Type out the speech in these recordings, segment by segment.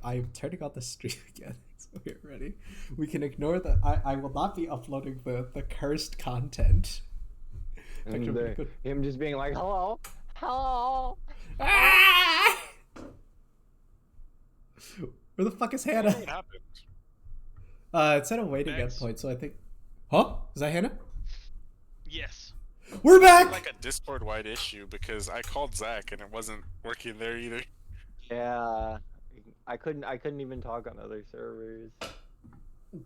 I'm turning on the stream again. So we're ready. We can ignore the. I will not be uploading the cursed content. And him just being like, hello, hello. Ah! Where the fuck is Hannah? What happened? It's at a waiting Next. endpoint, so I think. Huh? Is that Hannah? Yes. We're It's back. like a Discord-wide issue because I called Zach and it wasn't working there either. Yeah, I couldn't even talk on other servers.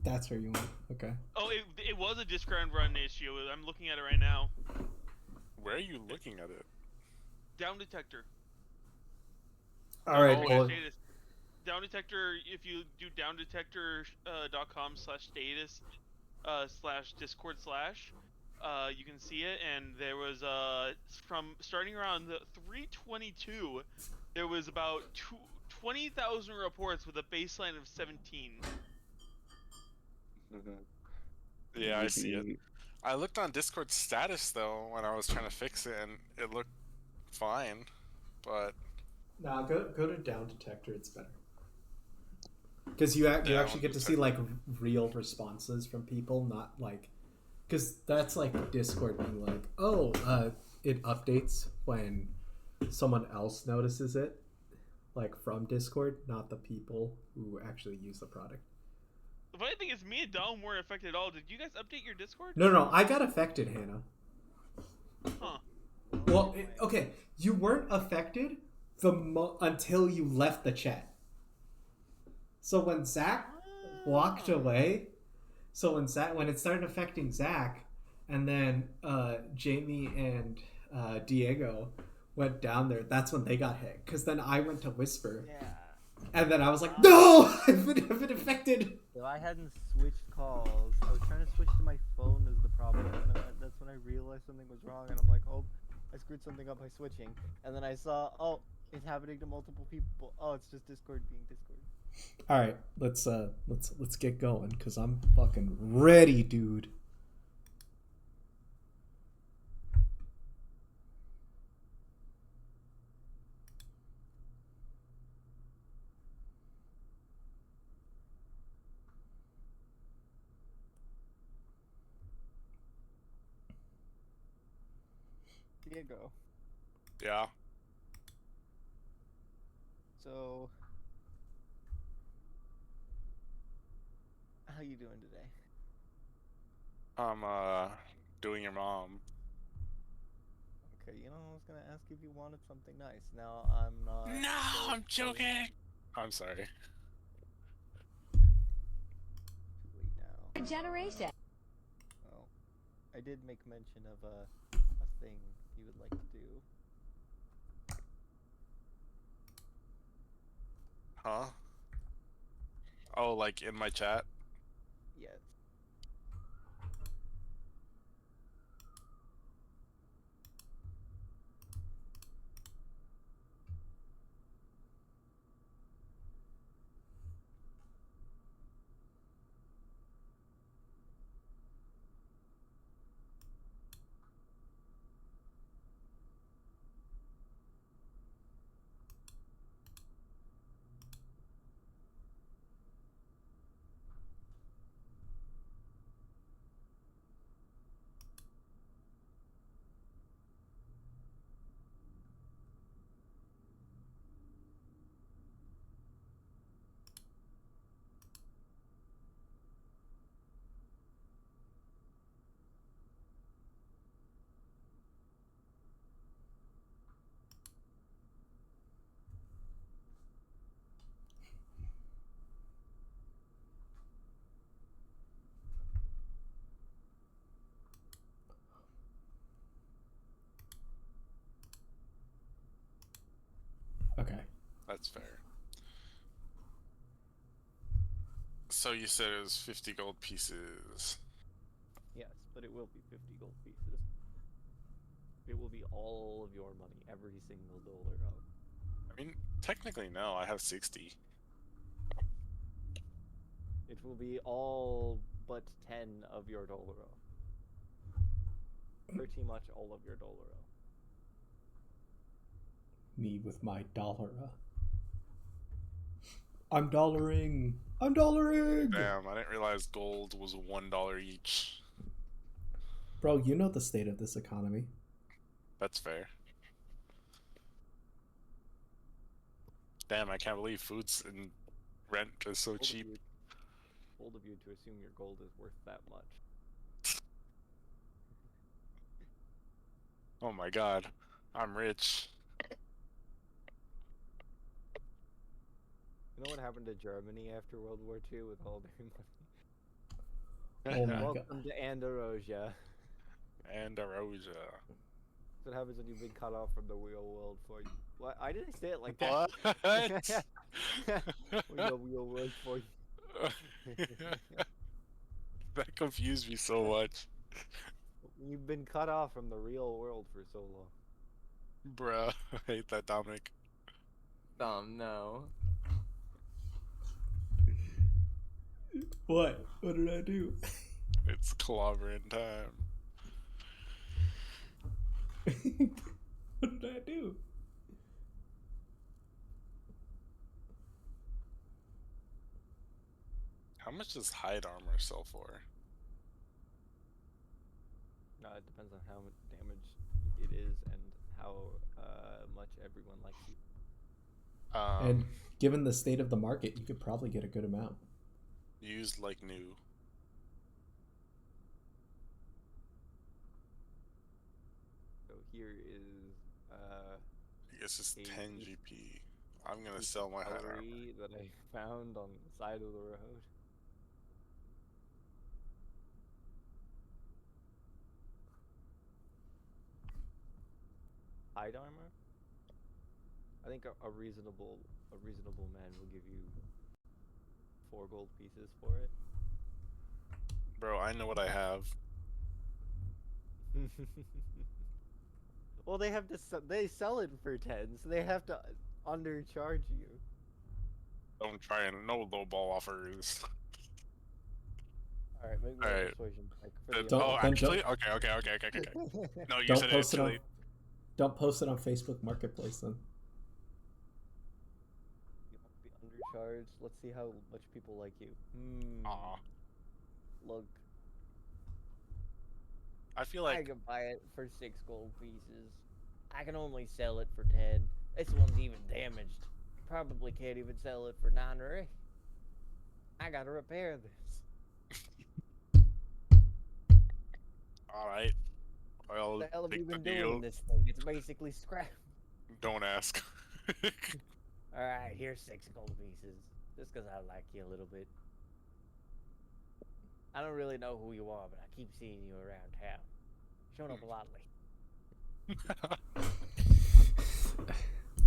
That's where you went. Okay. Oh, it was a Discord run issue. I'm looking at it right now. Where are you looking at it? Down detector. All right. Oh, Well, Status. Down detector. If you do downdetector.com/status /discord/, you can see it. And there was from starting around the 322, there was about 20,000 reports with a baseline of 17. Yeah, I see it. I looked on Discord status though when I was trying to fix it, and it looked fine. But nah, go to down detector. It's better because you actually get to see like real responses from people, not like because that's like Discord being like, oh, it updates when someone else notices it, like from Discord, not the people who actually use the product. The funny thing is, me and Dom weren't affected at all. Did you guys update your Discord? No, I got affected, Hannah. Huh. Well, okay, you weren't affected until you left the chat. So when Zach walked away, when it started affecting Zach, and then Jamie and Diego went down there, that's when they got hit. Because then I went to Whisper. Yeah. And then I was like, no! I've been affected! If I hadn't switched calls, I was trying to switch to my phone is the problem. And that's when I realized something was wrong, and I'm like, oh, I screwed something up by switching. And then I saw, oh, it's happening to multiple people. Oh, it's just Discord being Discord. All right, let's get going because I'm fucking ready, dude. Diego. yeah. So, how you doing today? I'm doing your mom. Okay, you know, I was gonna ask if you wanted something nice. Now I'm not. No, I'm joking. I'm sorry. Too late now. Generation. Well, I did make mention of a thing you would like to do. Huh? Oh, like in my chat? Yes. Okay. That's fair. So you said it was 50 gold pieces. Yes, but it will be 50 gold pieces. It will be all of your money, every single dollar of. I mean, technically no, I have 60. It will be all but 10 of your dollar. Pretty much all of your dollar. Me with my dollar. I'm dollaring. I'm dollaring. Damn, I didn't realize gold was $1 each. Bro, you know the state of this economy. That's fair. Damn, I can't believe foods and rent is so cheap. Bold of you to assume your gold is worth that much. Oh my god, I'm rich. You know what happened to Germany after World War II with all their money? Oh my god. Welcome to Andarosia. Andarosia. That's what happens when you've been cut off from the real world for you. What? I didn't say it like that. What? When the real world for you. That confused me so much. You've been cut off from the real world for so long. Bruh, I hate that, Dominic. No. What? What did I do? It's clobbering time. What did I do? How much does hide armor sell for? It depends on how much damage it is and how much everyone likes you. And given the state of the market, you could probably get a good amount. Used like new. So here is I guess it's 10 GP. I'm gonna piece sell of my hide armor. cutlery that I found on the side of the road. Hide armor? I think a reasonable man will give you 4 gold pieces for it. Bro, I know what I have. Well, they have to they sell it for 10, so they have to undercharge you. Don't try and no lowball offers. All right, make me a persuasion check for the Don't- Oh, don't- actually? Okay. No, you Don't said post it actually. on. Don't post it on Facebook Marketplace then. You have to be undercharged. Let's see how much people like you. Aw. Look, I feel I like can buy it for 6 gold pieces. I can only sell it for 10. This one's even damaged. Probably can't even sell it for 9 or 8. I gotta repair this. alright. Well, What the hell have you take the been doing deal. with this thing? It's basically scrap. Don't ask. Alright, here's 6 gold pieces. Just because I like you a little bit. I don't really know who you are, but I keep seeing you around town. Showing up a lot lately.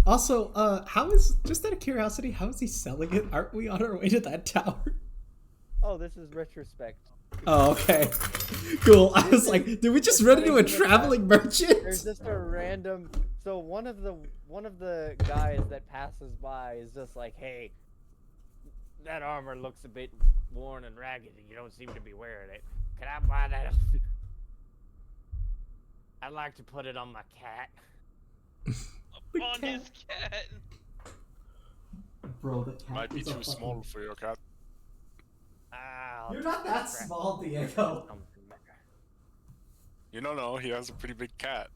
Also, how is, just out of curiosity, how is he selling it? Aren't we on our way to that tower? Oh, this is retrospect. Oh, okay. Cool. I was like, did we just run into a traveling merchant? There's just a random. So one of the guys that passes by is just like, hey, that armor looks a bit worn and ragged, and you don't seem to be wearing it. Can I buy that? I'd like to put it on my cat. On his cat. Bro, the cat Might be is a too small for your cat. You're not that small, Diego. You don't know, he has a pretty big cat.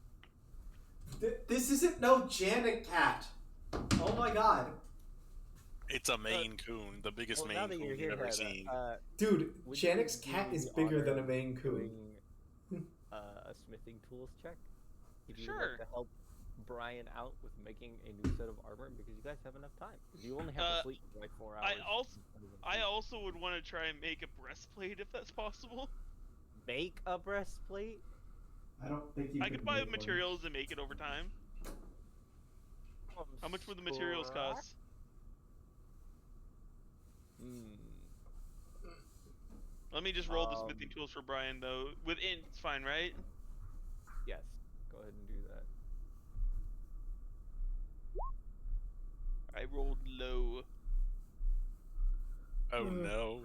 This isn't no Janet cat. Oh my god. It's a Maine Coon, the biggest Well, now Maine that you're Coon here, you've ever Hannah, seen. Dude, would Janek's you cat do is the bigger honor than a of Maine Coon. doing, a smithing tools check? If you would Sure. like to help Brian out with making a new set of armor, because you guys have enough time. You only have to sleep for like 4 hours. I also would want to try and make a breastplate if that's possible. Make a breastplate? I don't think you I could buy materials and make it over time. How much would the materials cost? Let me just roll the smithing tools for Brian though. With it's fine, right? Yes. Go ahead and do that. I rolled low. Oh no.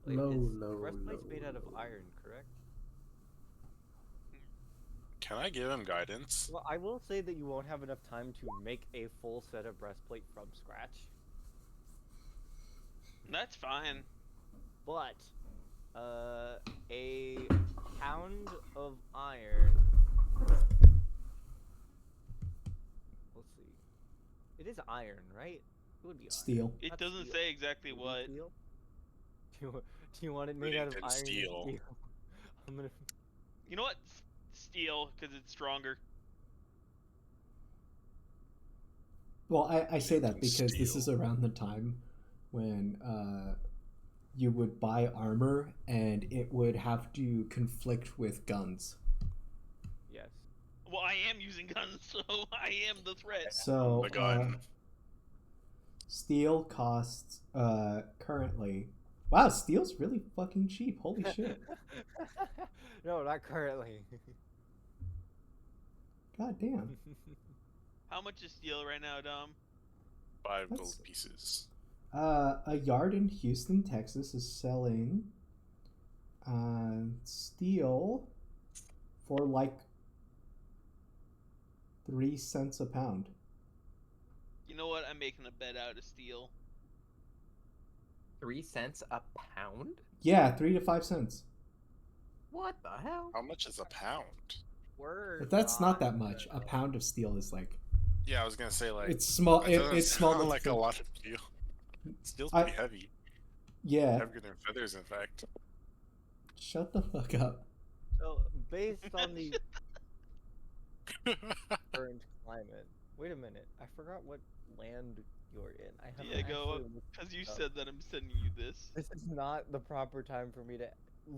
Wait, Low, breastplate's low, made out of low. iron, correct? Can I give him guidance? Well, I will say that you won't have enough time to make a full set of breastplate from scratch. That's fine. But a pound of iron. Let's see. It is iron, right? It would be iron. Steel. It Not doesn't steel. say exactly Would it be what. steel? Do you want it made out of Bennington iron steel. or steel? I'm gonna. You know what? Steel, because it's stronger. Well, I say that Bennington because this is steel. around the time when you would buy armor and it would have to conflict with guns. Yes. Well, I am using guns, so I am the threat. So The gun. steel costs currently. Wow, steel's really fucking cheap. Holy shit. No, not currently. God damn. How much is steel right now, Dom? 5 That's- gold pieces. A yard in Houston, Texas is selling steel for like 3 cents a pound. You know what? I'm making a bet out of steel. 3 cents a pound? Yeah, 3 to 5 cents. What the hell? How much is a pound? We're But that's not that much. A pound of steel is like Yeah, I was gonna say like it's small. that doesn't It's small. sound like a enough- lot of steel. Steel's I- pretty heavy. Yeah. Heavier than feathers, in fact. Shut the fuck up. So based on the current climate. Wait a minute. I forgot what land you're in. I haven't Diego, actually looked because you it up. said that, I'm sending you this. This is not the proper time for me to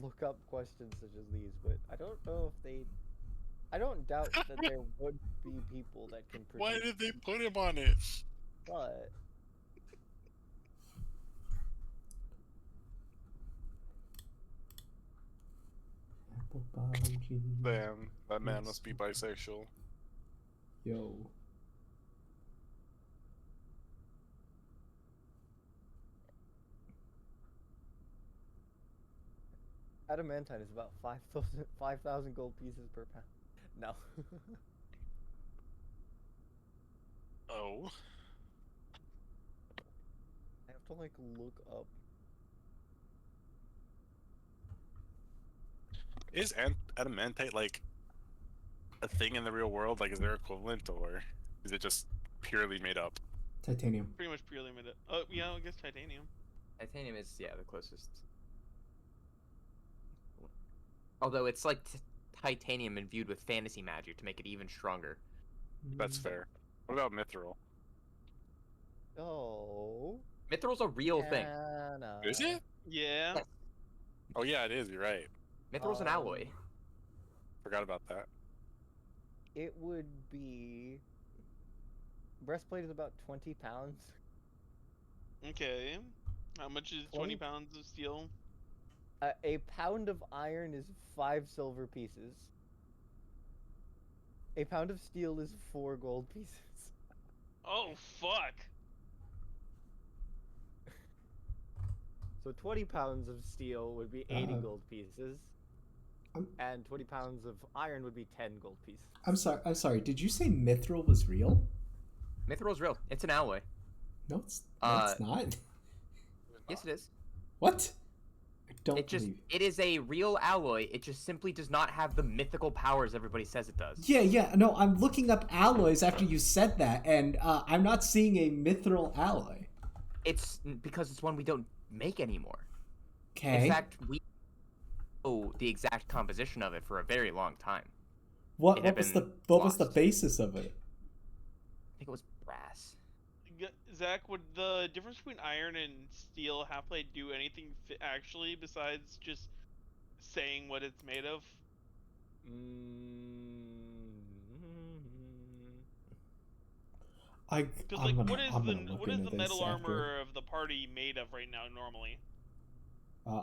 look up questions such as these, but I don't know if they. I don't doubt that there would be people that can produce. Why did they put him on it? But Apple biology. Damn, that man must be bisexual. Yo. adamantine is about 5,000 gold pieces per pound. No. Oh. I have to like look up. Is adamantite like a thing in the real world? Like, is there equivalent, or is it just purely made up? Titanium. Pretty much purely made it. Oh, yeah, I guess titanium. Titanium is, yeah, the closest. Although it's like titanium imbued with fantasy magic to make it even stronger. That's fair. What about mithril? Oh. Mithril's a real thing. Is it? Yeah. Yes. Oh yeah, it is. You're right. Mithril's an alloy. Forgot about that. It would be. Breastplate is about 20 pounds. Okay. How much is 20 pounds of steel? A pound of iron is 5 silver pieces. A pound of steel is 4 gold pieces. Oh, fuck. So 20 pounds of steel would be 80 Uh-huh. gold pieces. I'm- And 20 pounds of iron would be 10 gold pieces. I'm sorry. Did you say mithril was real? Mithril's real. It's an alloy. No, it's not. Yes, it is. What? I don't It just believe. it is a real alloy. It just simply does not have the mythical powers everybody says it does. Yeah. No, I'm looking up alloys after you said that, and I'm not seeing a mithril alloy. It's because it's one we don't make anymore. Okay. In fact, we know the exact composition of it for a very long time. What it had was been the lost. basis of it? I think it was brass. Zach, would the difference between iron and steel half-plate do anything actually besides just saying what it's made of? Because like, what is the metal armor of the party made of right now normally?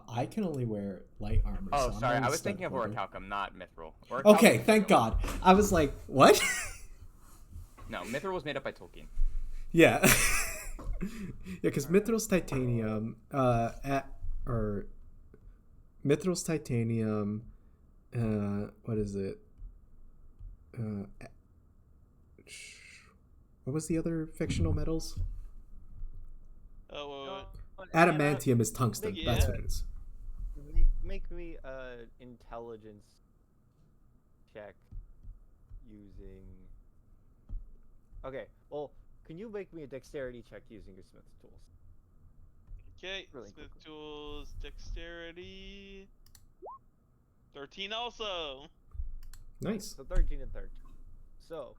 I can only wear light armor. Oh, so I'm sorry. wearing I was stud thinking of clothing. orichalcum, not mithril. Orichalcum Okay, is thank mithril. God. I was like, what? No, mithril was made up by Tolkien. Yeah. Yeah, because Mithril's titanium, Mithril's titanium, what is it? What was the other fictional metals? Oh, Adamantium is tungsten. Make- That's yeah. what it is. Make me intelligence check using. Okay, well, can you make me a dexterity check using your smith's tools? Okay, Really Smith quickly. Tools, Dexterity. 13 also. Nice. So 13 and 13. So.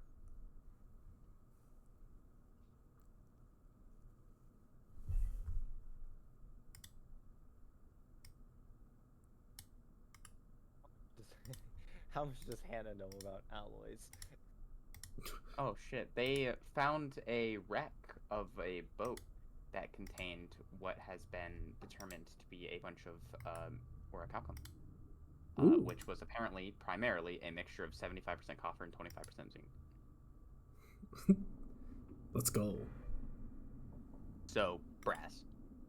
How much does Hannah know about alloys? Oh shit! They found a wreck of a boat that contained what has been determined to be a bunch of orichalcum, Ooh. which was apparently primarily a mixture of 75% copper and 25% zinc. Let's go. So brass,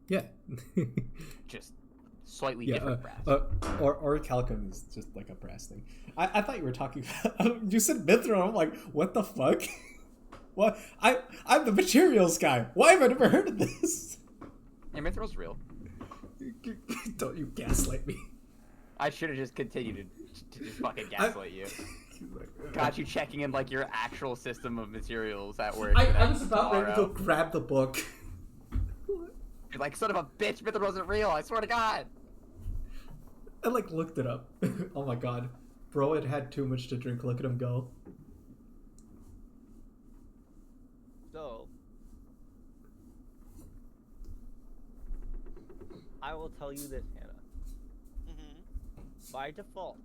Yeah. just slightly Yeah. different brass. Or calcum is just like a brass thing. I thought you were talking about. You said mithril. I'm like, what the fuck? What? I'm the materials guy. Why have I never heard of this? And mithril's real. Don't you gaslight me. I should have just continued to just fucking gaslight you. Got you checking in like your actual system of materials at work. I was about ready to go grab the book. You're like, son of a bitch, mithril wasn't real, I swear to God. I like looked it up. Oh my god. Bro had had too much to drink. Look at him go. So. I will tell you this, Hannah. Mm-hmm. By default,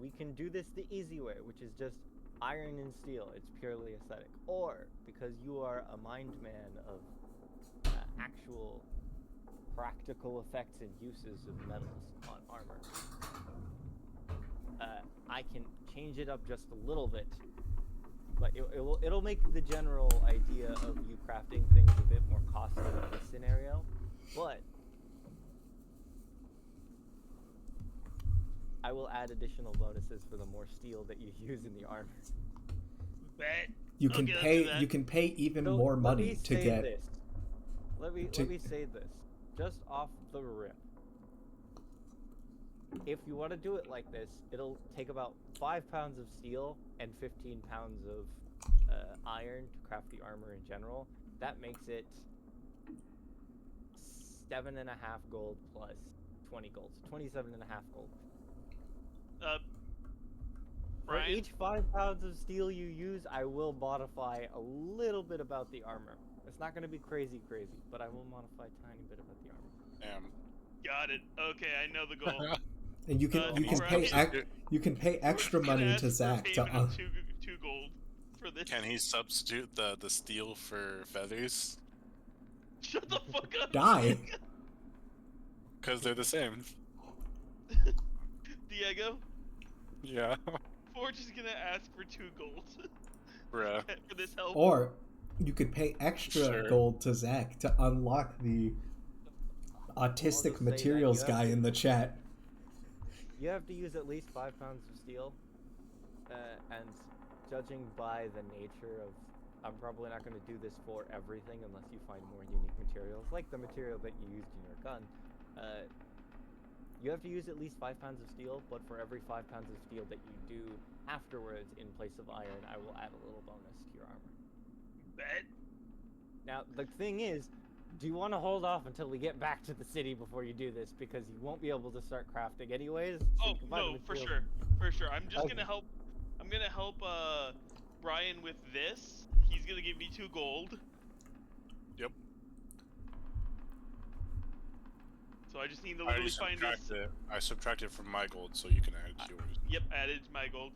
we can do this the easy way, which is just iron and steel. It's purely aesthetic. Or, because you are a mind man of actual practical effects and uses of metals on armor, I can change it up just a little bit. But it'll make the general idea of you crafting things a bit more costly in this scenario. But I will add additional bonuses for the more steel that you use in the armor. Bet. You can Okay, let's do pay. that. You can pay even So, more let money me to say get. this. Let me say this, just off the rip. If you want to do it like this, it'll take about 5 pounds of steel and 15 pounds of iron to craft the armor in general. That makes it 7.5 gold plus 20 gold, 27.5 gold. For Brian? each 5 pounds of steel you use, I will modify a little bit about the armor. It's not going to be crazy, but I will modify a tiny bit about the armor. Damn. Got it. Okay, I know the goal. And you can you can pay extra We're gonna money ask to for Zach payment to. of two gold for this. Can he substitute the steel for feathers? Shut the fuck up. Die. Because they're the same. Diego, Yeah. Forge is gonna ask for 2 gold Bruh. for this help. Or you could pay extra Sure. gold to Zach to unlock the autistic that materials you have guy to- in the chat. You have to use at least 5 pounds of steel, and judging by the nature of, I'm probably not going to do this for everything unless you find more unique materials, like the material that you used in your gun. You have to use at least 5 pounds of steel, but for every 5 pounds of steel that you do afterwards in place of iron, I will add a little bonus to your armor. Bet. Now, the thing is, do you want to hold off until we get back to the city before you do this? Because you won't be able to start crafting anyways. So Oh you can buy the no, for materials. sure. I'm just Okay. gonna help. I'm gonna help Brian with this. He's gonna give me 2 gold. Yep. So I just need to I already literally find this. subtracted it. I subtracted from my gold, so you can add it to yours. Yep, added to my gold.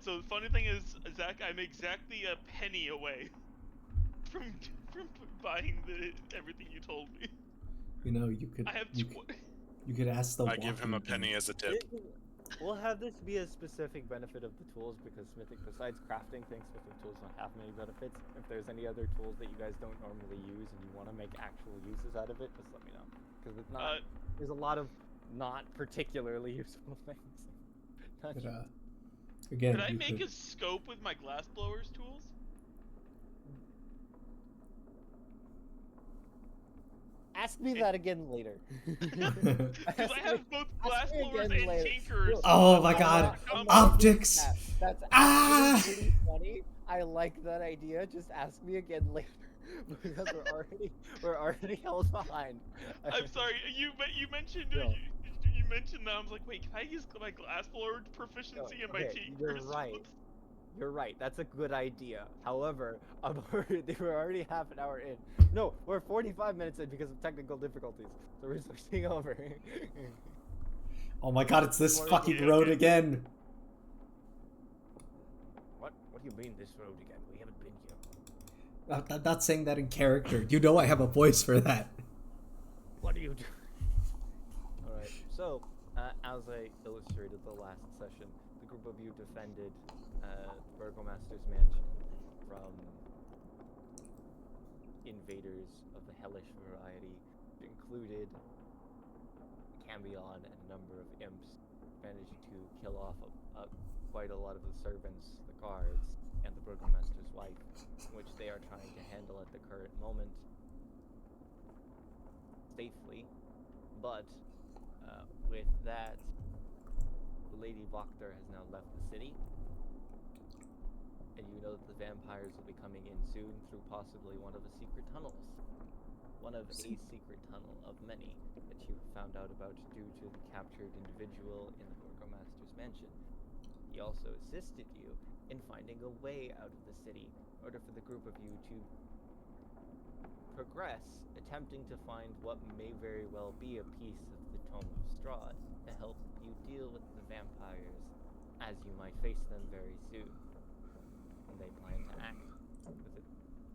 So the funny thing is, Zach, I'm exactly a penny away from buying everything you told me. You know, you could I have you could ask the. I give him a walking penny dude. as a tip. We'll have this be a specific benefit of the tools, because smithing, besides crafting things, smithing tools don't have many benefits. If there's any other tools that you guys don't normally use and you want to make actual uses out of it, just let me know. Because it's not. There's a lot of not particularly useful things. Not But, sure. again, Could I you make could, a scope with my glass blowers tools? Ask me that again later. Because I have both glass Ask me blowers again and later. tinkers. Oh my I'm god. not doing Optics! that. That's Ah! actually pretty funny. I like that idea. Just ask me again later. Because we're already held behind. I'm sorry. You mentioned No. you mentioned that. I was like, wait, can I use my glass blower proficiency and my Okay, you're tinkers? right. You're right. That's a good idea. However, we're already half an hour in. No, we're 45 minutes in because of technical difficulties. So we're switching over. Oh my god, it's this More fucking okay, road okay. again. What do you mean this road again? We haven't been here. I'm not saying that in character. You know I have a voice for that. What do you do? Alright, so, as I illustrated the last session, the group of you defended Burgomaster's mansion from invaders of the hellish variety, which included Cambion and a number of imps, managed to kill off quite a lot of the servants, the guards, and the Burgomaster's wife, which they are trying to handle at the current moment safely. But with that, Lady Voctor has now left the city, and you know that the vampires will be coming in soon through possibly one of the secret tunnels. One of a secret tunnel of many that you found out about due to the captured individual in the Burgomaster's mansion. He also assisted you in finding a way out of the city in order for the group of you to progress, attempting to find what may very well be a piece of the Tome of Strahd to help you deal with the vampires as you might face them very soon. And they plan to act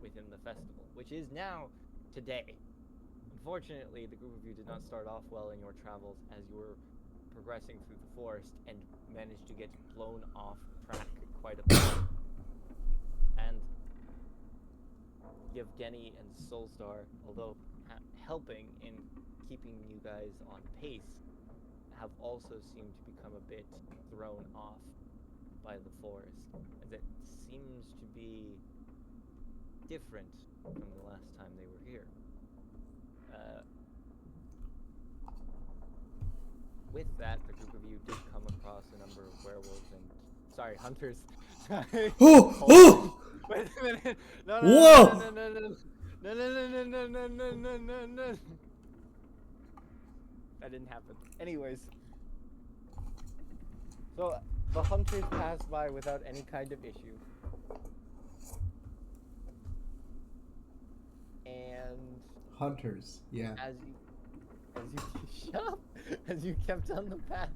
within the festival, which is now today. Unfortunately, the group of you did not start off well in your travels as you were progressing through the forest and managed to get blown off track quite a bit. And Yevgeny and Solstar, although helping in keeping you guys on pace, have also seemed to become a bit thrown off by the forest, as it seems to be different from the last time they were here. With that, the group of you did come across a number of werewolves and hunters. Oh! Wait a minute! No! Whoa! No! That didn't happen. Anyways, so the hunters passed by without any kind of issue, and Hunters, yeah. as you shut up, as you kept on the path.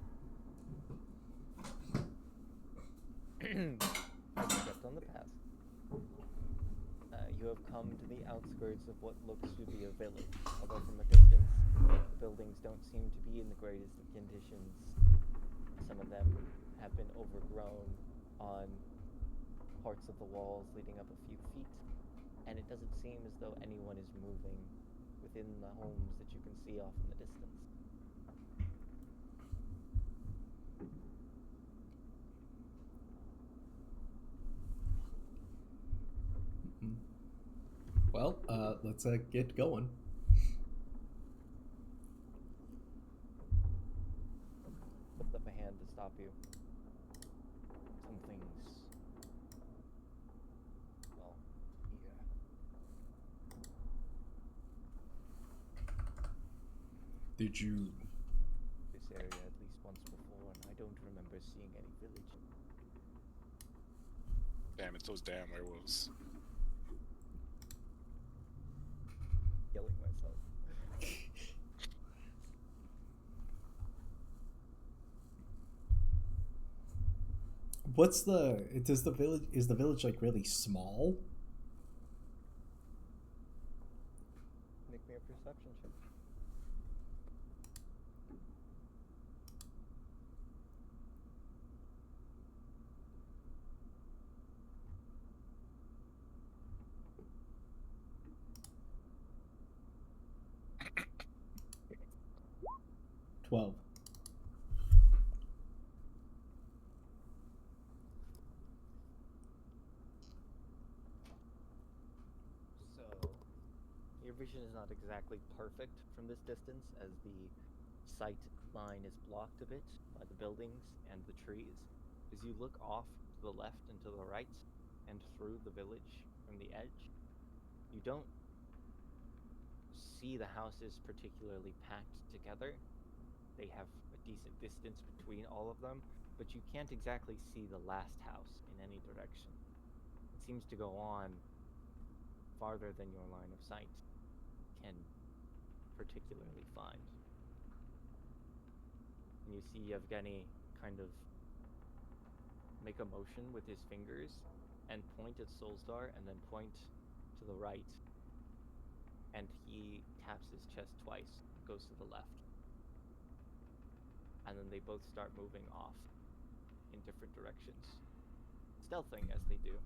You have come to the outskirts of what looks to be a village, although from a distance, the buildings don't seem to be in the greatest of conditions. Some of them have been overgrown on parts of the walls leading up a few feet, and it doesn't seem as though anyone is moving within the homes that you can see off in the distance. Well, let's get going. Lift up a hand to stop you. Something's... well, here. Did you... This area at least once before, and I don't remember seeing any village. Damn, it's those damn werewolves. Killing myself. What's the... Is the village, like, really small? Make me a perception check. $12. So, you your vision is not exactly perfect from this distance, as the sight line is blocked a bit by the buildings and the trees. As you look off to the left and to the right, and through the village from the edge, you don't see the houses particularly packed together. They have a decent distance between all of them, but you can't exactly see the last house in any direction. It seems to go on farther than your line of sight can particularly find. And you see Yevgeny kind of make a motion with his fingers and point at Solstar and then point to the right. And he taps his chest twice, goes to the left. And then they both start moving off in different directions, stealthing as they do.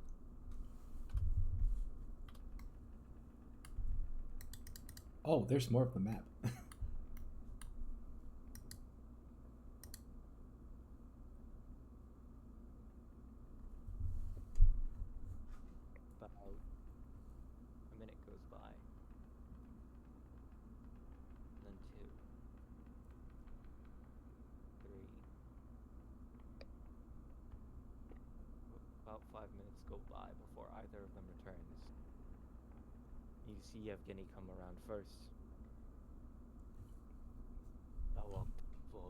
Oh, there's more of the map. About a minute goes by. And then 2, 3. About 5 minutes go by before either of them returns. You see Yevgeny come around first. I walked for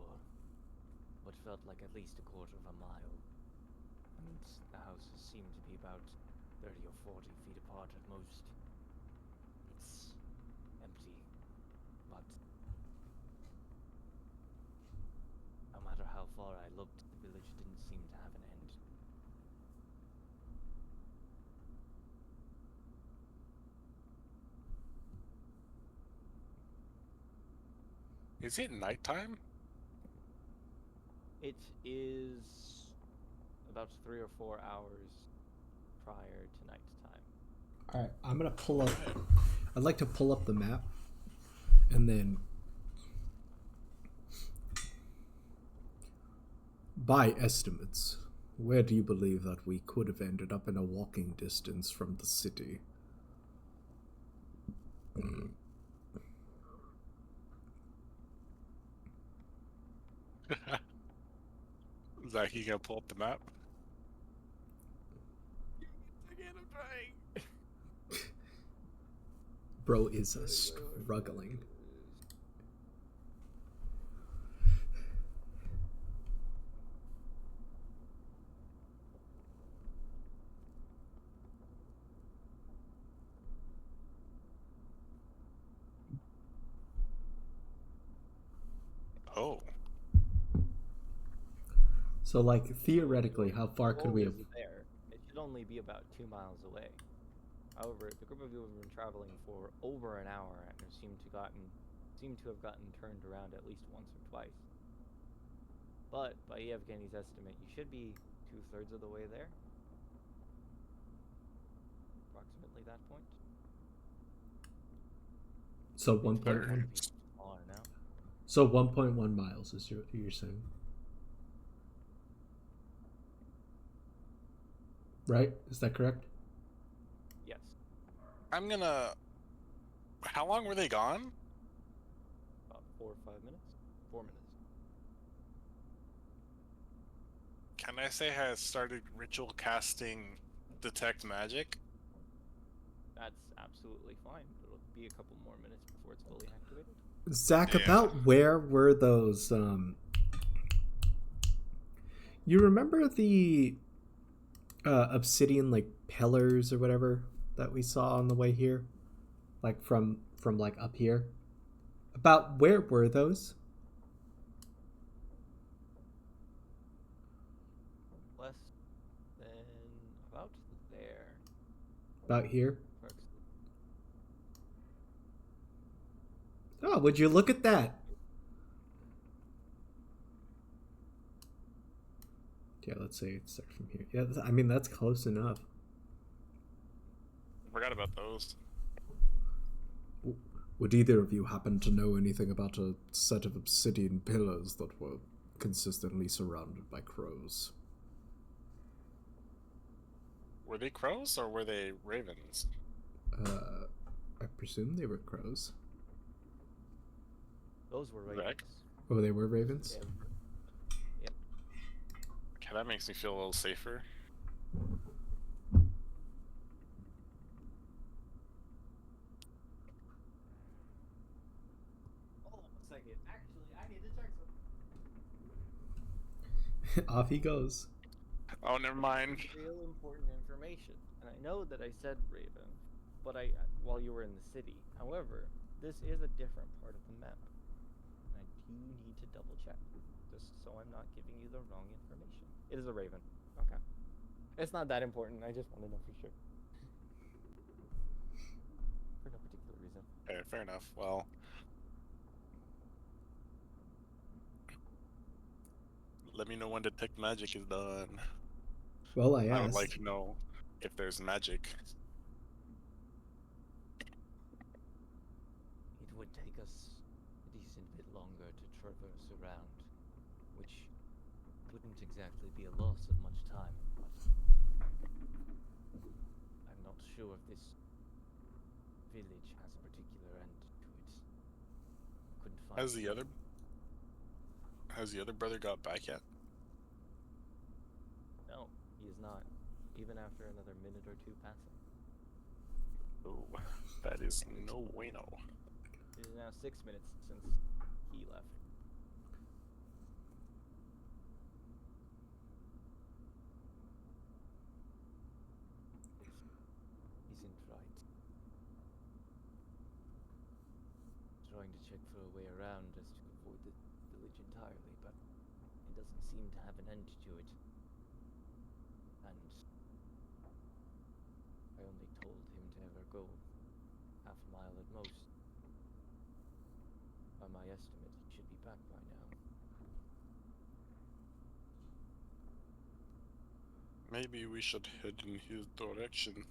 what felt like at least a quarter of a mile, and the houses seemed to be about 30 or 40 feet apart at most. It's empty, but no matter how far I looked, the village didn't seem to have an end. Is it nighttime? It is about 3 or 4 hours prior to night time. All right, I'm gonna pull up. I'd like to pull up the map, and then by estimates, where do you believe that we could have ended up in a walking distance from the city? Zach, you gonna pull up the map? Again, I'm trying. Bro is struggling. Oh. So, like, theoretically, how far could we have... Goal is there. It should only be about 2 miles away. However, the group of you have been traveling for over an hour and seem to have gotten turned around at least once or twice. But by Yevgeny's estimate, you should be 2/3 of the way there. Approximately that point. So 1.1. Smaller now. So 1.1 miles is you're saying, right? Is that correct? Yes. I'm gonna... How long were they gone? About 4 or 5 minutes. 4 minutes. Can I say I started ritual casting Detect Magic? That's absolutely fine. It'll be a couple more minutes before it's fully activated. Zach, Yeah. about where were those, you remember the obsidian, like, pillars or whatever that we saw on the way here? Like, from like, up here? About where were those? Less than about there. About here? Approximately. Oh, would you look at that? Yeah, let's say it starts from here. Yeah, I mean, that's close enough. Forgot about those. Would either of you happen to know anything about a set of obsidian pillars that were consistently surrounded by crows? Were they crows or were they ravens? I presume they were crows. Those were Rex? ravens. Oh, they were ravens? Yep. Okay, that makes me feel a little safer. Hold on a second. Actually, I need to check something. Off he goes. Oh, never mind. Real important information. And I know that I said Raven, but while you were in the city. However, this is a different part of the map. And I do need to double check, just so I'm not giving you the wrong information. It is a Raven. Okay. It's not that important. I just want to know for sure. For no particular reason. Okay, fair enough. Well, let me know when detect magic is done. Well, I I would like asked. to know if there's magic. It would take us a decent bit longer to traverse around, which wouldn't exactly be a loss of much time, but I'm not sure if this village has a particular end to it. Couldn't find Has the other brother got back yet? No, he is not, even after another minute or two passing. Oh, that is no bueno. It is now 6 minutes since he left. Isn't right. Trying to check for a way around just to avoid the village entirely, but it doesn't seem to have an end to it. And I only told him to ever go half a mile at most. By my estimate, he should be back by now. Maybe we should head in his direction.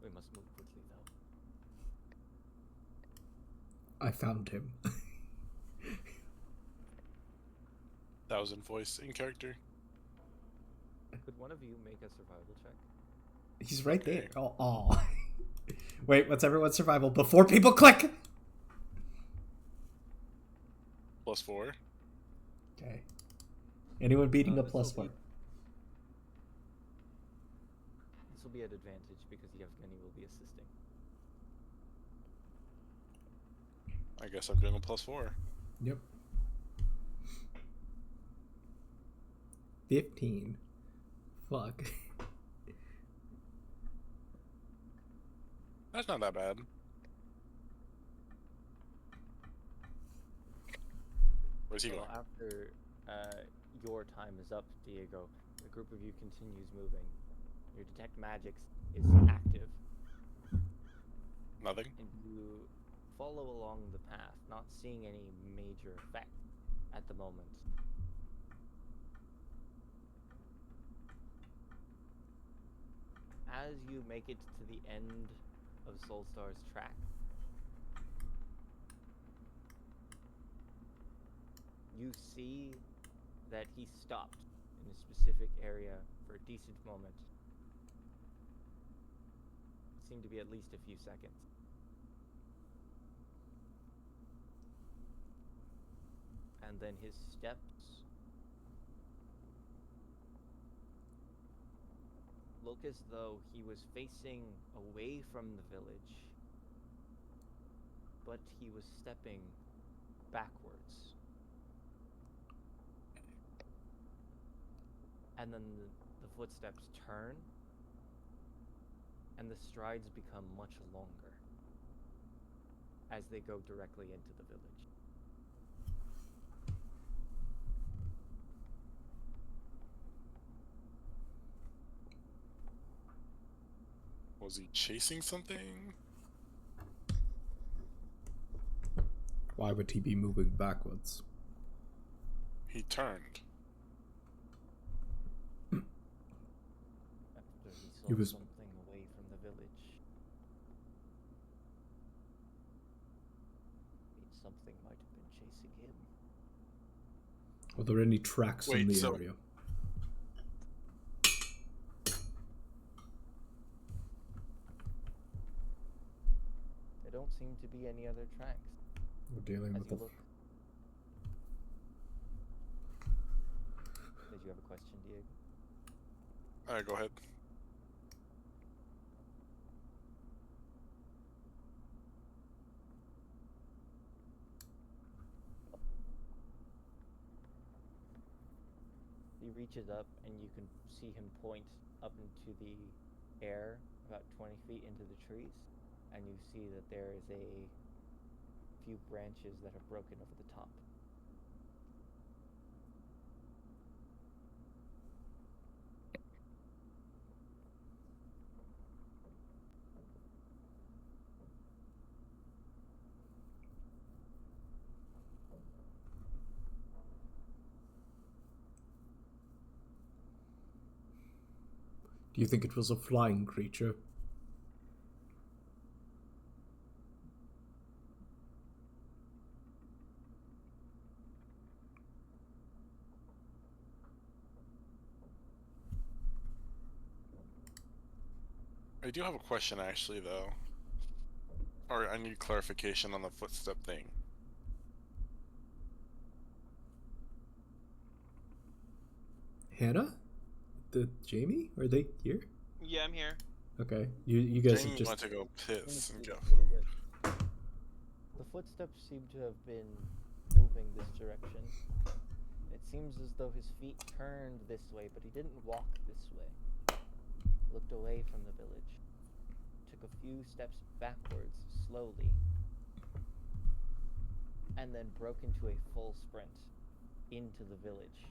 We must move quickly, though. I found him. Thousand voice in character. Could one of you make a survival check? He's right Okay. there. Oh, aw. Wait, what's everyone's survival before people click? +4. Okay. Anyone beating a This plus will 4? be- This will be at advantage because Yevgeny will be assisting. I guess I'm doing a +4. Yep. 15. Fuck. That's not that bad. Where's he Well, going? after your time is up, Diego, the group of you continues moving. Your detect magics is active, Nothing? and you follow along the path, not seeing any major effect at the moment. As you make it to the end of Soulstar's track, you see that he stopped in a specific area for a decent moment. It seemed to be at least a few seconds. And then his steps look as though he was facing away from the village, but he was stepping backwards. And then the footsteps turn, and the strides become much longer as they go directly into the village. Was he chasing something? Why would he be moving backwards? He turned. After he saw He was- something away from the village. Something might have been chasing Are there any tracks in Wait, the so- area? There don't seem to be any other tracks We're dealing as with you the. look. Did you have a question, Diego? Alright, go ahead. He reaches up and you can see him point up into the air about 20 feet into the trees, and you see that there is a few branches that have broken over the top. Do you think it was a flying creature? I do have a question actually, though. Or I need clarification on the footstep thing. Hannah? The Jamie? Are they here? Yeah, I'm here. Okay. You guys Jamie have just. went to go piss and get A little food. bit. The footsteps seem to have been moving this direction. It seems as though his feet turned this way, but he didn't walk this way. Looked away from the village. Took a few steps backwards, slowly. And then broke into a full sprint into the village.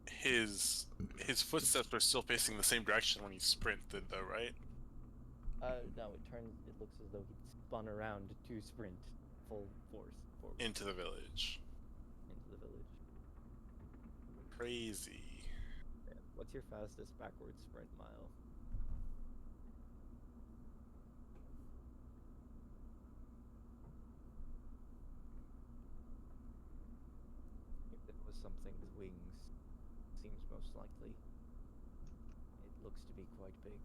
His footsteps are still facing the same direction when he sprinted, though, right? No, it looks as though he spun around to sprint full force forward Into the village. into the village. Crazy. Man, what's your fastest backward sprint mile? If it was something with wings, seems most likely. It looks to be quite big.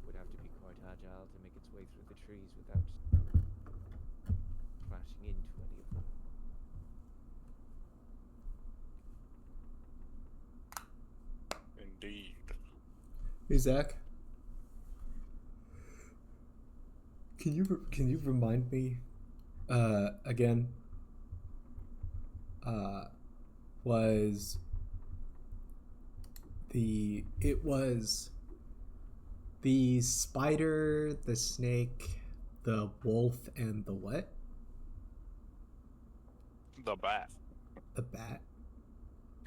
Would have to be quite agile to make its way through the trees without crashing into any of them. Indeed. Hey Zach. Can you remind me again was the spider, the snake, the wolf, and the what? The bat. The bat.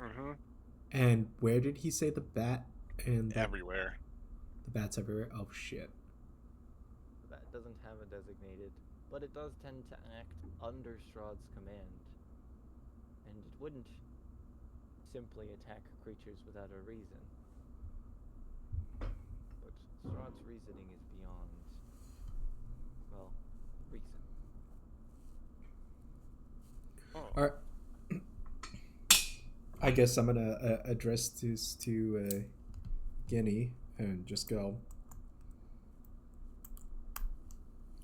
Mm-hmm. And where did he say the bat and Everywhere. the bat's everywhere? Oh shit. That doesn't have a designated, but it does tend to act under Strahd's command. And it wouldn't simply attack creatures without a reason. But Strahd's reasoning is beyond, well, reason. Oh. Alright. I guess I'm gonna address this to Guinea and just go.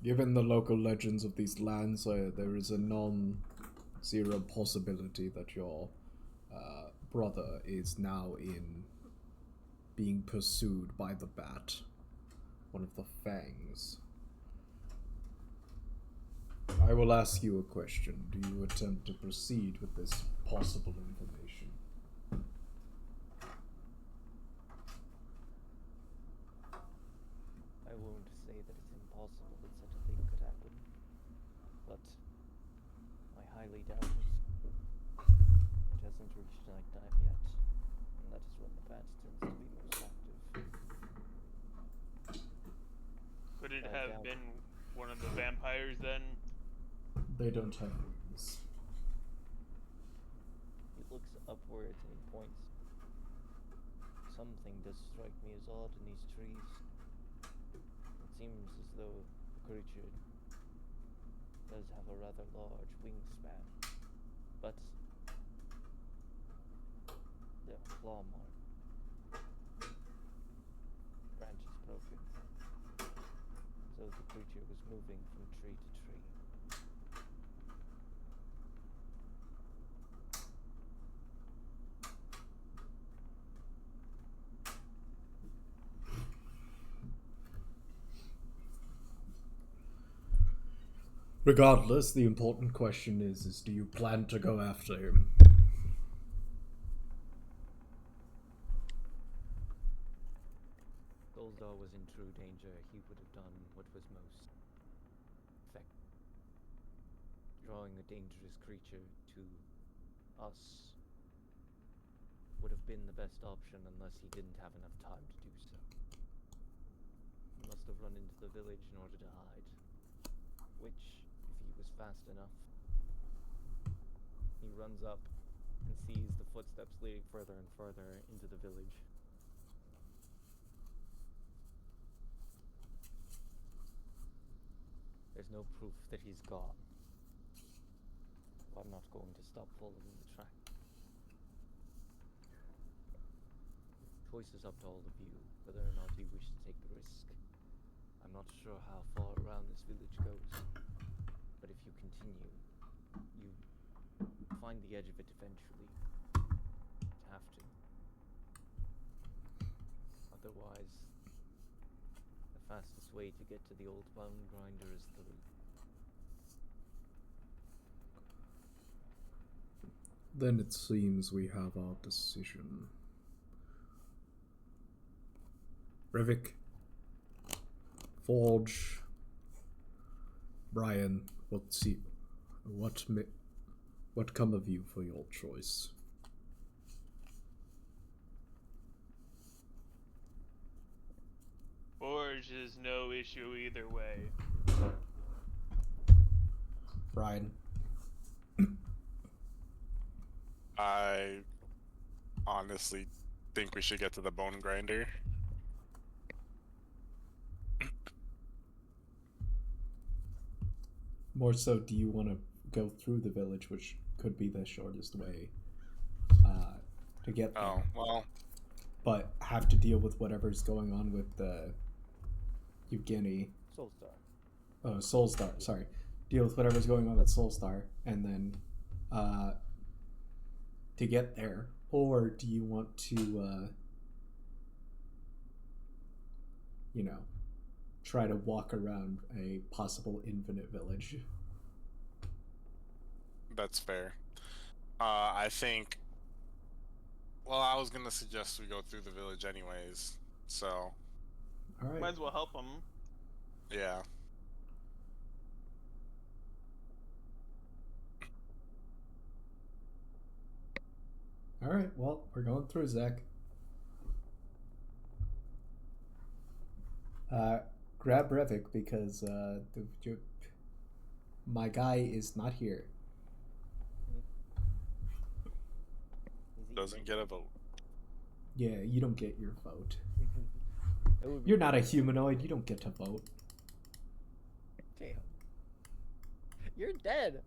Given the local legends of these lands, there is a non-zero possibility that your brother is now being pursued by the bat, one of the fangs. I will ask you a question. Do you attempt to proceed with this possible information? I won't say that it's impossible that such a thing could happen, but I highly doubt it. It hasn't reached night time yet, and that is when the bat tends to be most active. Could it I have doubt been one of the vampires then? They don't have wings. He looks upwards and he points. Something does strike me as odd in these trees. It seems as though the creature does have a rather large wingspan, but their claw mark. Branch is broken, so the creature was moving from tree to tree. Regardless, the important question is do you plan to go after him? Goldar was in true danger. He would have done what was most effective. Drawing a dangerous creature to us would have been the best option unless he didn't have enough time to do so. He must have run into the village in order to hide, which, if he was fast enough, he runs up and sees the footsteps leading further and further into the village. There's no proof that he's gone. I'm not going to stop following the track. Choice is up to all of you, whether or not you wish to take the risk. I'm not sure how far around this village goes, but if you continue, you find the edge of it eventually. You have to. Otherwise, the fastest way to get to the old bone grinder is through. Then it seems we have our decision. Revik, Forge, Brian, what come of you for your choice? Forge is no issue either way. Brian. I honestly think we should get to the bone grinder. More so, do you want to go through the village, which could be the shortest way to get there? Oh, well. But have to deal with whatever's going on with Evgeny. Soulstar. Oh, Soulstar, sorry. Deal with whatever's going on with Soulstar, and then to get there? Or do you want to, try to walk around a possible infinite village? That's fair. I think... Well, I was gonna suggest we go through the village anyways, so... Alright. Might as well help him. Yeah. Alright, well, we're going through, Zach. Grab Revik because my guy is not here. Doesn't get a vote. Yeah, you don't get your vote. It would be You're not a humanoid, you don't get to vote. Damn. You're dead.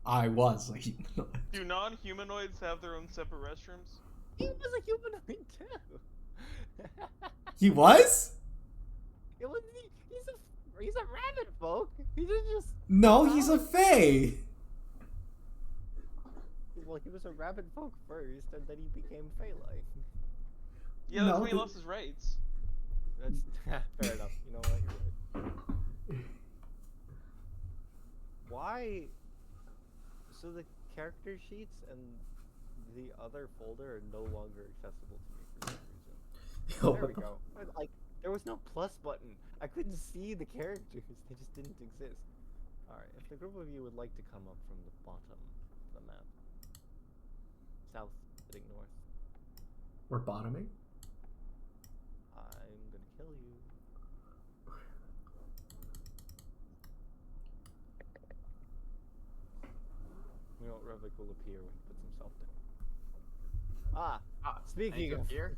I was a humanoid. Do non-humanoids have their own separate restrooms? He was a humanoid too. He was? It was he's a rabbit folk. He didn't just No, he's a fae. well, he was a rabbit folk first, and then he became fae-like. Yeah, that's No, when he the- lost his rights. That's fair enough. You know what? You're right. Why? So the character sheets and the other folder are no longer accessible to me for some reason. Yo, There what we the go. Like, there was no plus button. I couldn't see the characters. They just didn't exist. Alright, if the group of you would like to come up from the bottom of the map. South, heading north. We're bottoming? I'm gonna kill you. You know, Revik will appear when he puts himself down. Speaking of here.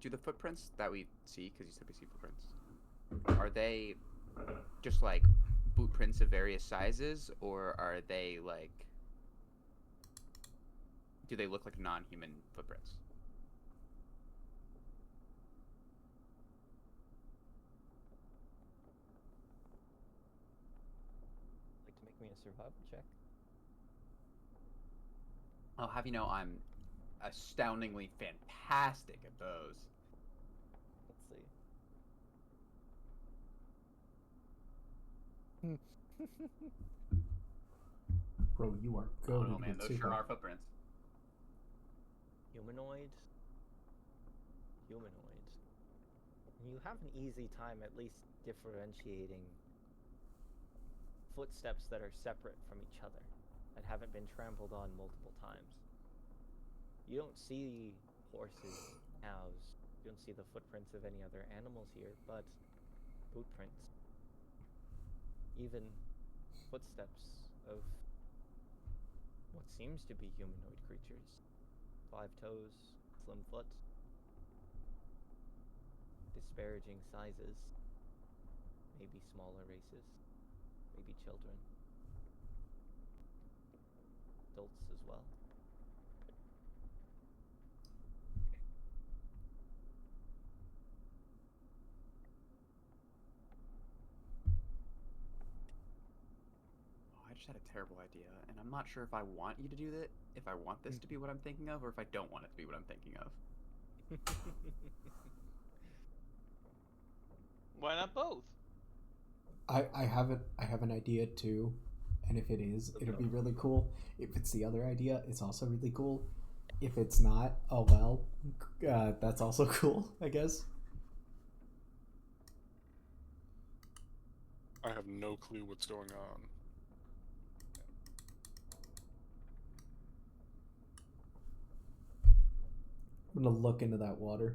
Do the footprints that we see, because you said we see footprints, are they just like boot prints of various sizes, or are they like, do they look like non-human footprints? Like to make me a survival check? I'll have you know I'm astoundingly fantastic at those. Let's see. Bro, you are Oh goated no, man, with those super. sure are footprints. Humanoid. You have an easy time at least differentiating footsteps that are separate from each other, that haven't been trampled on multiple times. You don't see horses, cows, you don't see the footprints of any other animals here, but footprints. Even footsteps of what seems to be humanoid creatures. 5 toes, slim foot, disparaging sizes, maybe smaller races, maybe children, adults as well. Oh, I just had a terrible idea, and I'm not sure if I want you to do that, if I want this to be what I'm thinking of, or if I don't want it to be what I'm thinking of. Why not both? I have an idea too, and if it is, it'll be really cool. If it's the other idea, it's also really cool. If it's not, oh well, that's also cool, I guess. I have no clue what's going on. I'm gonna look into that water.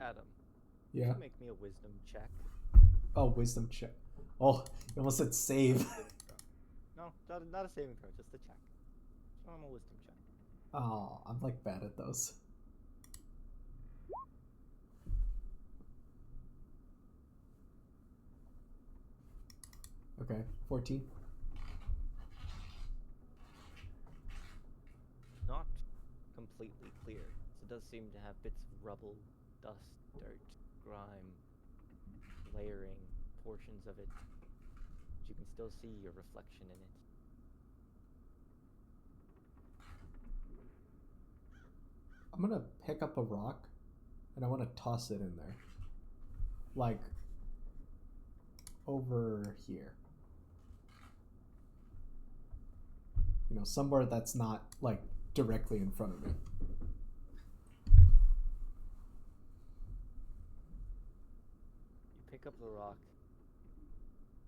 Adam, Yeah. could you make me a wisdom check? Oh, wisdom check. Oh, you almost said save. No, not a saving throw, just a check. Normal wisdom check. Oh, I'm like bad at those. Okay, 14. Not completely clear. So it does seem to have bits of rubble, dust, dirt, grime, layering, portions of it. But you can still see your reflection in it. I'm gonna pick up a rock and I want to toss it in there. Like, over here. You know, somewhere that's not, like, directly in front of me. You pick up the rock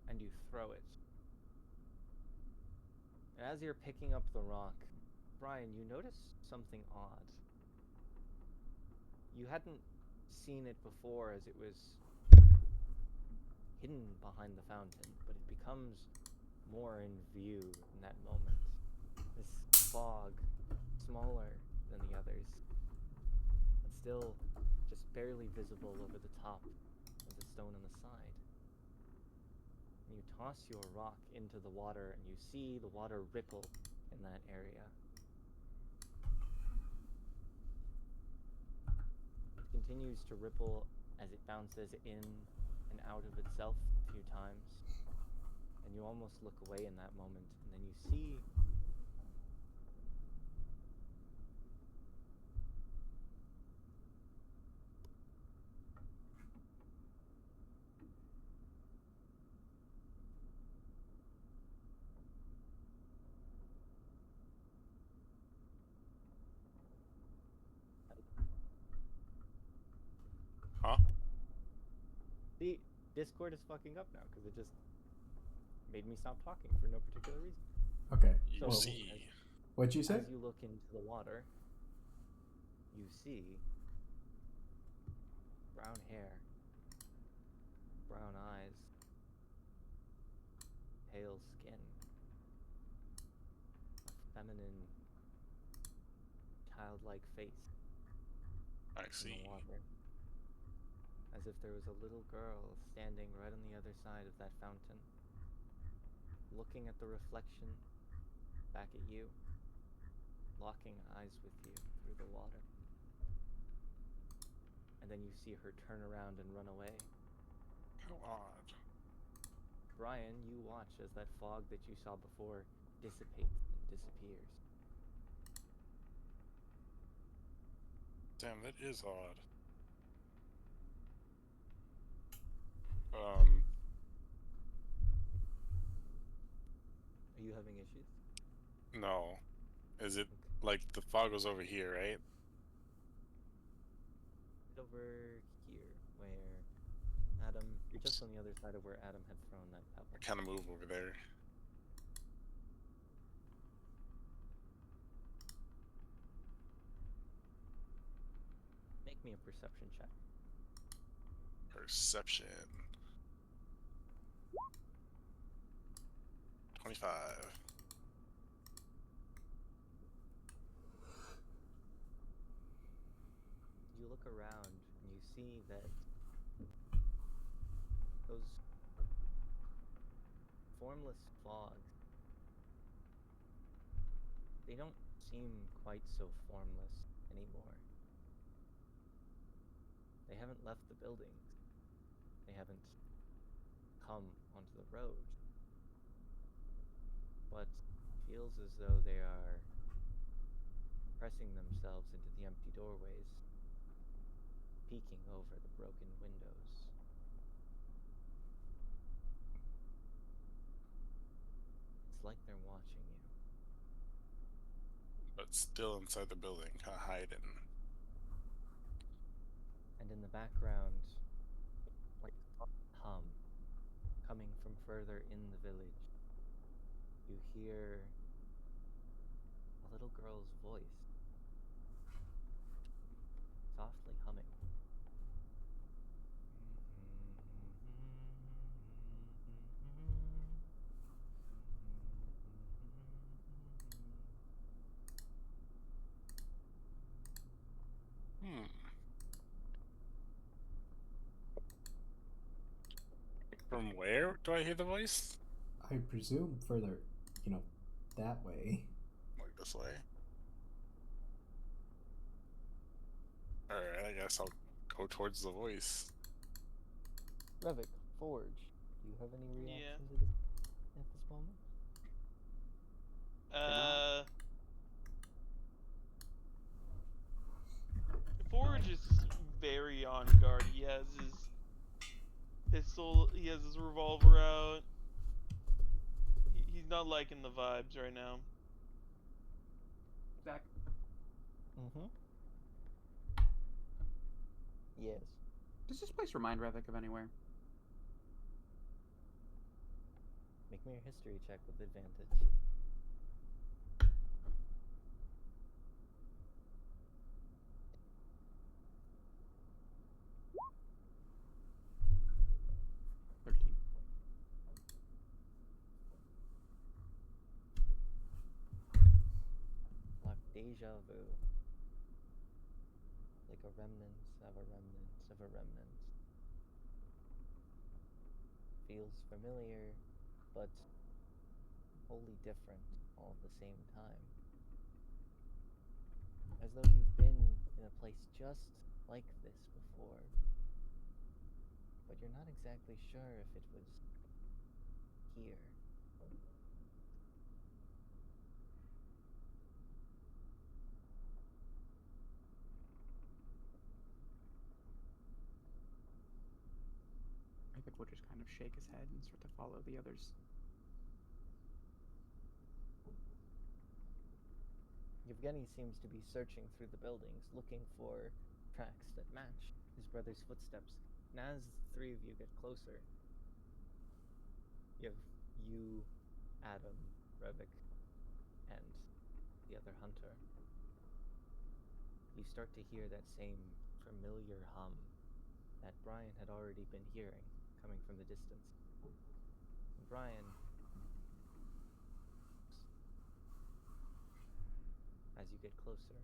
and you throw it. And as you're picking up the rock, Brian, you notice something odd. You hadn't seen it before as it was hidden behind the fountain, but it becomes more in view in that moment. This fog, smaller than the others, but still just barely visible over the top of the stone on the side. And you toss your rock into the water and you see the water ripple in that area. It continues to ripple as it bounces in and out of itself a few times. And you almost look away in that moment, and then you see Huh? the Discord is fucking up now because it just made me stop talking for no particular reason. Okay. You So- see. What'd you say? As you look into the water, you see brown hair, brown eyes, pale skin, a feminine, childlike face I in see. the water. As if there was a little girl standing right on the other side of that fountain, looking at the reflection back at you, locking eyes with you through the water. And then you see her turn around and run away. How odd. Brian, you watch as that fog that you saw before dissipates and disappears. Damn, that is odd. Are you having issues? No. Is it like the fog was over here, right? Over here, where Adam, you're Oops. just on the other side of where Adam had thrown that I pebble. kind of move over there. Make me a perception check. Perception. 25. You look around and you see that those formless fogs, they don't seem quite so formless anymore. They haven't left the buildings. They haven't come onto the road. But it feels as though they are pressing themselves into the empty doorways, peeking over the broken windows. It's like they're watching you. But still inside the building, kind of hiding. And in the background, like a soft hum coming from further in the village, you hear a little girl's voice softly humming. Hmm. From where do I hear the voice? I presume further, that way. Like this way. Alright, I guess I'll go towards the voice. Revik, Forge, do you have any Yeah. reaction to this at this moment? Forge is very on guard. He has his pistol, he has his revolver out. He's not liking the vibes right now. Zach, Mm-hmm. Yes. does this place remind Revik of anywhere? Make me a history check with advantage. Like deja vu. Like a remnant of a remnant of a remnant. Feels familiar, but wholly different all at the same time. As though you've been in a place just like this before, but you're not exactly sure if it was here. Revik will just kind of shake his head and sort of follow the others. Yevgeny seems to be searching through the buildings, looking for tracks that match his brother's footsteps. And as the three of you get closer, you have you, Adam, Revik, and the other hunter, you start to hear that same familiar hum that Brian had already been hearing coming from the distance. And Brian, as you get closer,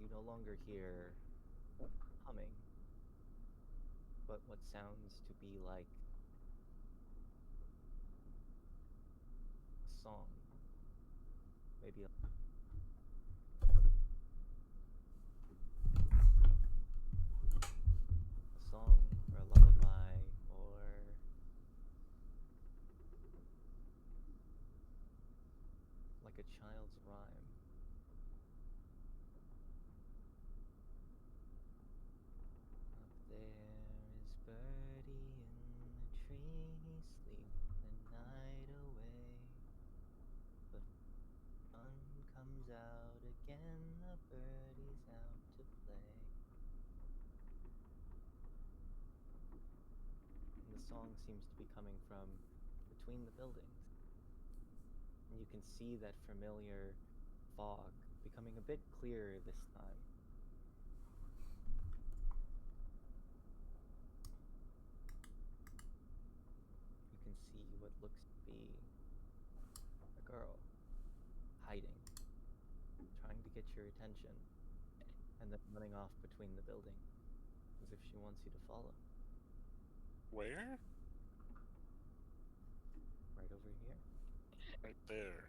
you no longer hear humming, but what sounds to be like a song. Maybe a song or a lullaby or like a child's rhyme. Up there is birdie in the tree, sleep the night away. But sun comes out again, the birdie's out to play. And the song seems to be coming from between the buildings. And you can see that familiar fog becoming a bit clearer this time. You can see what looks to be a girl hiding, trying to get your attention, and then running off between the buildings as if she wants you to follow. Where? Right over here. Right there.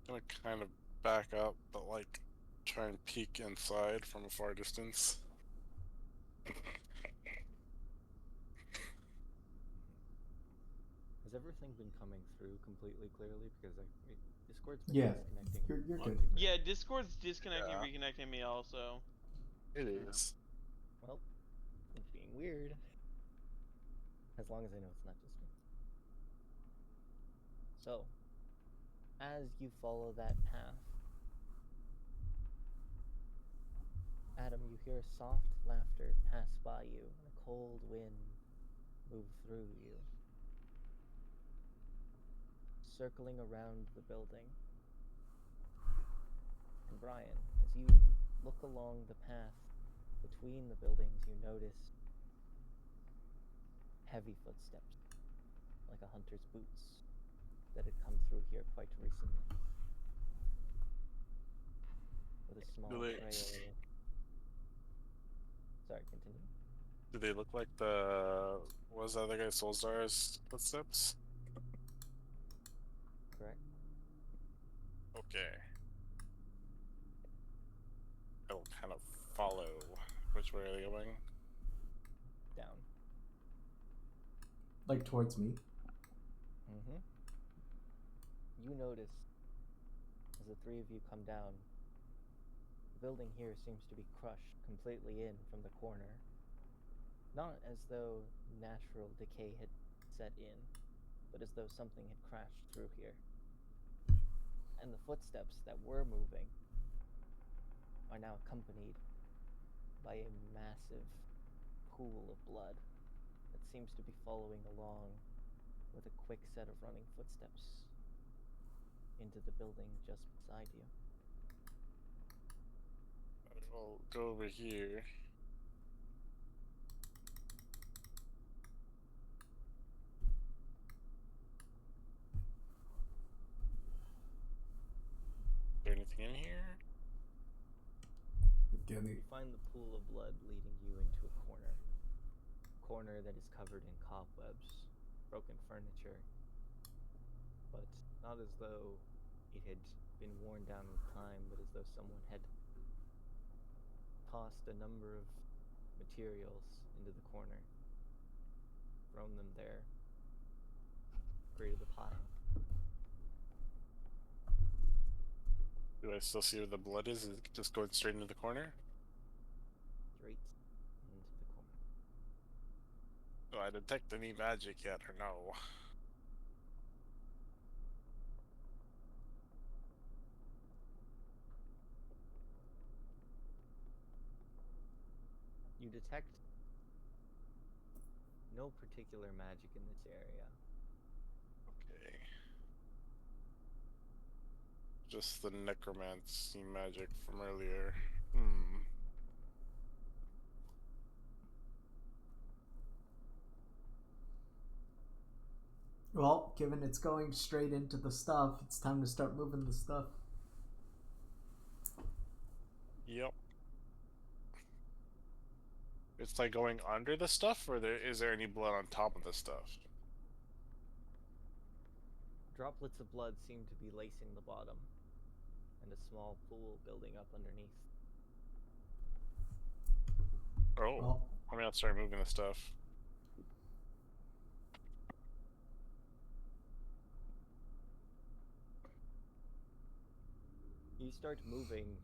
Gonna kind of back up, but like try and peek inside from a far distance. Has everything been coming through completely clearly? Because Discord's been Yeah, disconnecting. you're good. Yeah, Discord's disconnecting, Yeah. reconnecting me also. It is. Well, it's being weird. As long as I know it's not just me. So, as you follow that path, Adam, you hear soft laughter pass by you and a cold wind move through you, circling around the building. And Brian, as you look along the path between the buildings, you notice heavy footsteps, like a hunter's boots that had come through here quite recently, with a small Do they- trail. Sorry, continue. Do they look like the what was the other guy Soulstar's footsteps? Correct. Okay. I will kind of follow. Which way are they going? Down. Like towards me. Mm-hmm. You notice, as the three of you come down, the building here seems to be crushed completely in from the corner. Not as though natural decay had set in, but as though something had crashed through here. And the footsteps that were moving are now accompanied by a massive pool of blood that seems to be following along with a quick set of running footsteps into the building just beside you. I'll go over here. Is there anything in here? You find the pool of blood leading you into a corner that is covered in cobwebs, broken furniture, but not as though it had been worn down with time, but as though someone had tossed a number of materials into the corner, thrown them there, created a pile. Do I still see where the blood is? Is it just going straight into the corner? Straight into the corner. Do I detect any magic yet or no? You detect No particular magic in this area. Okay. Just the necromancy magic from earlier. Well, given it's going straight into the stuff, it's time to start moving the stuff. Yep. It's like going under the stuff, or is there any blood on top of the stuff? Droplets of blood seem to be lacing the bottom, and a small pool building up underneath. Oh, Well, I'm gonna start moving the stuff. You start moving.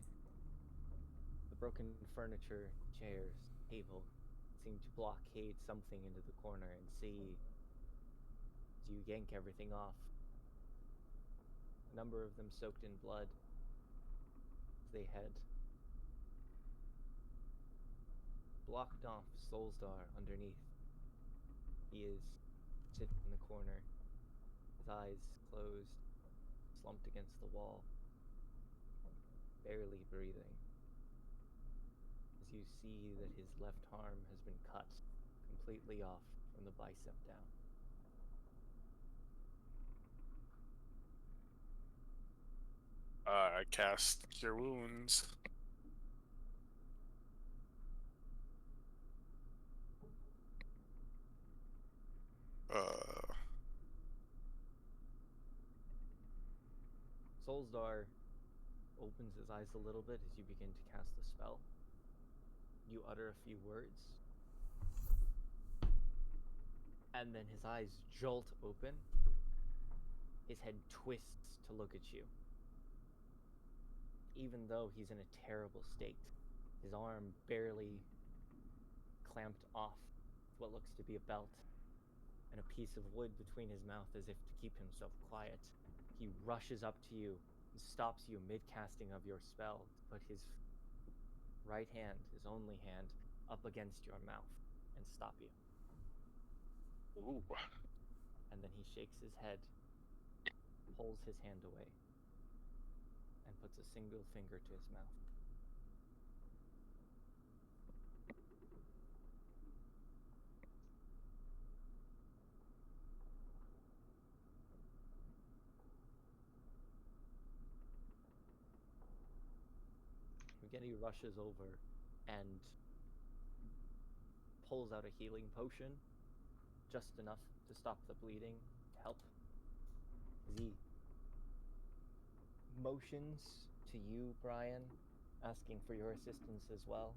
The broken furniture, chairs, table seem to blockade something into the corner and see as you yank everything off. A number of them soaked in blood as they head. Blocked off Solstar underneath. He is sitting in the corner, his eyes closed, slumped against the wall, barely breathing. As you see that his left arm has been cut completely off from the bicep down. I cast Cure Wounds. Solstar opens his eyes a little bit as you begin to cast the spell. You utter a few words, and then his eyes jolt open. His head twists to look at you. Even though he's in a terrible state, his arm barely clamped off what looks to be a belt, and a piece of wood between his mouth as if to keep himself quiet. He rushes up to you and stops you mid-casting of your spell to put his right hand, his only hand, up against your mouth and stop you. Ooh. And then he shakes his head, pulls his hand away, and puts a single finger to his mouth. Again, he rushes over and pulls out a healing potion, just enough to stop the bleeding, to help. As he motions to you, Brian, asking for your assistance as well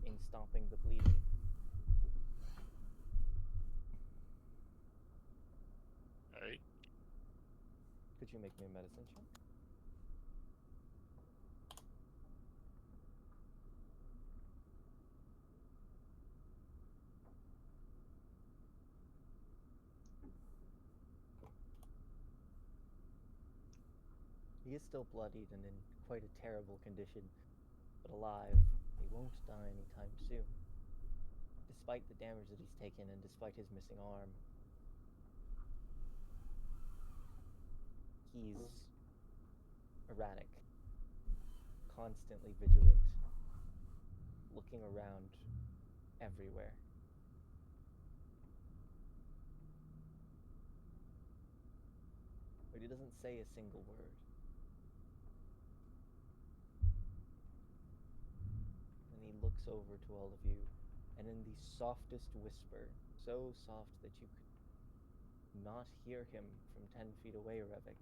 in stopping the bleeding. Alright. Could you make me a medicine check? He is still bloodied and in quite a terrible condition, but alive. He won't die anytime soon. Despite the damage that he's taken and despite his missing arm, he's erratic, constantly vigilant, looking around everywhere. But he doesn't say a single word. And he looks over to all of you, and in the softest whisper, so soft that you could not hear him from 10 feet away, Revik.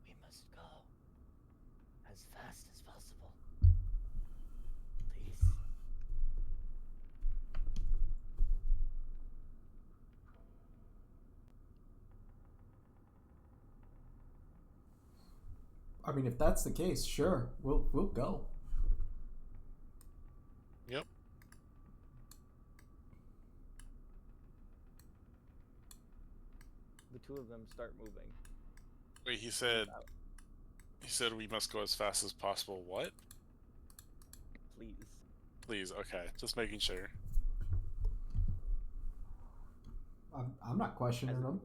We must go as fast as possible. Please. I mean, if that's the case, sure, we'll go. Yep. The two of them start moving. Wait, he said we must go as fast as possible. What? Please. please. Okay, just making sure. I'm not questioning them.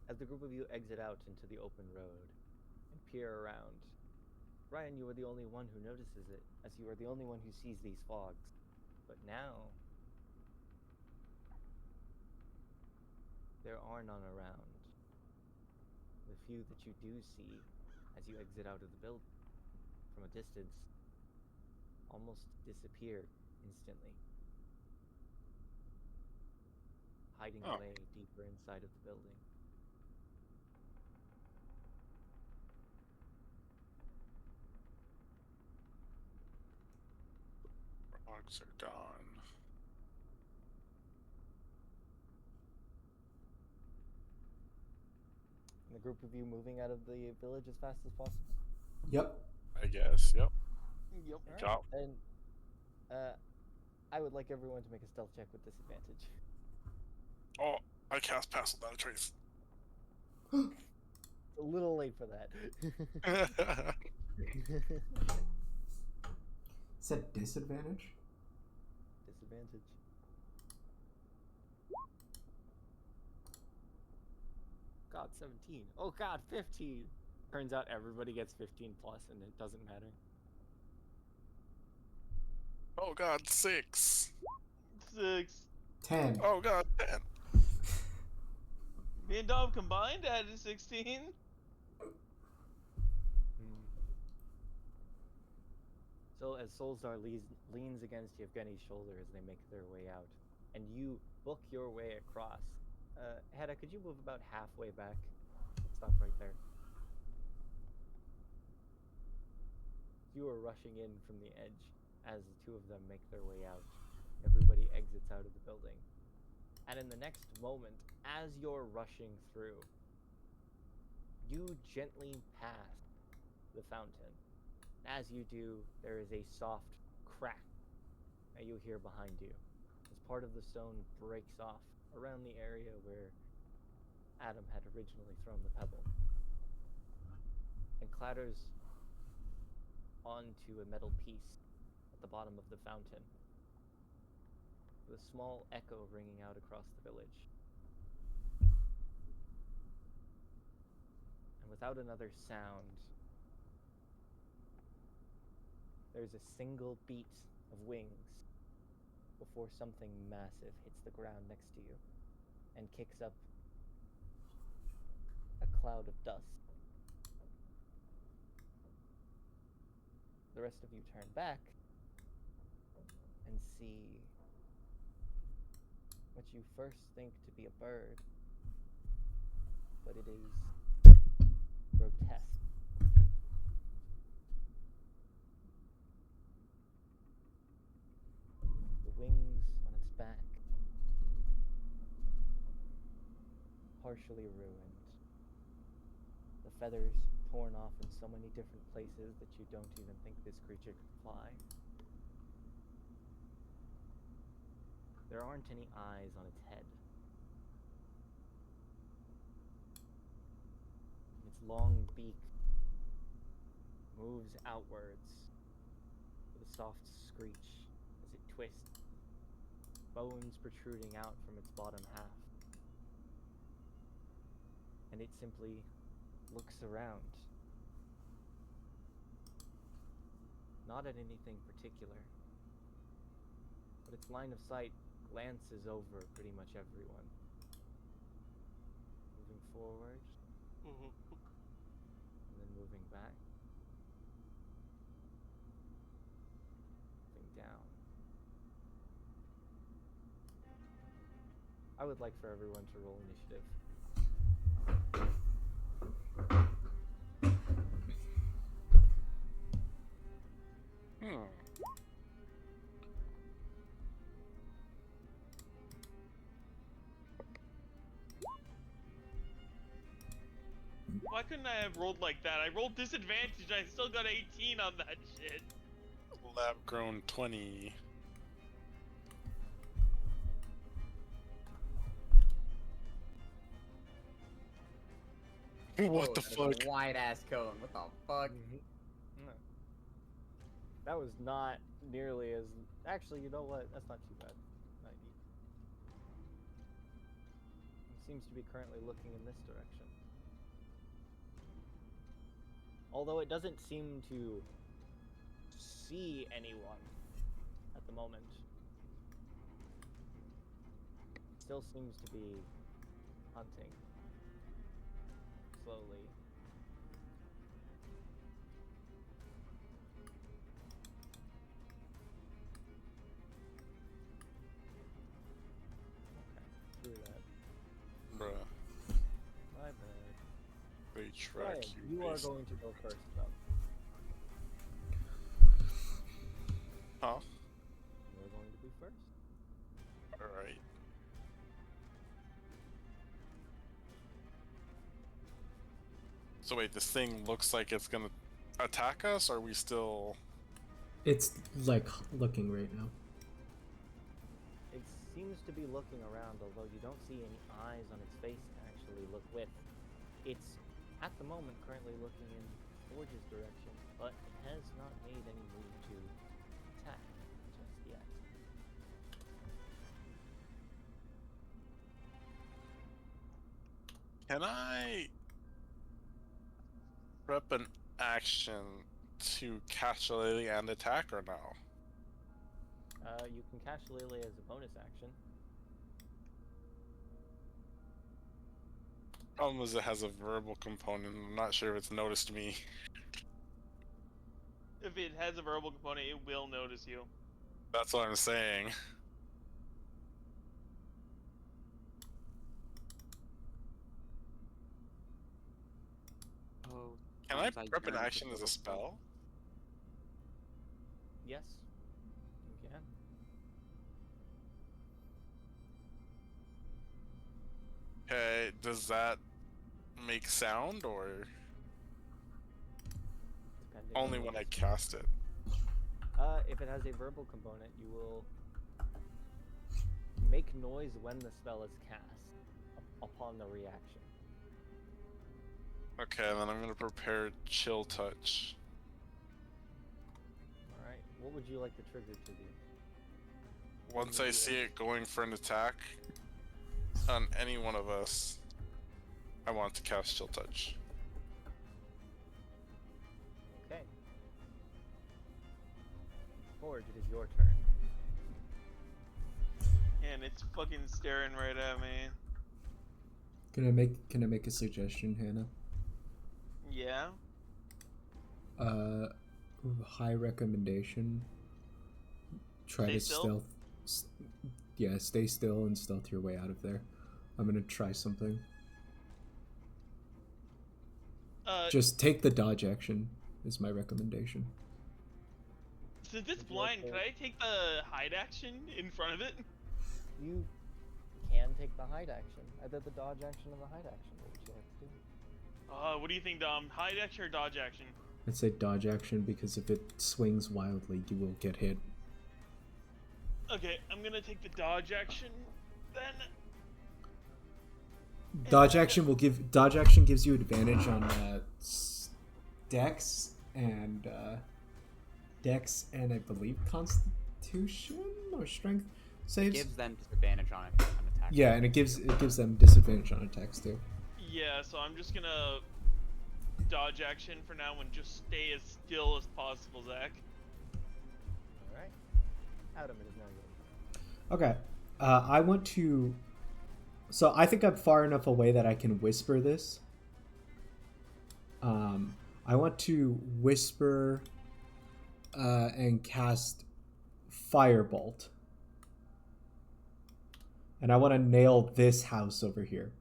As the group of you exit out into the open road and peer around, Ryan, you are the only one who notices it, as you are the only one who sees these fogs. But now, there are none around. The few that you do see as you exit out of the building from a distance almost disappear instantly, hiding Oh. away deeper inside of the building. Frogs are gone. And the group of you moving out of the village as fast as possible. Yep. I guess. Yep. Yep. Alright. Job. And I would like everyone to make a stealth check with disadvantage. Oh, I cast Pass Without a Trace. A little late for that. Said disadvantage? Disadvantage. God, 17. Oh God, 15. Turns out everybody gets 15 plus, and it doesn't matter. Oh god, 6. 6. 10. Oh god, 10. Me and Dom combined added 16. So as Solzar leans against Yevgeny's shoulder as they make their way out, and you book your way across. Hedda, could you move about halfway back? Stop right there. You are rushing in from the edge as the two of them make their way out. Everybody exits out of the building. And in the next moment, as you're rushing through, you gently pass the fountain. As you do, there is a soft crack that you hear behind you, as part of the stone breaks off around the area where Adam had originally thrown the pebble, and clatters onto a metal piece at the bottom of the fountain, with a small echo ringing out across the village. And without another sound, there's a single beat of wings before something massive hits the ground next to you and kicks up a cloud of dust. The rest of you turn back and see what you first think to be a bird, but it is grotesque. The wings on its back, partially ruined. The feathers torn off in so many different places that you don't even think this creature could fly. There aren't any eyes on its head. Its long beak moves outwards with a soft screech as it twists, bones protruding out from its bottom half. And it simply looks around. Not at anything particular, but its line of sight glances over pretty much everyone. Moving forward, and then moving back. Moving down. I would like for everyone to roll initiative. Why couldn't I have rolled like that? I rolled disadvantage and I still got 18 on that shit. Lab grown 20. What the fuck? Wide ass cone. What the fuck? No. That was not nearly as. Actually, you know what? That's not too bad. 90. He seems to be currently looking in this direction. Although it doesn't seem to see anyone at the moment. Still seems to be hunting slowly. Okay, through that. Bruh, My bad. they track Ryan, you are basically. going to go first, though. Huh? You're going to be first. Alright. So wait, this thing looks like it's gonna attack us, or are we still... It's like looking right now. It seems to be looking around, although you don't see any eyes on its face to actually look with. It's, at the moment, currently looking in Forge's direction, but it has not made any move to attack just yet. Can I prep an action to catch a lily and attack, or no? You can catch Lily as a bonus action. Problem is it has a verbal component. I'm not sure if it's noticed me. If it has a verbal component, it will notice you. That's what I'm saying. Oh, Can I sometimes prep an yearn for action as a little spell? Yes, you can. Okay, does that make sound, or Depending only on when what I it's- cast it? If it has a verbal component, you will make noise when the spell is cast upon the reaction. Okay, then I'm gonna prepare Chill Touch. Alright, what would you like the trigger to be? Once I see it going for an attack on any one of us, I want to cast Chill Touch. Okay. Forge, it is your turn. And it's fucking staring right at me. Can I make a suggestion, Hannah? Yeah? High recommendation. Try Stay to still? stealth. Yeah, stay still and stealth your way out of there. I'm gonna try something. Just take the dodge action is my recommendation. Since it's blind, could I take the hide action in front of it? You can take the hide action. Either the dodge action or the hide action. What would you like to do? What do you think, Dom? Hide action or dodge action? I'd say dodge action because if it swings wildly, you will get hit. Okay, I'm gonna take the dodge action then. Dodge action gives you advantage on Dex and I believe Constitution or Strength saves. Gives them disadvantage on attack. Yeah, and it gives them disadvantage on attacks too. Yeah, so I'm just gonna dodge action for now and just stay as still as possible, Zach. Alright. Adam, it is now your turn. Okay, I want to. So I think I'm far enough away that I can whisper this. I want to whisper and cast Firebolt. And I want to nail this house over here.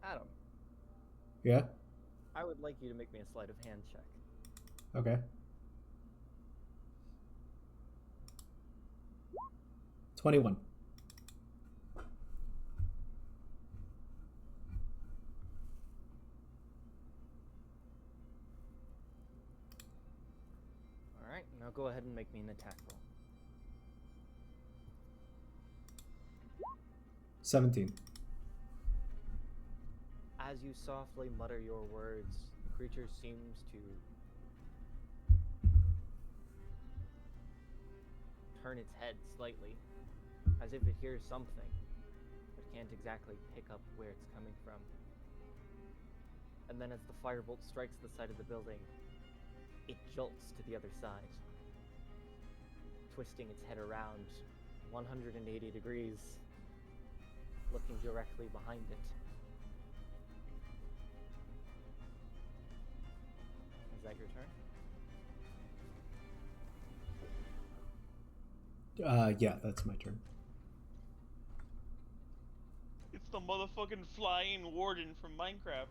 Adam, Yeah? I would like you to make me a sleight of hand check. Okay. 21. Alright, now go ahead and make me an attack roll. 17. As you softly mutter your words, the creature seems to turn its head slightly, as if it hears something, but can't exactly pick up where it's coming from. And then as the firebolt strikes the side of the building, it jolts to the other side, twisting its head around 180 degrees, looking directly behind it. Is that your turn? Yeah, that's my turn. It's the motherfucking flying warden from Minecraft.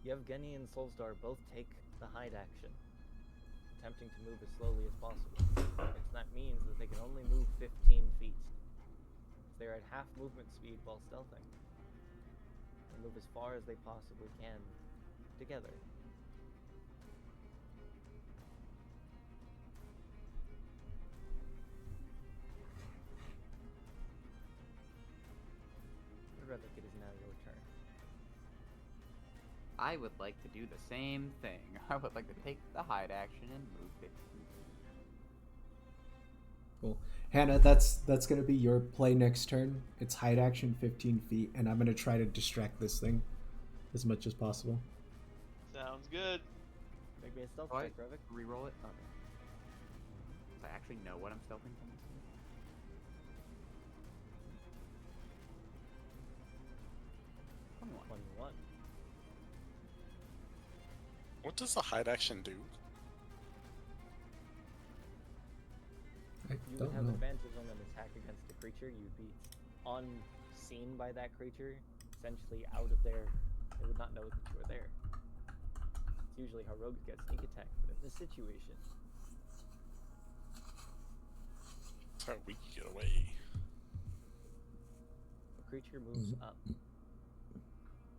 Yevgeny and Solstar both take the hide action, attempting to move as slowly as possible. That means that they can only move 15 feet. They're at half movement speed while stealthing. They move as far as they possibly can together. Relic, it is now your turn. I would like to do the same thing. I would like to take the hide action and move 15 feet. Cool. Hannah, that's gonna be your play next turn. It's hide action 15 feet, and I'm gonna try to distract this thing as much as possible. Sounds good. Make me a stealth Oh, check, Revik. Reroll it? Okay. Does I actually know what I'm stealthing from? 21. 21. What does the hide action do? I You don't would have know. advantage on an attack against the creature. You'd be unseen by that creature, essentially out of there. They would not know that you were there. It's usually how rogues get sneak attack, but in this situation, That's how we can get away. the creature moves up,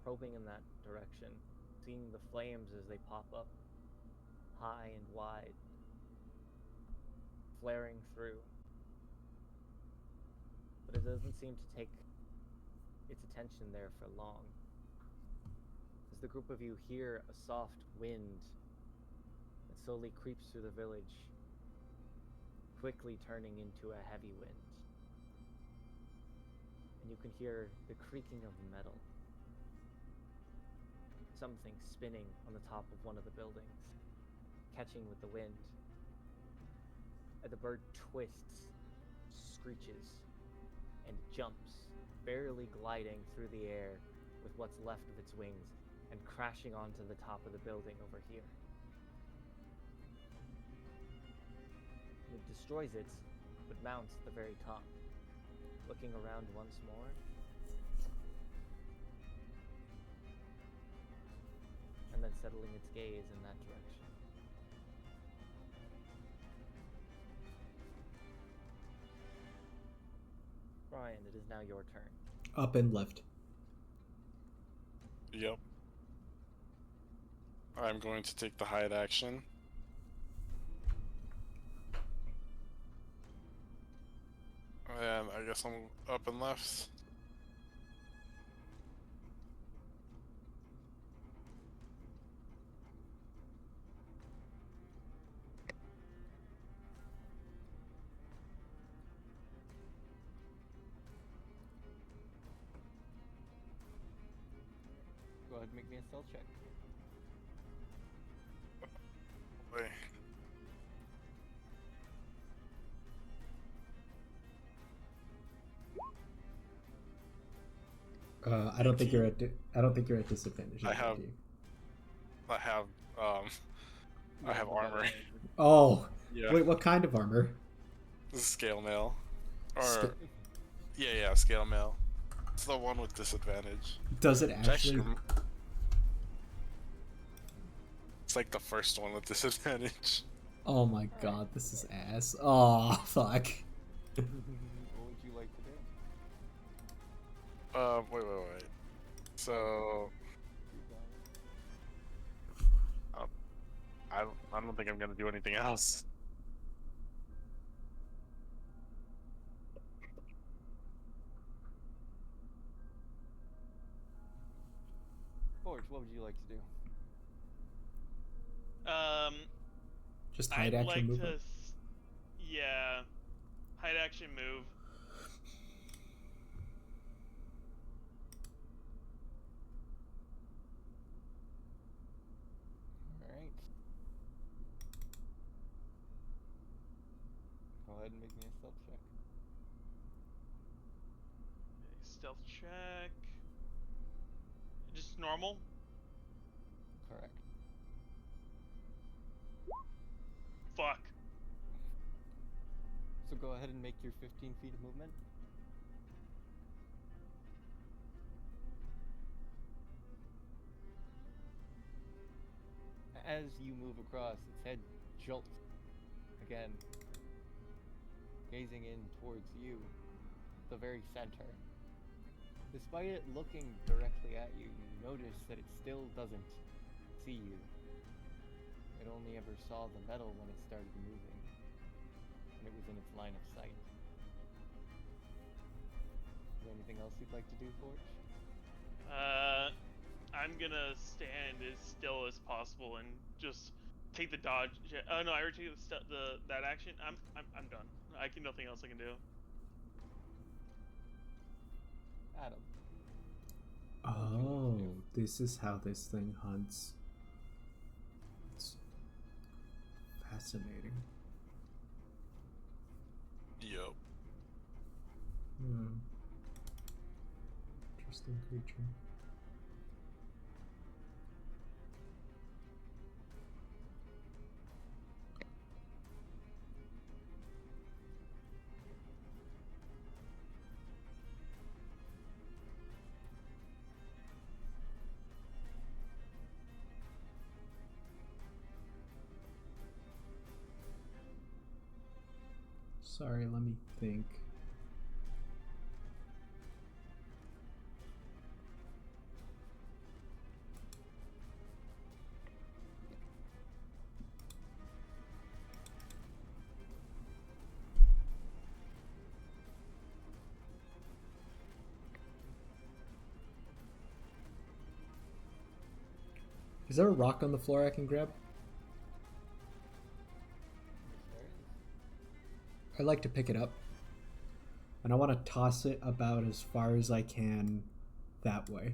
probing in that direction, seeing the flames as they pop up, high and wide, flaring through. But it doesn't seem to take its attention there for long. As the group of you hear a soft wind that slowly creeps through the village, quickly turning into a heavy wind. And you can hear the creaking of metal. Something spinning on the top of one of the buildings, catching with the wind. And the bird twists, screeches, and jumps, barely gliding through the air with what's left of its wings, and crashing onto the top of the building over here. It destroys it, but mounts at the very top, looking around once more. And then settling its gaze in that direction. Brian, it is now your turn. Up and left. Yep. I'm going to take the hide action. And I guess I'm up and left. Go ahead and make me a stealth check. Wait. I don't think you're at. I don't think you're at disadvantage. I have- do you? I have I have armor. Oh, Yeah. wait. What kind of armor? This is scale mail. Or Sca- yeah, scale mail. It's the one with disadvantage. Does it It's actually? It's like the first one with disadvantage. Oh my god, this is ass. Oh fuck. What would you like to do? Wait. So I don't think I'm gonna do anything else. Forge, what would you like to do? Just hide I'd action like movement. yeah, hide action move. Alright. Go ahead and make me a stealth check. Stealth check. Just normal. Correct. Fuck. So go ahead and make your 15 feet of movement. As you move across, its head jolts again, gazing in towards you, the very center. Despite it looking directly at you, you notice that it still doesn't see you. It only ever saw the metal when it started moving, and it was in its line of sight. Is there anything else you'd like to do, Forge? I'm gonna stand as still as possible and just take the dodge. Oh no, I already took that action. I'm done. Nothing else I can do. Adam. Oh, this is how this thing hunts. It's fascinating. Yup. Interesting creature. Sorry, let me think. Is there a rock on the floor I can grab? I'd like to pick it up. And I want to toss it about as far as I can that way.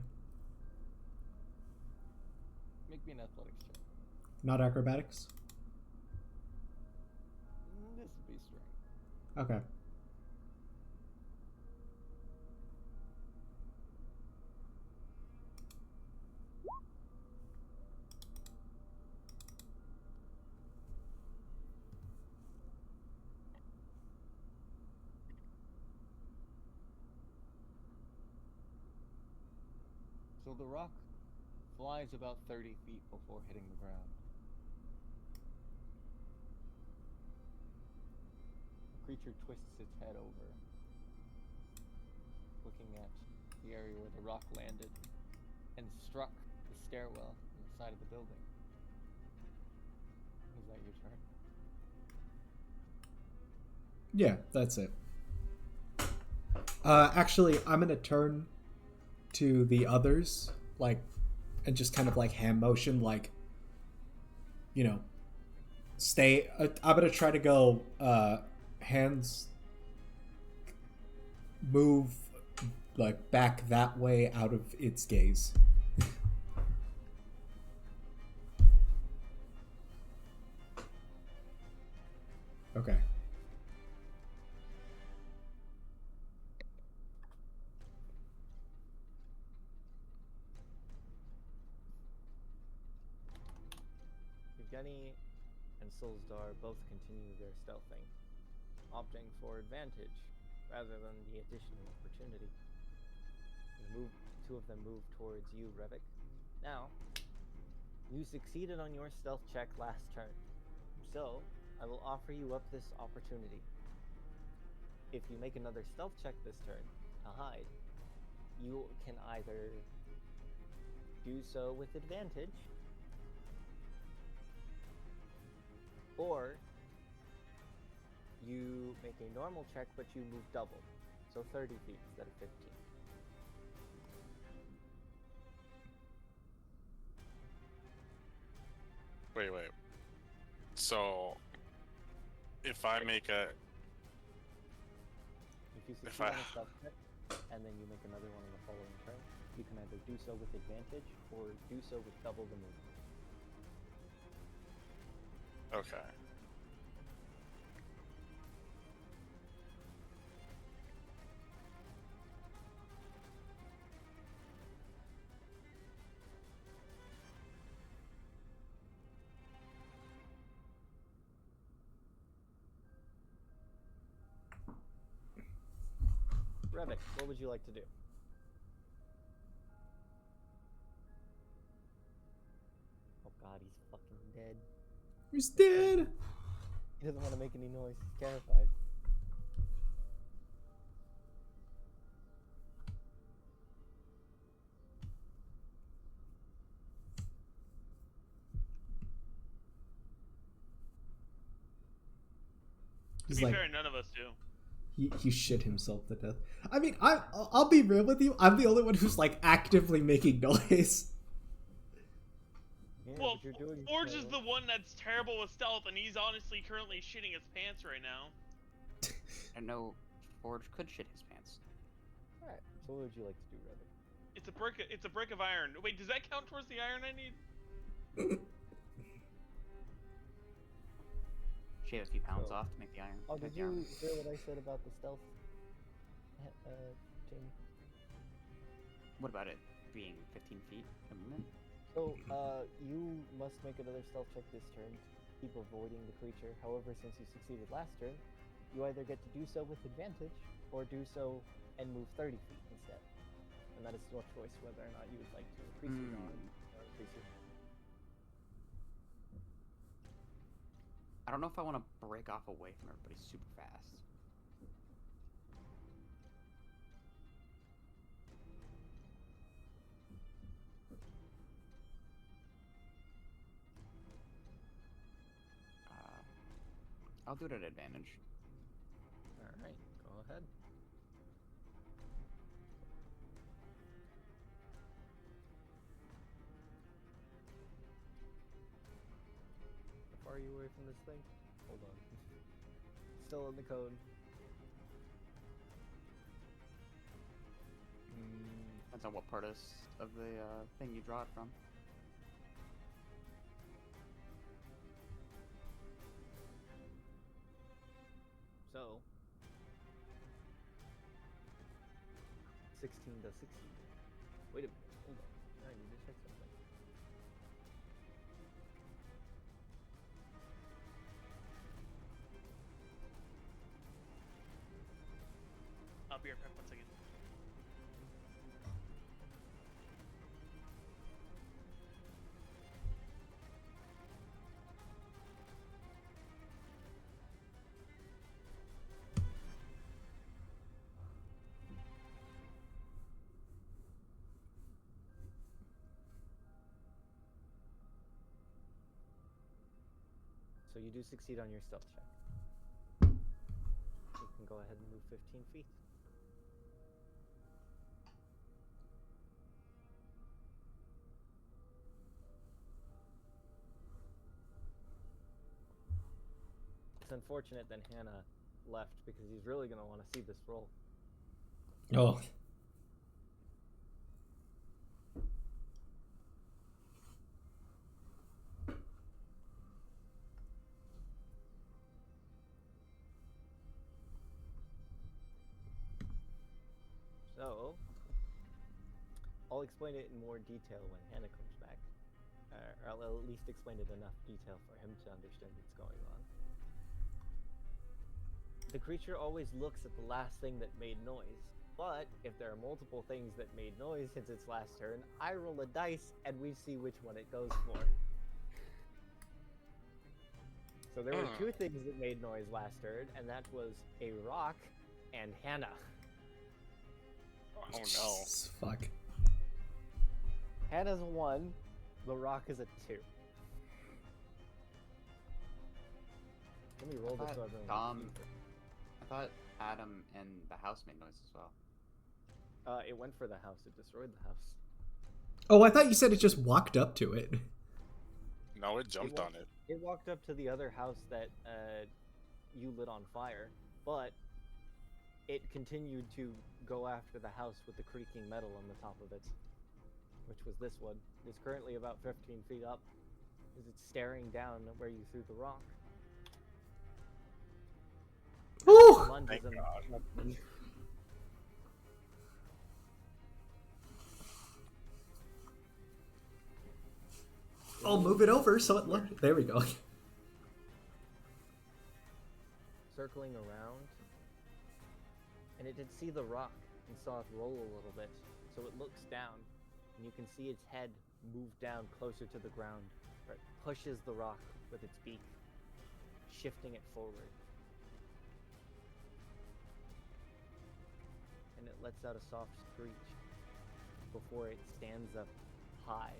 Make me an athletics check. Not acrobatics? This would be strength. Okay. So the rock flies about 30 feet before hitting the ground. The creature twists its head over, looking at the area where the rock landed and struck the stairwell on the side of the building. Is that your turn? Yeah, that's it. Actually, I'm gonna turn to the others, like, and just kind of like hand motion, like, you know, stay. I'm gonna try to go, hands move, like, back that way out of its gaze. Okay. Yevgeny and Solsdar both continue their stealthing, opting for advantage rather than the additional opportunity. Two of them move towards you, Revik. Now, you succeeded on your stealth check last turn, so I will offer you up this opportunity. If you make another stealth check this turn to hide, you can either do so with advantage, or you make a normal check but you move double, so 30 feet instead of 15. Wait. So, if I make a... If you If succeed I- on a stealth check, and then you make another one on the following turn, you can either do so with advantage or do so with double the movement. Okay. Revik, what would you like to do? Oh god, he's fucking dead. He's dead. He doesn't want to make any noise. He's terrified. To He's be like, fair, none of us do. he shit himself to death. I mean, I'll be real with you. I'm the only one who's like actively making noise. Yeah, Well, but you're doing Forge so is the one that's terrible with stealth, and he's honestly currently shitting his pants right now. I know Forge could shit his pants. Alright, so what would you like to do, Revik? It's a brick of iron. Wait, does that count towards the iron I need? Shave a few pounds So- off to make the iron. Oh, to make did the iron. you hear what I said about the stealth, Jamie? What about it being 15 feet a movement? So, you must make another stealth check this turn to keep avoiding the creature. However, since you succeeded last turn, you either get to do so with advantage, or do so and move 30 feet instead. And that is your choice whether or not you would like to increase your knowledge or increase your... I don't know if I want to break off away from everybody super fast. I'll do it at advantage. Alright, go ahead. How far are you away from this thing? Hold on. Still in the cone. Depends on what part of the thing you draw it from. So, 16 does 16. Wait a minute, hold on. I need to check something. I'll be right back 1 second. So you do succeed on your stealth check. You can go ahead and move 15 feet. It's unfortunate that Hannah left because he's really going to want to see this roll. Oh. So, I'll explain it in more detail when Hannah comes back. Or I'll at least explain it enough detail for him to understand what's going on. The creature always looks at the last thing that made noise. But if there are multiple things that made noise since its last turn, I roll a dice and we see which one it goes for. So there were two things that made noise last turn, and that was a rock and Hannah. Oh no. Jesus, fuck. Hannah's a 1, the rock is a 2. Let me roll this so everyone can see. I thought Adam and the house made noise as well. It went for the house. It destroyed the house. Oh, I thought you said it just walked up to it. No, it jumped on it. It walked up to the other house that you lit on fire, but it continued to go after the house with the creaking metal on the top of it, which was this one. It's currently about 15 feet up, as it's staring down at where you threw the rock. Ooh! Lunges Thank and I'll move it over so it look. There we go. circling around, and it did see the rock and saw it roll a little bit. So it looks down, and you can see its head move down closer to the ground, where it pushes the rock with its beak, shifting it forward. And it lets out a soft screech before it stands up high,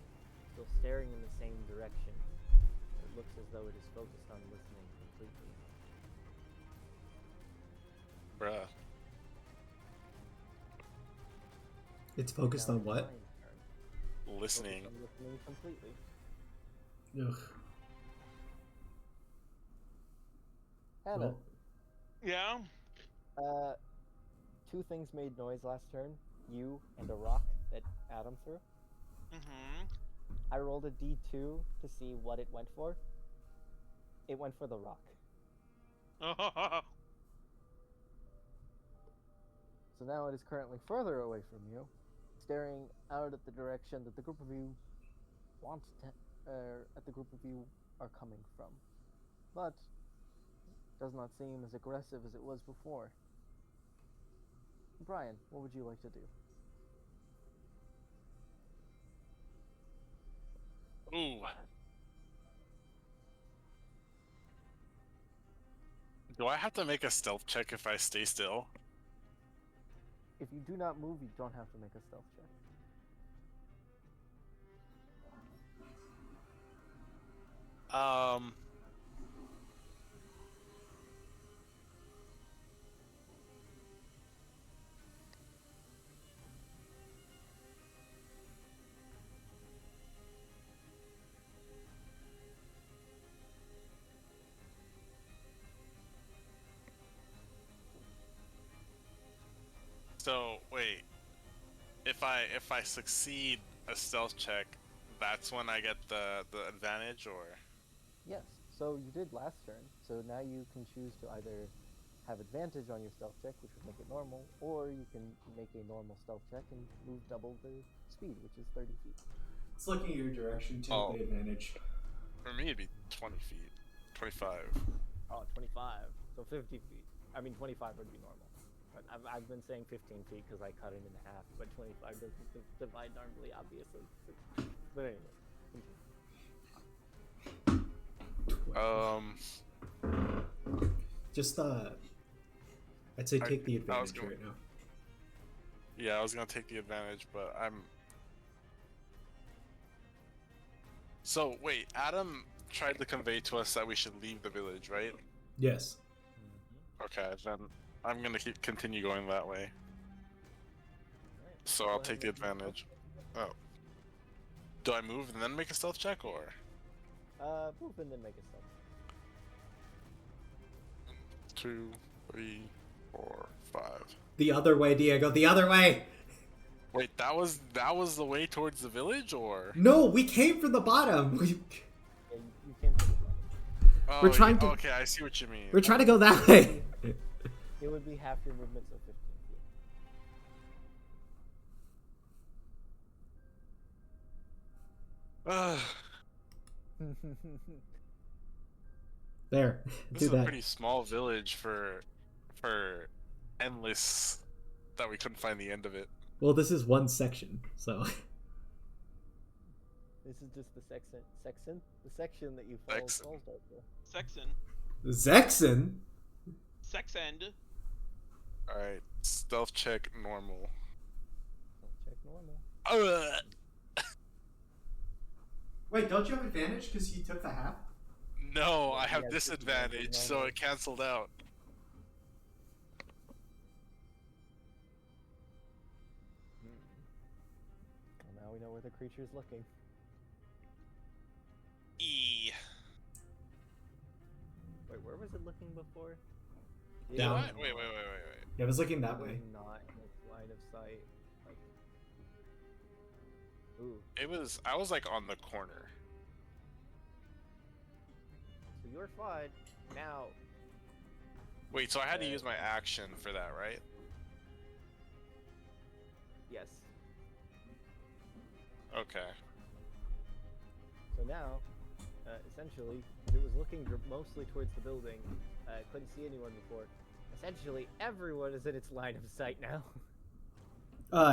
still staring in the same direction. It looks as though it is focused on listening completely. Bruh. It's focused Now on it's what? Brian's turn. Listening. Focused on listening completely. Ugh. Hannah, Yeah. two things made noise last turn. You and a rock that Adam threw. Mm-hmm. I rolled a D2 to see what it went for. It went for the rock. So now it is currently further away from you, staring out at the direction that the group of you are coming from. But does not seem as aggressive as it was before. Brian, what would you like to do? Ooh. Do I have to make a stealth check if I stay still? If you do not move, you don't have to make a stealth check. So wait, if I succeed a stealth check, that's when I get the advantage, or Yes. So you did last turn. So now you can choose to either have advantage on your stealth check, which would make it normal, or you can make a normal stealth check and move double the speed, which is 30 feet. It's looking your direction to Oh. the advantage. for me it'd be 20 feet, 25. Oh, 25. So 50 feet. I mean, 25 would be normal. But I've been saying 15 feet because I cut it in half, but 25 doesn't divide normally, obviously. But anyway. Just I'd say take the I was advantage going- right now. Yeah, I was gonna take the advantage, but I'm. So wait, Adam tried to convey to us that we should leave the village, right? Yes. Okay, then I'm gonna continue going that way. So I'll take the advantage. Oh. Do I move and then make a stealth check, or? Move and then make a stealth. 2, 3, 4, 5. The other way, Diego. The other way. Wait, that was the way towards the village, or? No, we came from the bottom. Yeah, you came from the bottom. Oh, We're trying to- Okay, I see what you mean. We're trying to go that way. It would be half your movement, so 15 Ugh, feet. There. this Do is a that. pretty small village for endless. That we couldn't find the end of it. Well, this is one section, so. This is just the the section that you follow Section. Souls over. Sexen. Zexon? Sex end. All right, stealth check normal. Check normal. Wait, don't you have advantage because you took the half? No, Yeah, I have yeah, disadvantage, so normal. it canceled out. Well, now we know where the creature's looking. E. before? Did Down. I? Wait. Yeah, I was looking that It was way. not in its line of sight. Like, ooh. I was like on the corner. So you're fine now. Wait, so I had to use my action for that, right? Yes. Okay. So now, essentially, it was looking mostly towards the building. Couldn't see anyone before. Essentially, everyone is in its line of sight now.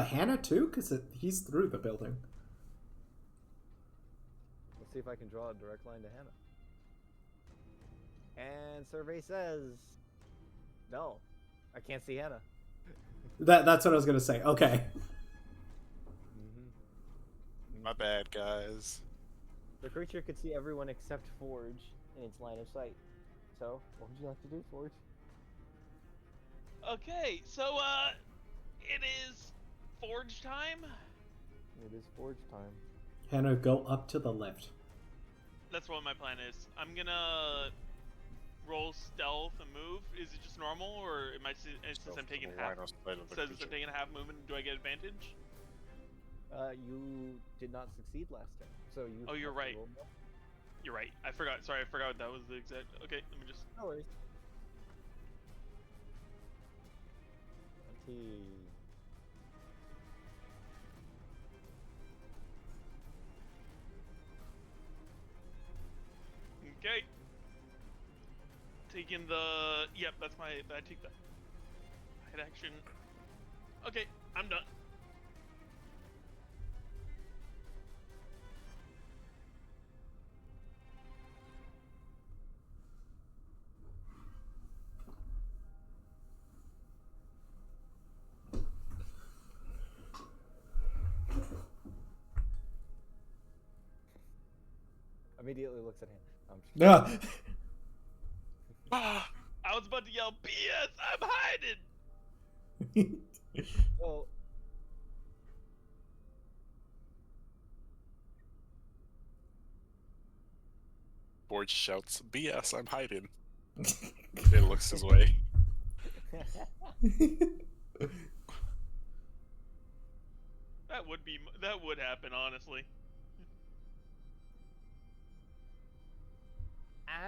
Hannah too, because he's through the building. Let's see if I can draw a direct line to Hannah. And survey says, no, I can't see Hannah. That's what I was gonna say. Okay. My bad, guys. The creature could see everyone except Forge in its line of sight. So, what would you like to do, Forge? Okay, so it is Forge time. It is Forge time. Hannah, go up to the left. That's what my plan is. I'm gonna roll stealth and move. Is it just normal, or am I since I'm taking half? Says I'm taking a half movement. Do I get advantage? You did not succeed last time, so you. Oh, you're have to right. roll more. You're right. I forgot. Sorry, I forgot that was the exact. Okay, let me just. No worries. 20. Okay. Taking the. Yep, that's my. I take that. Hit action. Okay, I'm done. Immediately looks at him. I'm just No. I was about to yell, "BS! I'm hiding!" Well, Forge shouts, "BS, I'm hiding." It looks his way. That would happen, honestly.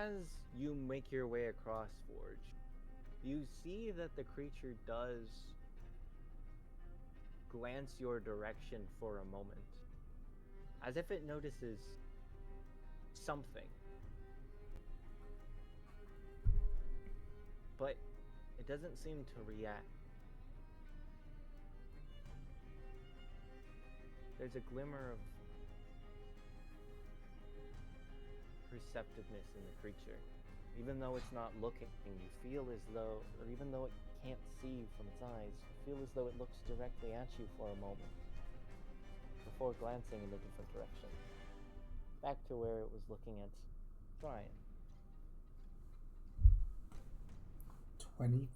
as you make your way across Forge, you see that the creature does glance your direction for a moment, as if it notices something. But it doesn't seem to react. There's a glimmer of perceptiveness in the creature. Even though it's not looking, you feel as though, or even though it can't see from its eyes, you feel as though it looks directly at you for a moment, before glancing in a different direction. Back to where it was looking at Brian. 20.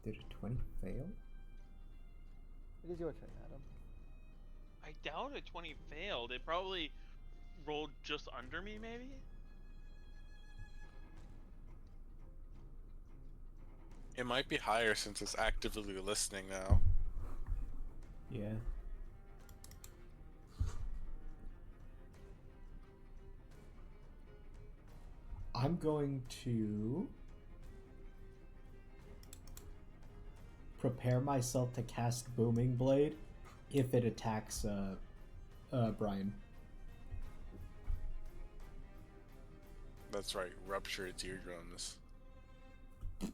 Did a 20 fail? It is your turn, Adam. I doubt a 20 failed. It probably rolled just under me, maybe? It might be higher since it's actively listening now. Yeah. I'm going to prepare myself to cast Booming Blade if it attacks Brian. That's right, rupture its eardrums. Alright.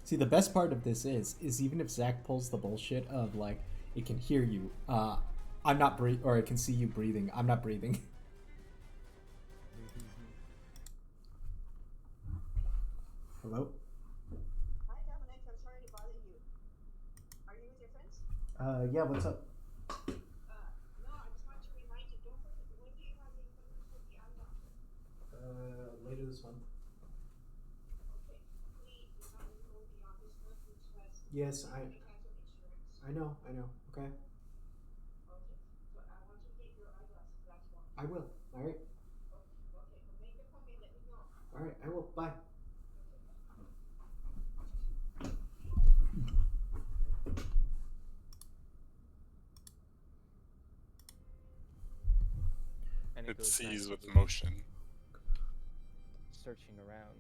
See, the best part of this is even if Zach pulls the bullshit of like it can hear you, I'm not breathing, or it can see you breathing. I'm not breathing. Hello? Hi, Dominic. I'm sorry to bother you. Are you with your friends? Yeah. What's up? No, I just want to remind you, don't forget, when do you have the Later this month. Okay. Please do not enroll me on this month because Yes, I already have some insurance. I know. Okay. Okay. So I want to get your eyeglasses. That's one. I will. All right. Okay. So make the appointment. Let me know. All right. I will. Bye. And It goes back sees with to motion. searching around,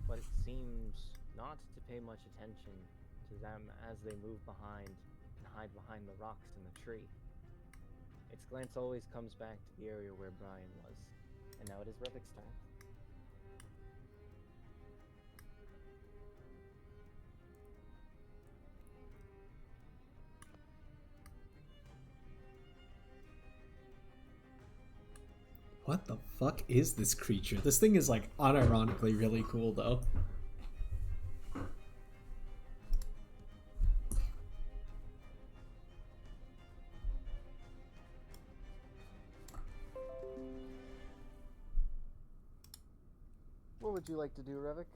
but it seems not to pay much attention to them as they move behind and hide behind the rocks in the tree. Its glance always comes back to the area where Brian was, and now it is Revik's turn. What the fuck is this creature? This thing is like unironically really cool though. What would you like to do, Revik?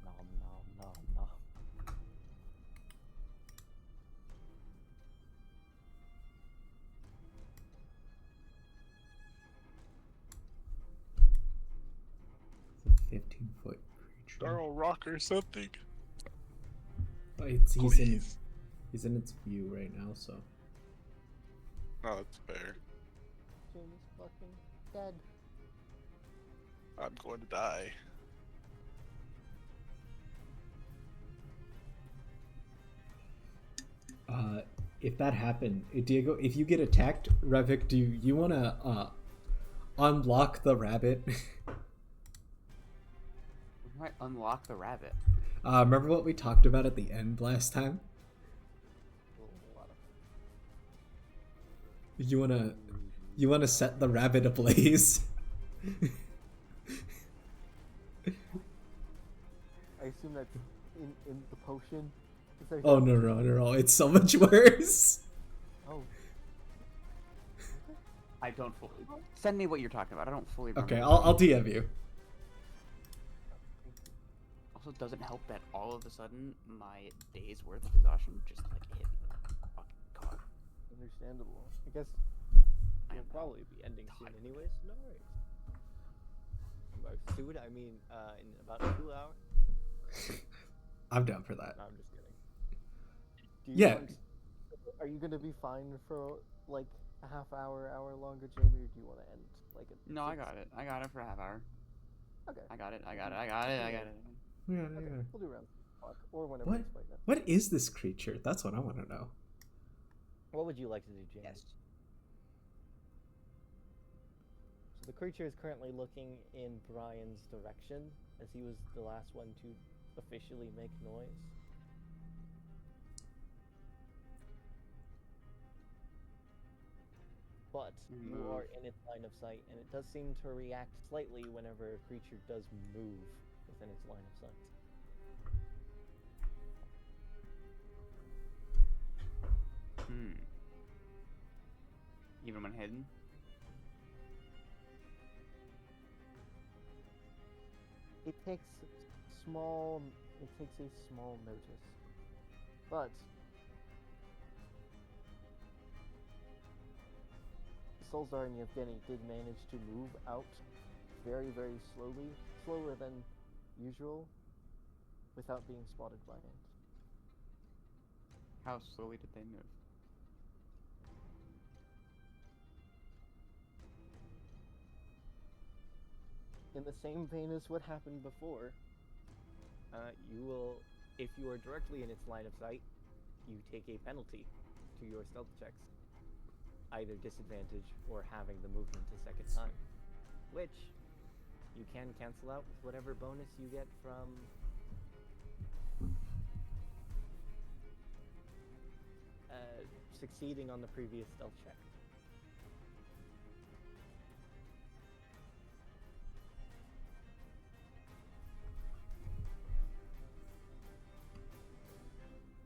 Nom nom nom nom. It's a 15-foot creature. Darl rock or something. Oh, he's Please. in its view right now, so. No, that's fair. Jamie's fucking dead. I'm going to die. If that happened, Diego, if you get attacked, Revik, do you want to unlock the rabbit? We might unlock the rabbit. Remember what we talked about at the end last time? You wanna set the rabbit ablaze? I assume that's in the potion. Is there Oh no! It's so much worse. Oh, I don't fully. Send me what you're talking about. I don't fully remember. Okay, I'll DM you. Also, doesn't help that all of a sudden my day's worth of exhaustion just like hit me like a fucking car. understandable. I guess I you'll know. probably be ending soon anyways. No worries. By soon, I mean in about 2 hours. I'm down for that. No, I'm just kidding. Do you Yeah. want- are you gonna be fine for like a half hour, hour longer, Jamie, or do you want to end like at No, I 6? got it. I got it for a half hour. Okay. I got it. Okay, Yeah. we'll do around 6 o'clock or whenever What? it's right now. What is this creature? That's what I want to know. What would you like to do, Jamie? Yes. So the creature is currently looking in Brian's direction, as he was the last one to officially make noise. But you Move. are in its line of sight, and it does seem to react slightly whenever a creature does move within its line of sight. Even when hidden? It takes a small notice, but Solzar and Yevgeny did manage to move out very, very slowly, slower than usual, without being spotted by it. How slowly did they move? In the same vein as what happened before, you will, if you are directly in its line of sight, you take a penalty to your stealth checks. Either disadvantage or having the movement a second time, which you can cancel out with whatever bonus you get from succeeding on the previous stealth check.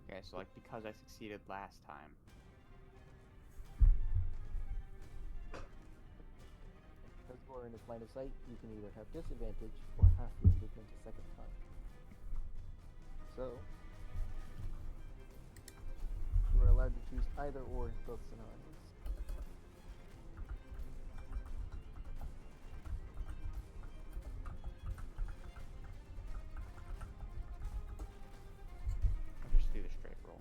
Okay, so like because I succeeded last time, or in its line of sight, you can either have disadvantage or half the movement a second time. So, you are allowed to choose either or in both scenarios. I'll just do the straight roll.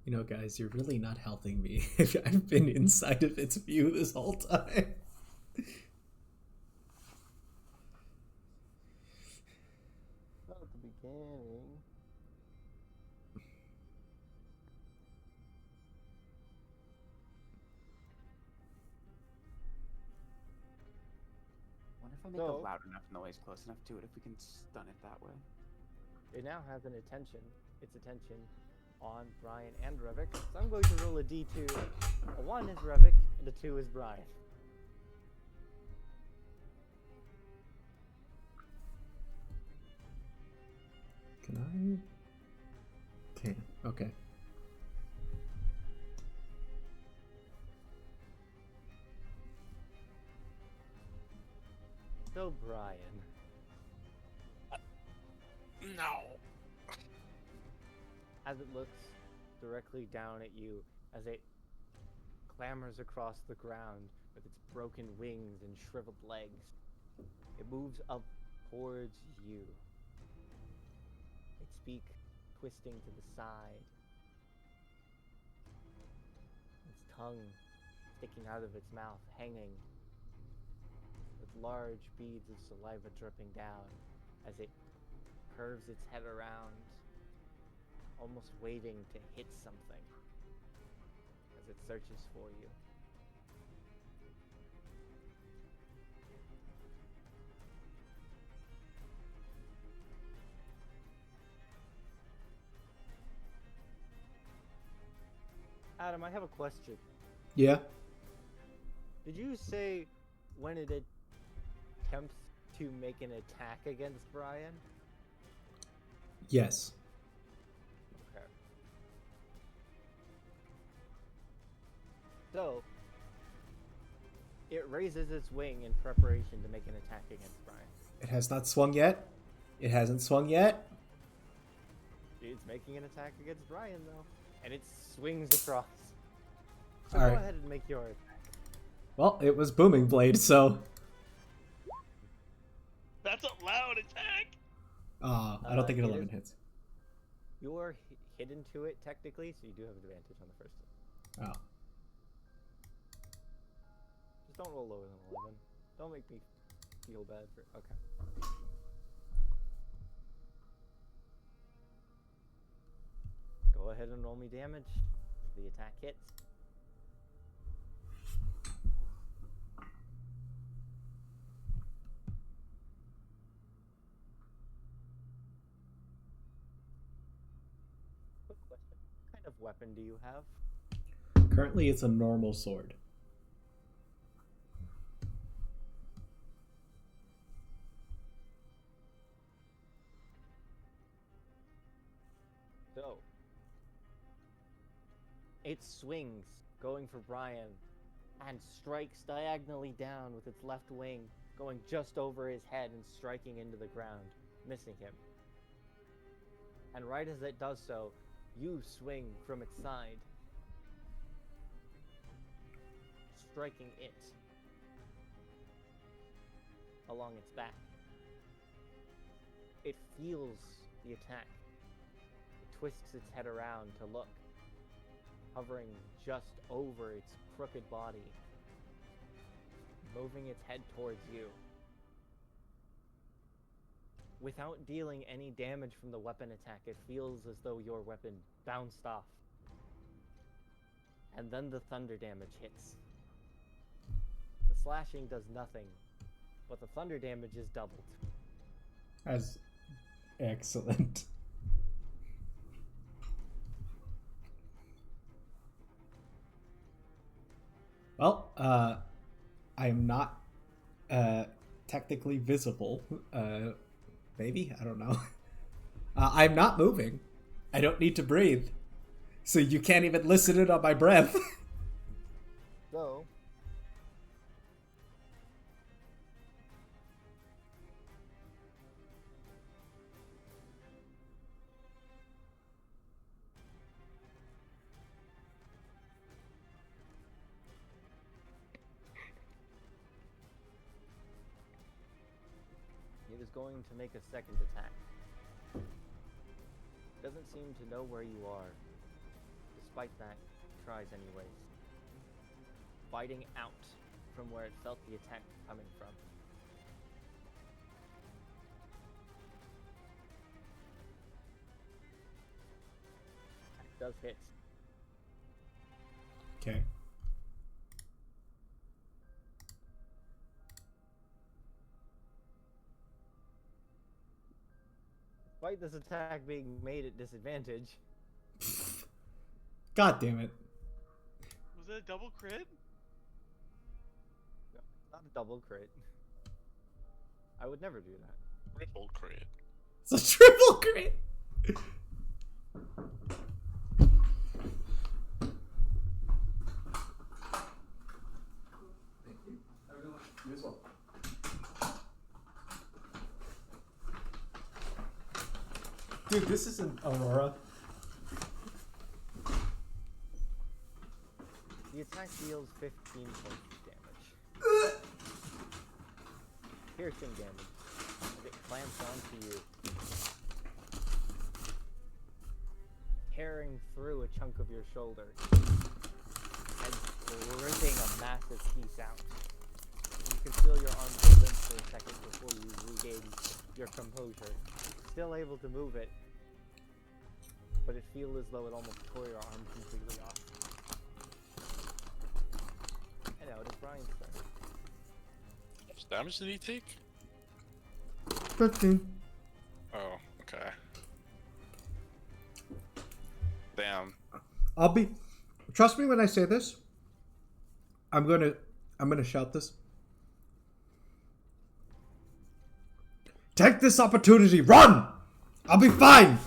You know, guys, you're really not helping me if I've been inside of its view this whole time. Not at the beginning. Wonder if I make So- a loud enough noise close enough to it if we can stun it that way. It now has its attention on Brian and Revik. So I'm going to roll a d2. A 1 is Revik, and a 2 is Brian. Can I? Can. Okay. So Brian, No. as it looks directly down at you, as it clambers across the ground with its broken wings and shriveled legs, it moves up towards you. Its beak twisting to the side, its tongue sticking out of its mouth, hanging with large beads of saliva dripping down as it curves its head around, almost waiting to hit something as it searches for you. Adam, I have a question. Yeah. Did you say when it attempts to make an attack against Brian? Yes. Okay. So, it raises its wing in preparation to make an attack against Brian. It has not swung yet. It hasn't swung yet. It's making an attack against Brian, though. And it swings across. So Alright. go ahead and make your attack. Well, it was Booming Blade, so... That's a loud attack. I don't think it It 11 is- hits. You're hidden to it, technically, so you do have advantage on the first one. Oh. Just don't roll lower than 11. Don't make me feel bad for... Okay. Go ahead and roll me damage. If the attack hits. Quick question. What kind of weapon do you have? Currently, it's a normal sword. So, it swings, going for Brian, and strikes diagonally down with its left wing, going just over his head and striking into the ground, missing him. And right as it does so, you swing from its side, striking it along its back. It feels the attack. It twists its head around to look, hovering just over its crooked body, moving its head towards you. Without dealing any damage from the weapon attack, it feels as though your weapon bounced off. And then the thunder damage hits. slashing does nothing, but the thunder damage is doubled. That's excellent. Well, I am not technically visible. Maybe? I don't know. I'm not moving. I don't need to breathe. So you can't even listen in on my breath. So, it is going to make a second attack. Doesn't seem to know where you are. Despite that, tries anyways. Fighting out from where it felt the attack coming from. Attack does hit. Okay. Despite this attack being made at disadvantage, God damn it. Was it a double crit? not a double crit. I would never do that. Triple crit. It's a triple crit. Dude, this isn't Aurora. The attack deals 15 points of damage. Piercing damage. As it clamps onto you. Tearing through a chunk of your shoulder. And ripping a massive piece out. You can feel your arm go limp for a second before you regain your composure. Still able to move it. But it feels as though it almost tore your arm completely off. And now it is Brian's turn. How much damage did he take? 15. Oh, okay. Damn. I'll be. Trust me when I say this. I'm gonna shout this. Take this opportunity. Run! I'll be fine.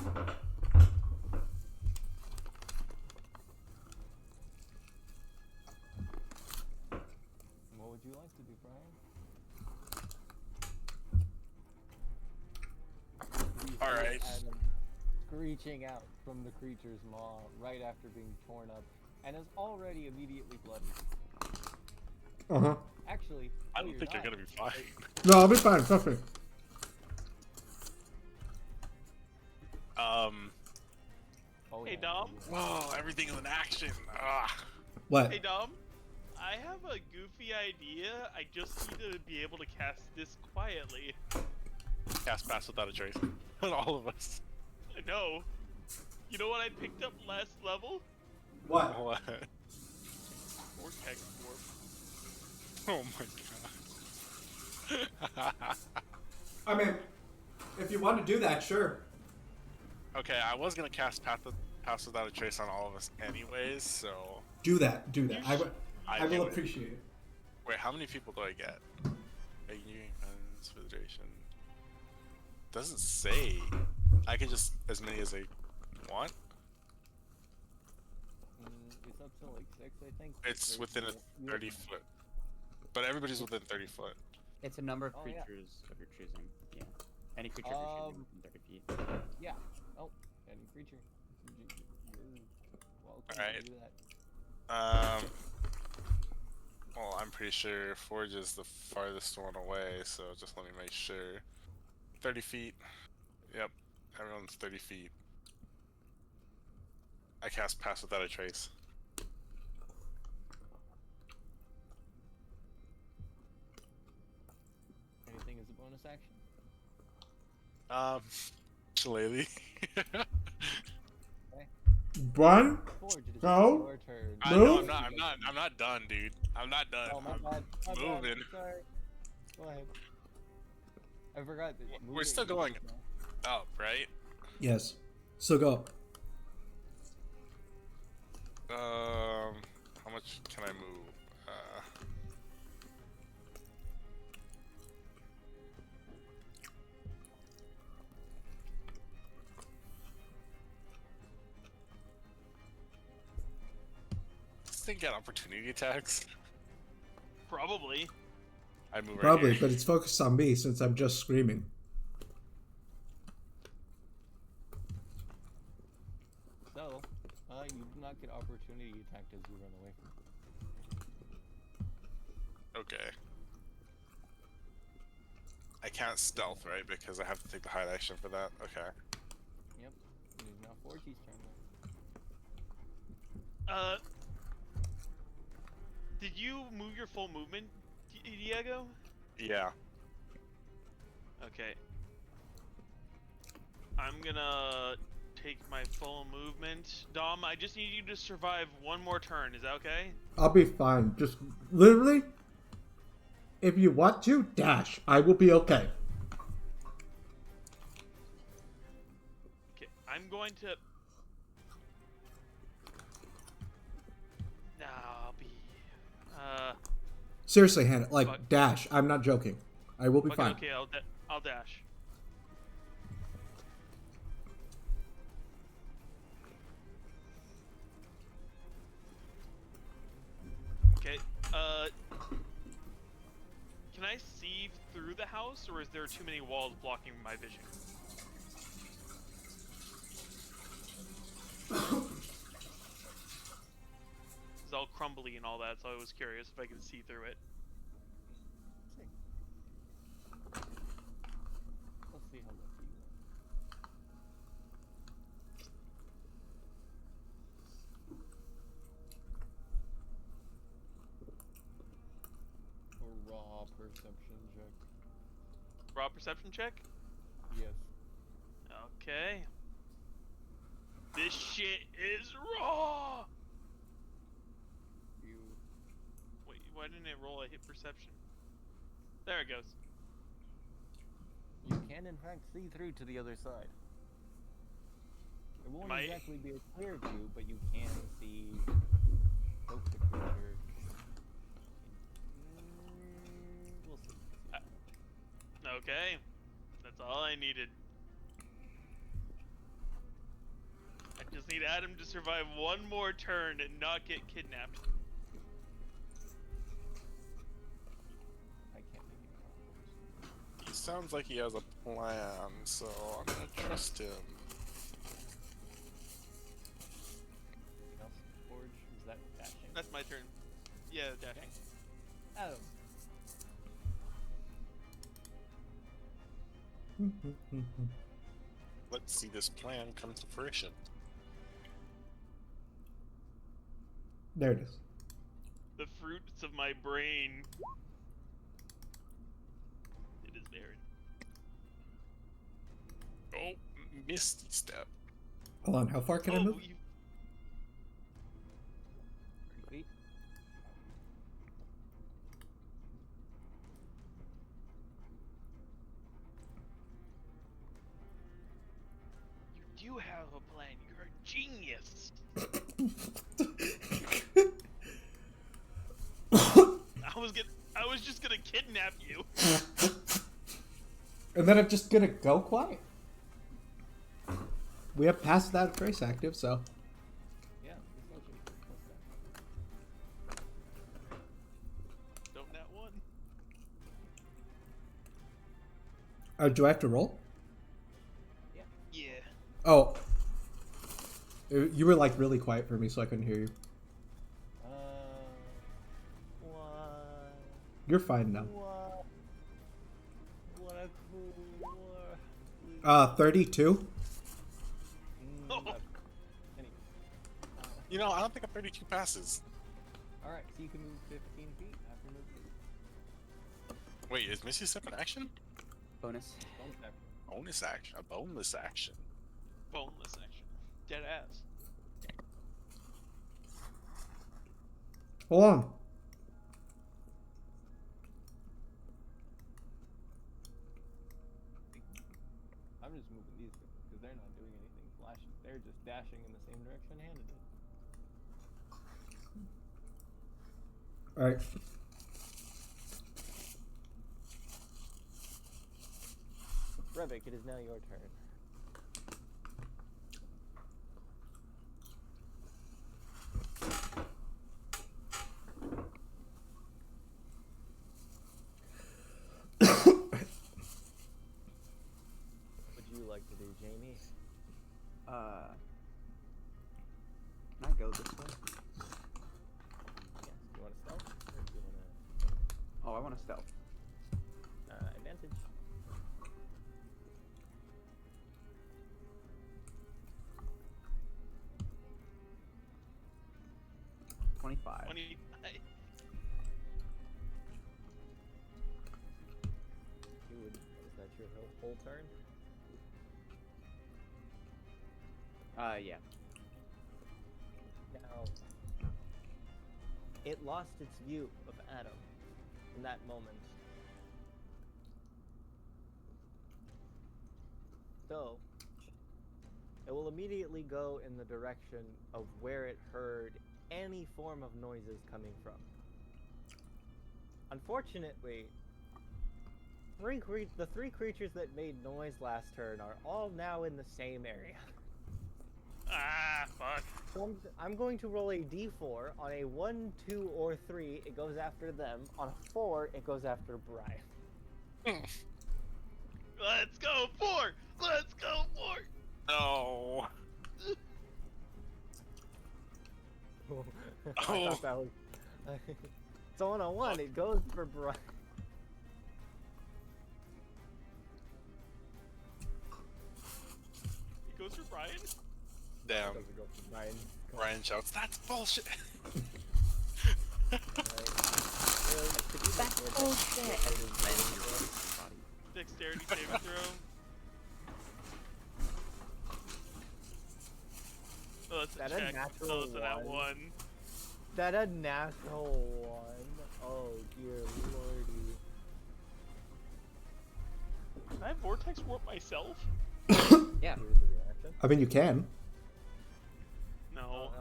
What would you like to do, Brian? Alright. Adam screeching out from the creature's maw right after being torn up, and is already immediately bloody. Uh-huh. Actually, I no, don't you're think not. you're gonna be fine. No, I'll be fine. Trust me. Oh, Hey, yeah, Dom? yeah. Oh, everything is in action. Ah. What? Hey Dom, I have a goofy idea. I just need to be able to cast this quietly. Cast pass without a trace. All of us. I know. You know what I picked up last level? What? What? Vortex Warp. Oh my god. I mean, if you want to do that, sure. Okay, I was gonna cast pass without a trace on all of us anyways, so... Do that. Do that. I I will do it. appreciate it. Wait, how many people do I get? Federation. Doesn't say. I can just as many as I want. It's up to like 6, I think. It's within a 30 foot. But everybody's within 30 foot. It's a number of Oh, yeah. creatures of your choosing. Yeah. Any creature of your choosing within 30 feet. Yeah. Oh, any creature. You're welcome Alright. to do that. Well, I'm pretty sure Forge is the farthest one away, so just let me make sure. 30 feet. Yep, everyone's 30 feet. I cast Pass Without a Trace. Anything as a bonus action? Shillelagh. One. Forge, it is Go. your turn. I know Move. I'm not done, dude. I'm not done. Oh, my I'm bad. My bad. moving. Sorry. Go ahead. I forgot that. We're moving still is going now. up, right? Yes. So go. How much can I move? Does this thing get opportunity attacks? Probably. I move right Probably, here. but it's focused on me since I'm just screaming. So, you do not get opportunity attacked as you run away from it. Okay. I can't stealth, right? Because I have to take the hide action for that. Okay. Yep. It is now Forgy's turn. Did you move your full movement, Diego? Yeah. Okay. I'm gonna take my full movement. Dom, I just need you to survive one more turn. Is that okay? I'll be fine. Just literally, if you want to, dash. I will be okay. Okay. I'm going to. Nah, I'll be. Seriously, Hannah, like, Fuck. dash. I'm not joking. I will be Okay, fine. okay, I'll dash. Okay. Can I see through the house, or is there too many walls blocking my vision? It's all crumbly and all that, so I was curious if I could see through it. Let's see how lucky you are. A raw perception check. Raw perception check? Yes. Okay. This shit is raw! You. Wait, why didn't it roll a hit perception? There it goes. You can in fact see through to the other side. It won't My- exactly be a clear view, but you can see both the creature. We'll see. Okay. That's all I needed. I just need Adam to survive one more turn and not get kidnapped. I can't make any promises. He sounds like he has a plan, so I'm gonna trust him. Anything else? Forge? Is that dashing? That's my turn. Yeah, dashing. Adam. Let's see this plan come to fruition. There it is. The fruits of my brain. It is barren. Oh, Misty Step. Hold on, how far can I move? You... 3 feet. You do have a plan. You're a genius. I was just gonna kidnap you. And then I'm just gonna go quiet. We have passed that grace active, so. Yeah, it's not pretty close then. Don't net one. Do I have to roll? Yeah. Oh. You were like really quiet for me, so I couldn't hear you. What? You're fine now. What? What a cool war. 32? Oh. Anyway. You know, I don't think a 32 passes. Alright, so you can move 15 feet after move 2. Wait, is Misty Step an action? Bonus. Don't step. Bonus action. A boneless action. Boneless action. Dead ass. Hold on. I'm just moving these because they're not doing anything flashy. They're just dashing in the same direction Hannah did. All right. Revik, it is now your turn. What would you like to do, Jamie? Can I go this way? Yes. Do you want to stealth? Or do you want Oh, I want to stealth. to advantage? 25. 20. You would. Is that your whole turn? Yeah. Now, it lost its view of Adam in that moment. So, it will immediately go in the direction of where it heard any form of noises coming from. Unfortunately, the three creatures that made noise last turn are all now in the same area. Ah, fuck. So I'm going to roll a d4. On a 1, 2, or 3, it goes after them. On a 4, it goes after Brian. Let's go 4. Let's go 4. No. I thought that was... So on a 1, it goes for Brian. It goes for Brian. Damn. Doesn't go for Brian. Ryan shouts, "That's bullshit." Dexterity saving throw. Oh, that's That a a check. natural Oh, so that one? one. That a natural 1. Oh dear lordy. Can I vortex warp myself? Yeah. Here's the reaction. I mean, you can. No.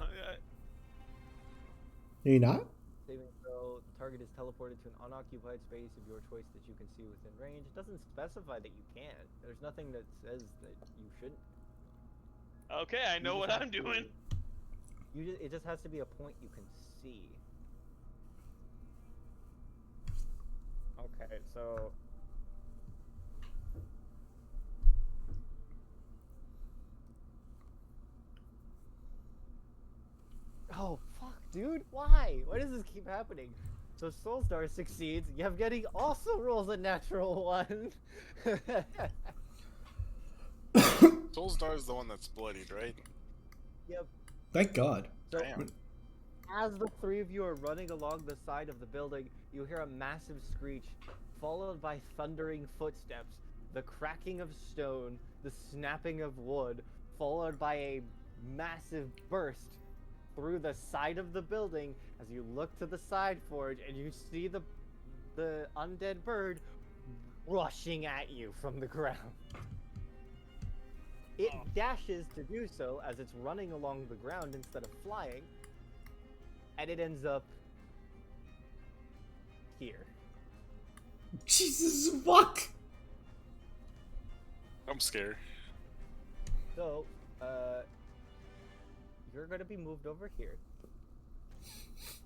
Are you not? Saving throw. The target is teleported to an unoccupied space of your choice that you can see within range. It doesn't specify that you can. There's nothing that says that you shouldn't. Okay, I know what I'm doing. It just has to be a point you can see. Okay, so oh fuck, dude! Why? Why does this keep happening? So Soulstar succeeds. Yevgeny also rolls a natural 1. Soulstar is the one that's bloodied, right? Yep. Thank God. So Damn. as the three of you are running along the side of the building, you hear a massive screech, followed by thundering footsteps, the cracking of stone, the snapping of wood, followed by a massive burst through the side of the building as you look to the side forge and you see the undead bird rushing at you from the ground. It dashes to do so as it's running along the ground instead of flying, and it ends up here. Jesus, fuck! I'm scared. So, you're gonna be moved over here.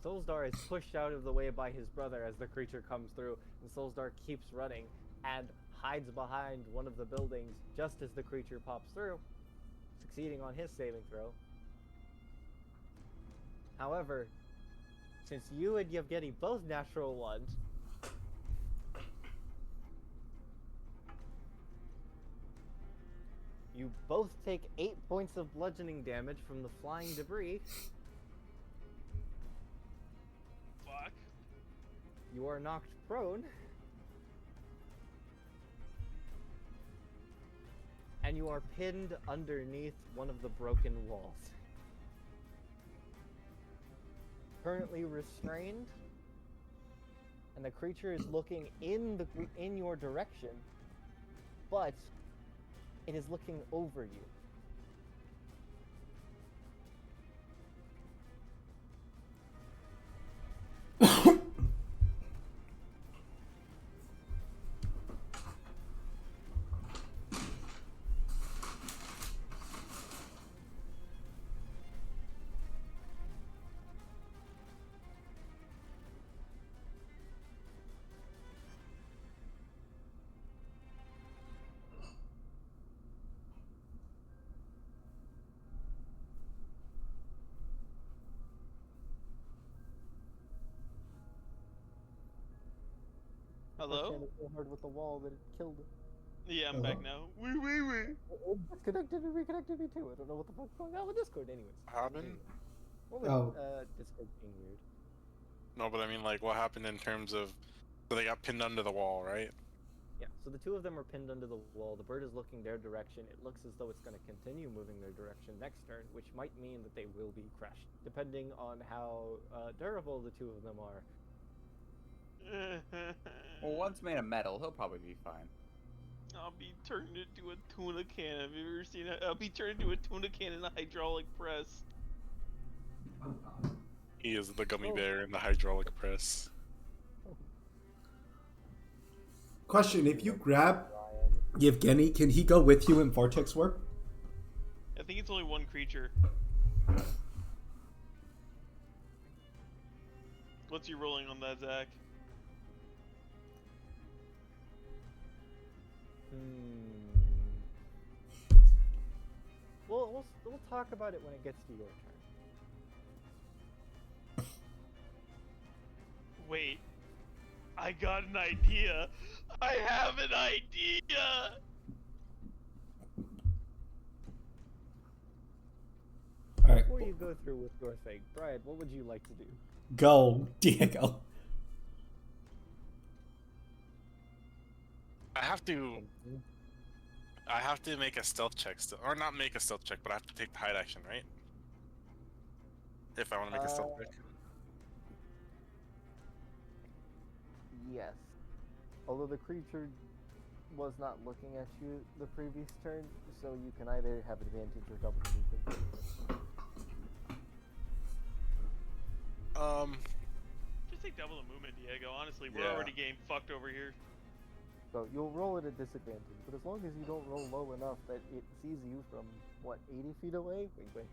Soulsdar is pushed out of the way by his brother as the creature comes through, and Soulsdar keeps running and hides behind one of the buildings just as the creature pops through, succeeding on his saving throw. However, since you and Yevgeny both natural ones, you both take 8 points of bludgeoning damage from the flying debris. Fuck. You are knocked prone. And you are pinned underneath one of the broken walls. currently restrained, and the creature is looking in your direction, but it is looking over you. Hello? It so hard with the wall that it killed it. Yeah, I'm back now. Wee wee wee. It disconnected and reconnected me too. I don't know what the fuck's going on with Discord, anyways. Happened? What with Oh. Discord being weird? No, but I mean, like, what happened in terms of... So they got pinned under the wall, right? Yeah, so the two of them are pinned under the wall. The bird is looking their direction. It looks as though it's going to continue moving their direction next turn, which might mean that they will be crushed, depending on how durable the two of them are. Well, one's made of metal. He'll probably be fine. I'll be turned into a tuna can. Have you ever seen it? I'll be turned into a tuna can in a hydraulic press. He is the gummy bear in the hydraulic press. Question: if you grab Ryan. Yevgeny, can he go with you in Vortex Warp? I think it's only one creature. What's you rolling on that, Zach? We'll talk about it when it gets to your turn. Wait. I got an idea. I have an idea. All right, Before you go through with your thing, Brian, what would you like to do? go, Diego. I have to make a stealth check still, or not make a stealth check, but I have to take the hide action, right? If I want to make a stealth check. Yes. Although the creature was not looking at you the previous turn, so you can either have advantage or double movement. Just take double the movement, Diego. Honestly, we're Yeah. already getting fucked over here. So you'll roll at a disadvantage, but as long as you don't roll low enough that it sees you from, what, 80 feet away? Wait.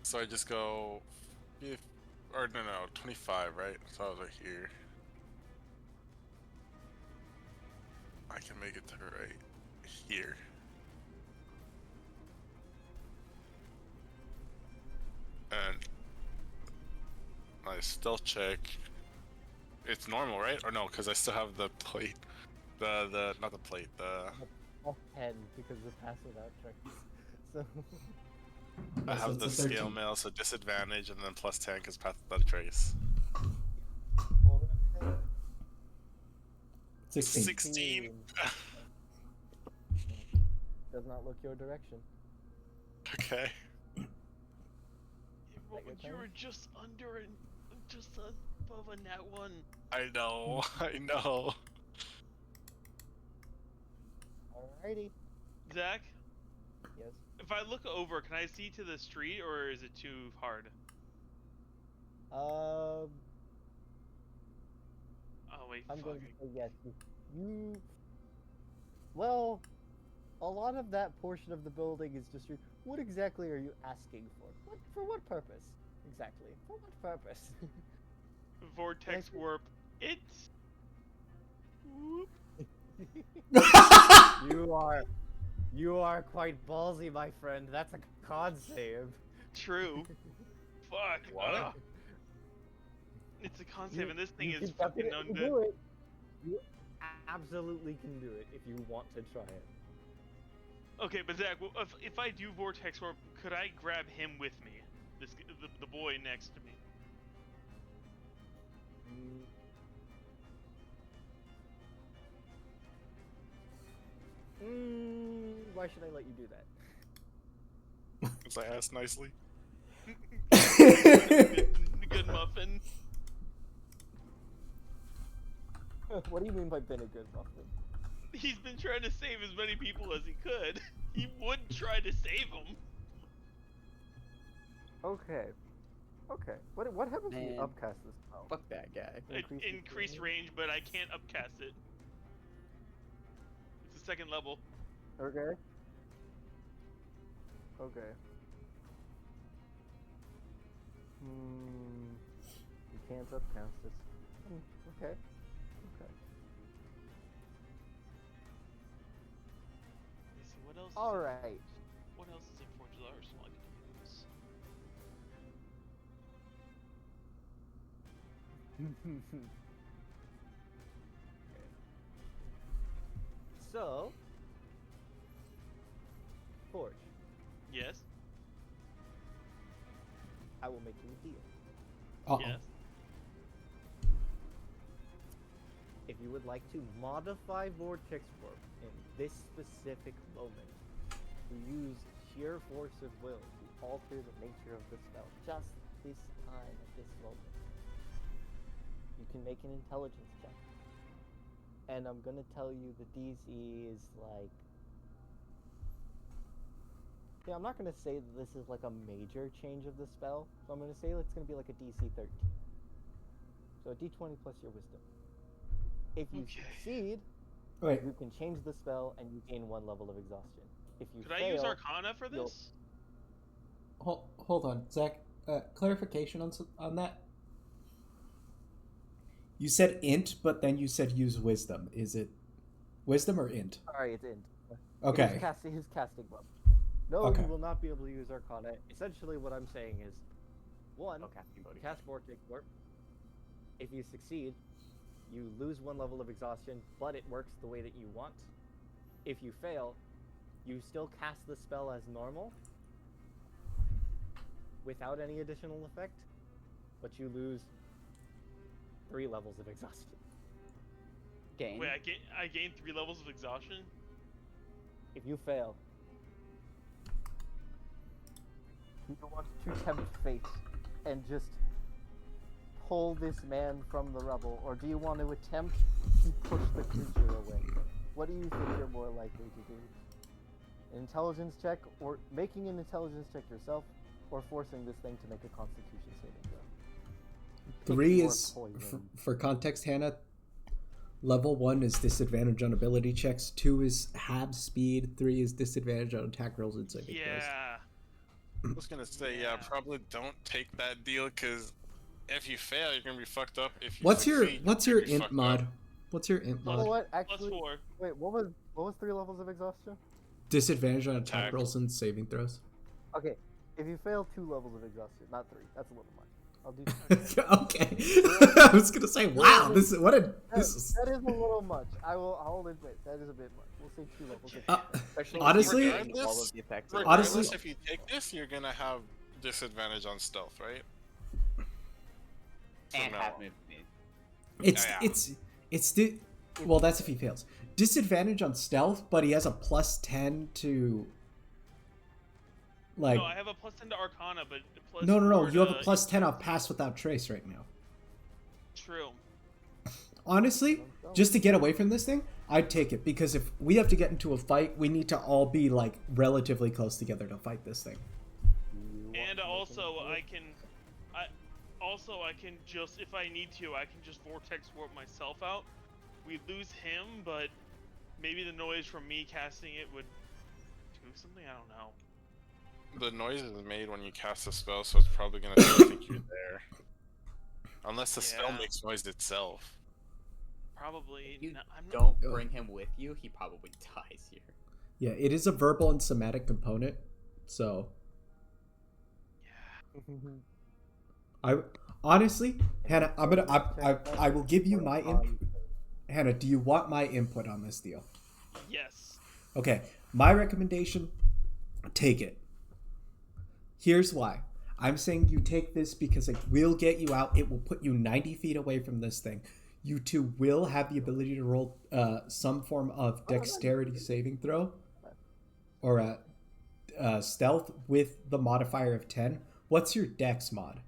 So I just go, or no, 25, right? So I was right here. I can make it to right here. And my stealth check, it's normal, right? Or no, because I still have the plate. The not the plate, the... Plus 10 because of passive out checks. So... I So have it's the a scale 13. mail, so disadvantage, and then plus 10 because path of the trace. 16. 16. Does not look your direction. Okay. You were just under and just above a nat 1. I know. I know. Alrighty. Zach, Yes. if I look over, can I see to the street or is it too hard? Um, Oh wait, I'm fuck. going to say yes. You. Well, a lot of that portion of the building is just your. What exactly are you asking for? For what purpose? Exactly. For what purpose? Vortex warp. It's. Whoop. You are quite ballsy, my friend. That's a con save. True. Fuck. What? Ugh. It's a con save, and this thing You is can fucking definitely undead. do it. You absolutely can do it if you want to try it. Okay, but Zach, if I do vortex warp, could I grab him with me? The boy next to me. Why should I let you do that? As I asked nicely. Good muffin. What do you mean by been a good muffin? He's been trying to save as many people as he could. He would try to save them. Okay. Okay. What happens when you Man. upcast this spell? Fuck that guy. Increase range, but I can't upcast it. It's a second level. Okay. Okay. You can't upcast it. Okay. Okay. Let's see, what else? Alright. What else is in Forge's arsenal I can use? So, Forge, Yes. I will make you a deal. Uh-oh. Yes. If you would like to modify Vortex Warp in this specific moment, to use sheer force of will to alter the nature of the spell, just this time at this moment, you can make an intelligence check. And I'm gonna tell you the DC is like... Yeah, I'm not gonna say that this is like a major change of the spell, so I'm gonna say it's gonna be like a DC 13. So a D20 plus your wisdom. If you Okay. succeed, Wait, you can change the spell and you gain 1 level of exhaustion. If you Could fail, I use Arcana for you'll- this? hold on, Zach. Clarification on that. You said int, but then you said use wisdom. Is it wisdom or int? Sorry, it's int. Okay. His casting buff. No, Okay. you will not be able to use Arcana. Essentially, what I'm saying is, 1, No casting mode. cast Vortex Warp. If you succeed, you lose 1 level of exhaustion, but it works the way that you want. If you fail, you still cast the spell as normal, without any additional effect, but you lose 3 levels of exhaustion. Gain. Wait, I gained 3 levels of exhaustion? If you fail, you want to tempt fate and just pull this man from the rubble, or do you want to attempt to push the creature away? What do you think you're more likely to do? An intelligence check, or making an intelligence check yourself, or forcing this thing to make a Constitution saving throw? Pick 3 your is, poison. for context, Hannah, level 1 is disadvantage on ability checks, 2 is half speed, 3 is disadvantage on attack rolls and saving throws. Yeah. I was gonna say, yeah, probably don't take that deal, because if you fail, you're gonna be fucked up. If you What's succeed, your you're gonna be int fucked mod? up. What's your int You know mod? what? Plus Actually, 4. wait, what was 3 levels of exhaustion? Disadvantage on attack Attack. rolls and saving throws. Okay, if you fail 2 levels of exhaustion, not 3, that's a little much. I'll do Okay. I was gonna say, wow, this is that is a little much. I'll admit that is a bit much. We'll say 2 levels. Especially honestly- when you're all of the effects of Regardless, Honestly- if you take this, you're gonna have disadvantage on stealth, right? and no. half movement speed. it's well, that's if he fails. Disadvantage on stealth, but he has a plus 10 to like No, I have a plus 10 to Arcana, but plus no, 4 you have a to- plus 10 off pass without trace right now. True. Honestly, just to get away from this thing, I'd take it, because if we have to get into a fight, we need to all be like relatively close together to fight this thing. And also, I can just, if I need to, I can just Vortex Warp myself out. We lose him, but maybe the noise from me casting it would do something. I don't know. The noise is made when you cast a spell, so it's probably gonna think you're there. Unless the spell Yeah. makes noise itself. Probably. If you I'm not. don't bring him with you, he probably dies here. Yeah, it is a verbal and somatic component, so I honestly, Hannah, I will give you my input. Hannah, do you want my input on this deal? Yes. Okay, my recommendation, take it. Here's why. I'm saying you take this because it will get you out. It will put you 90 feet away from this thing. You two will have the ability to roll some form of dexterity saving throw or stealth with the modifier of 10, What's your dex mod?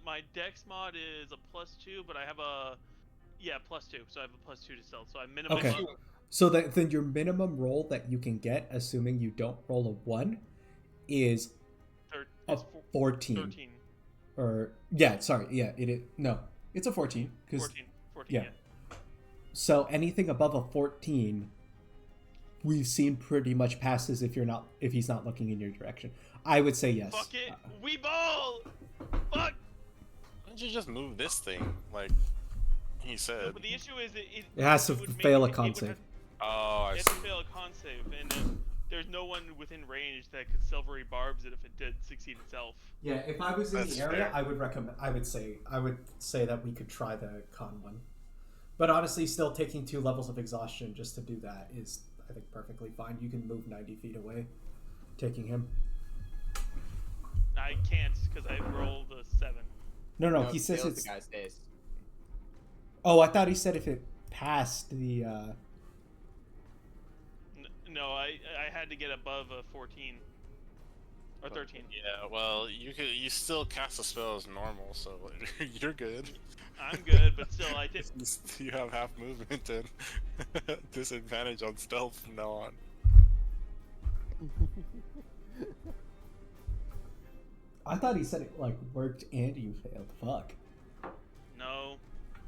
My dex mod is a +2, but I have a +2, so I have a +2 to stealth. So I minimum. Okay. So then your minimum roll that you can get, assuming you don't roll a 1, is a 14. 13. Or yeah, sorry, yeah, it is. No, it's a 14. 14. Yeah. So anything above a 14, we've seen pretty much passes if he's not looking in your direction. I would say yes. Fuck it, we ball. Fuck. Why don't you just move this thing, like he said? No, but the issue is It has to would make fail a it con would save. have- Oh, I It has see. to fail a con save, and there's no one within range that could silvery barbs it if it did succeed itself. Yeah, if I was in That's the area, fair. I would say that we could try the con one. But honestly, still taking 2 levels of exhaustion just to do that is, I think, perfectly fine. You can move 90 feet away, taking him. I can't because I rolled a 7. No, No, he it says fails it's. the guy's days. Oh, I thought he said if it passed the. No, I had to get above a 14 or 13. Yeah, well, you still cast a spell as normal, so you're good. I'm good, but still, I did. You have half movement and disadvantage on stealth from now on. I thought he said it like worked and you failed. Fuck. No,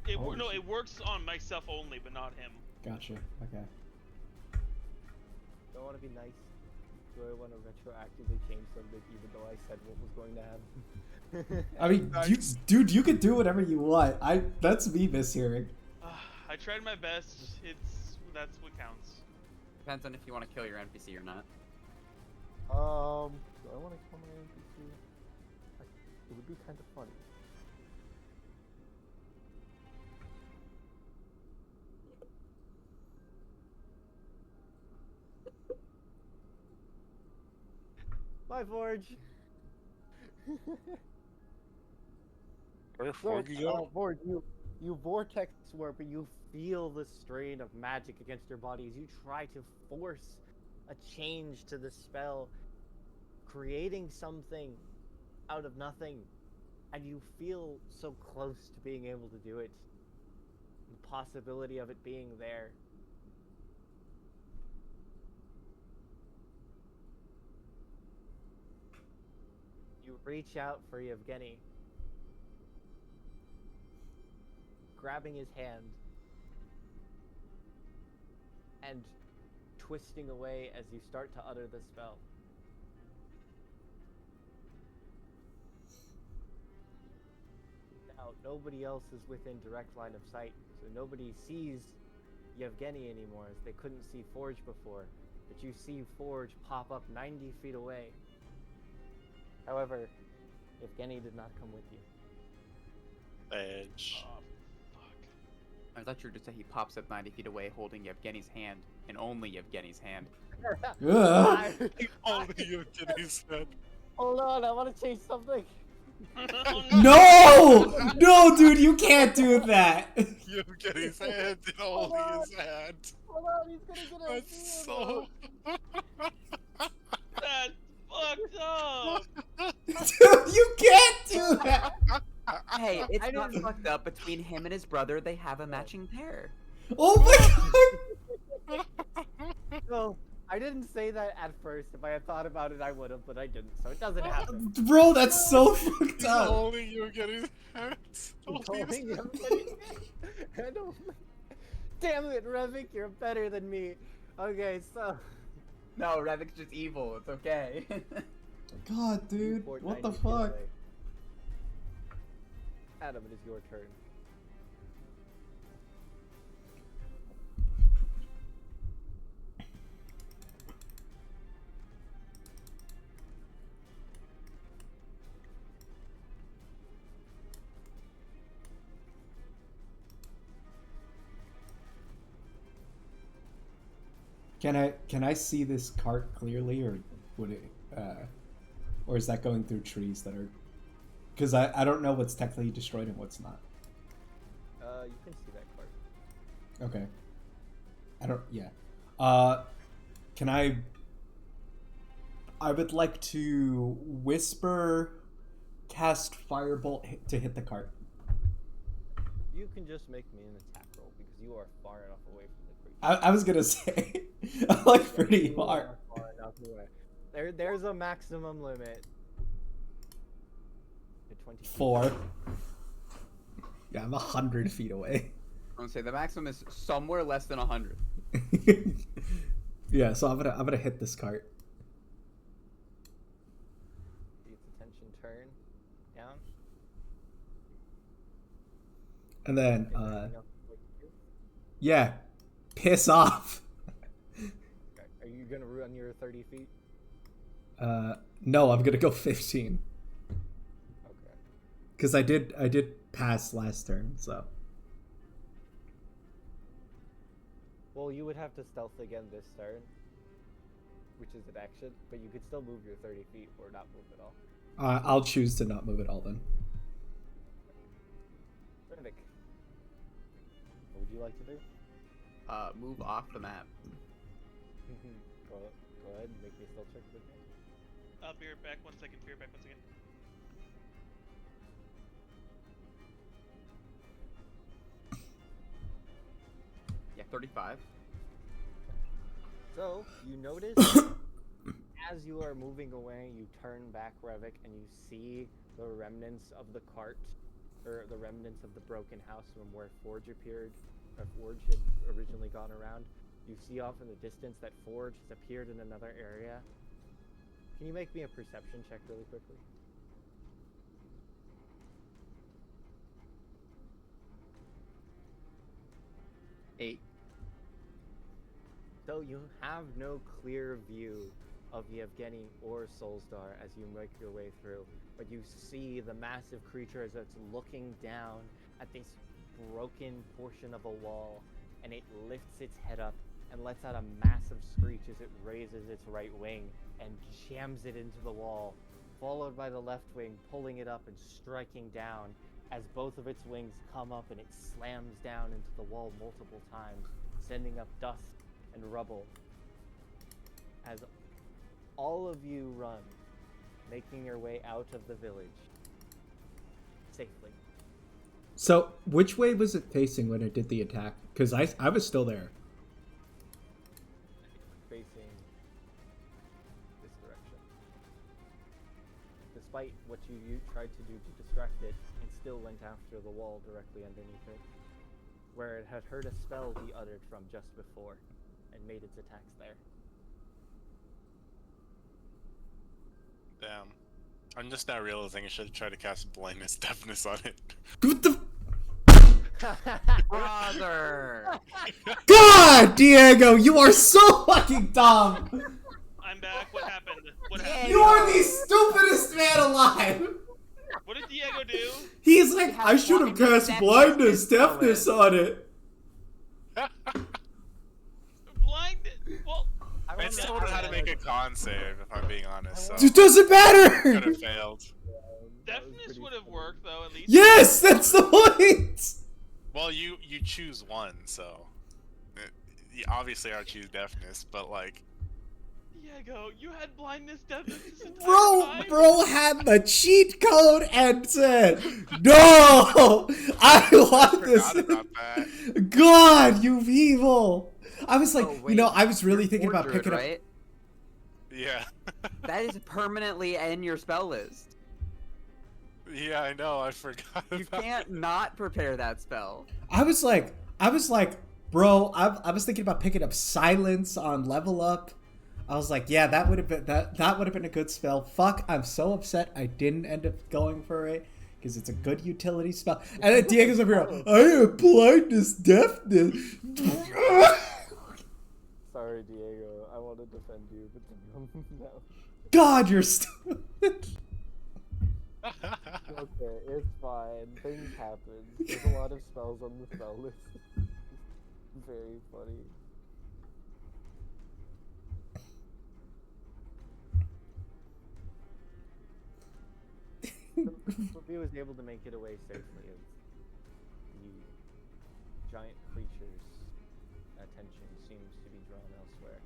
Holy no, shit. it works on myself only, but not him. Gotcha. Okay. Do I want to be nice? Do I want to retroactively change something even though I said what was going to happen? I mean, dude, you could do whatever you want. That's me mishearing. I tried my best. That's what counts. Depends on if you want to kill your NPC or not. Do I want to kill my NPC? It would be kind of funny. Bye, Forge. Forge, Forge, you vortex warp and you feel the strain of magic against your body as you try to force a change to the spell, creating something out of nothing, and you feel so close to being able to do it. The possibility of it being there. You reach out for Yevgeny, grabbing his hand and twisting away as you start to utter the spell. Now, nobody else is within direct line of sight, so nobody sees Yevgeny anymore, as they couldn't see Forge before. But you see Forge pop up 90 feet away. However, Yevgeny did not come with you. Edge. Oh, fuck. I thought you were just saying he pops up 90 feet away holding Yevgeny's hand, and only Yevgeny's hand. Ugh. Only you did his head. Hold on, I want to change something. No! No, dude, you can't do that. You get his hand and only his hand. Hold on, he's gonna get a That's so. That's fucked up. Dude, you can't do that. Hey, it's I not didn't- fucked up. Between him and his brother, they have a matching pair. Oh my god. No, I didn't say that at first. If I had thought about it, I would have, but I didn't, so it doesn't happen. Bro, that's so fucked up. Only you get his hand. Only his hand. I don't. Damn it, Revik, you're better than me. Okay, so. No, Revik's just evil. It's okay. God, dude, Fort what the 90 feet fuck? away. Adam, it is your turn. Can I see this cart clearly, or would it, or is that going through trees that are? Because I don't know what's technically destroyed and what's not. You can see that card. Okay. I don't. Yeah. Can I? I would like to whisper, cast firebolt to hit the cart. You can just make me an attack roll because you are far enough away from the creature. I was gonna say, I'm like pretty You far. are far enough away. There's a maximum limit. To 20 feet. 4. Yeah, I'm 100 feet away. I'm gonna say the maximum is somewhere less than 100. Yeah, so I'm gonna hit this cart. Its attention turn down. And then, Okay, anything else you'd like to do? yeah, piss off. Okay, are you gonna run your 30 feet? No, I'm gonna go 15. Okay. Because I did pass last turn, so. Well, you would have to stealth again this turn, which is an action, but you could still move your 30 feet or not move at all. I'll choose to not move at all then. Riddick, what would you like to do? Move off the map. Go ahead and make me a stealth check with me. I'll be right back. 1 second. Be right back. 1 second. Yeah, 35. So, you notice as you are moving away, you turn back, Revik, and you see the remnants of the cart, or the remnants of the broken house from where Forge appeared, or Forge had originally gone around. You see off in the distance that Forge has appeared in another area. Can you make me a perception check really quickly? Eight. So you have no clear view of Yevgeny or Solstar as you make your way through, but you see the massive creature as it's looking down at this broken portion of a wall, and it lifts its head up and lets out a massive screech as it raises its right wing and jams it into the wall, followed by the left wing pulling it up and striking down as both of its wings come up and it slams down into the wall multiple times, sending up dust and rubble. As all of you run, making your way out of the village safely. So, which way was it facing when it did the attack? Because I was still there. Facing this direction. Despite what you tried to do to distract it, it still went after the wall directly underneath it, where it had heard a spell be uttered from just before, and made its attacks there. Damn. I'm just now realizing I should have tried to cast blindness deafness on it. What the? Brother! God, Diego, you are so fucking dumb. I'm back. What happened? What happened? You are the stupidest man alive. What did Diego do? He's like, I should have cast blindness, deafness on it. Blind. Well, I still don't know how to make a con save, if I'm being honest. So It doesn't could matter. have failed. deafness would have worked though at least. Yes, that's the point. Well, you choose one, so you obviously I choose deafness, but like, Diego, you had blindness, deafness this entire time? Bro had the cheat code and said, "No, I want this." forgot about that. God, you evil! I was like, Oh, you wait, know, I was really you're thinking about Druid, picking up. right? Yeah. That is permanently in your spell list. Yeah, I know. I forgot. You about can't not prepare that spell. I was like, bro, I was thinking about picking up silence on level up. I was like, yeah, that would have been that would have been a good spell. Fuck, I'm so upset I didn't end up going for it because it's a good utility spell. And then Diego's over here, I have blindness, deafness. Sorry, Diego. I want to defend you, but no. God, you're stupid. Okay, it's fine. Things happen. There's a lot of spells on the spell list. Very funny. Sophia was able to make it away safely as the giant creature's attention seems to be drawn elsewhere.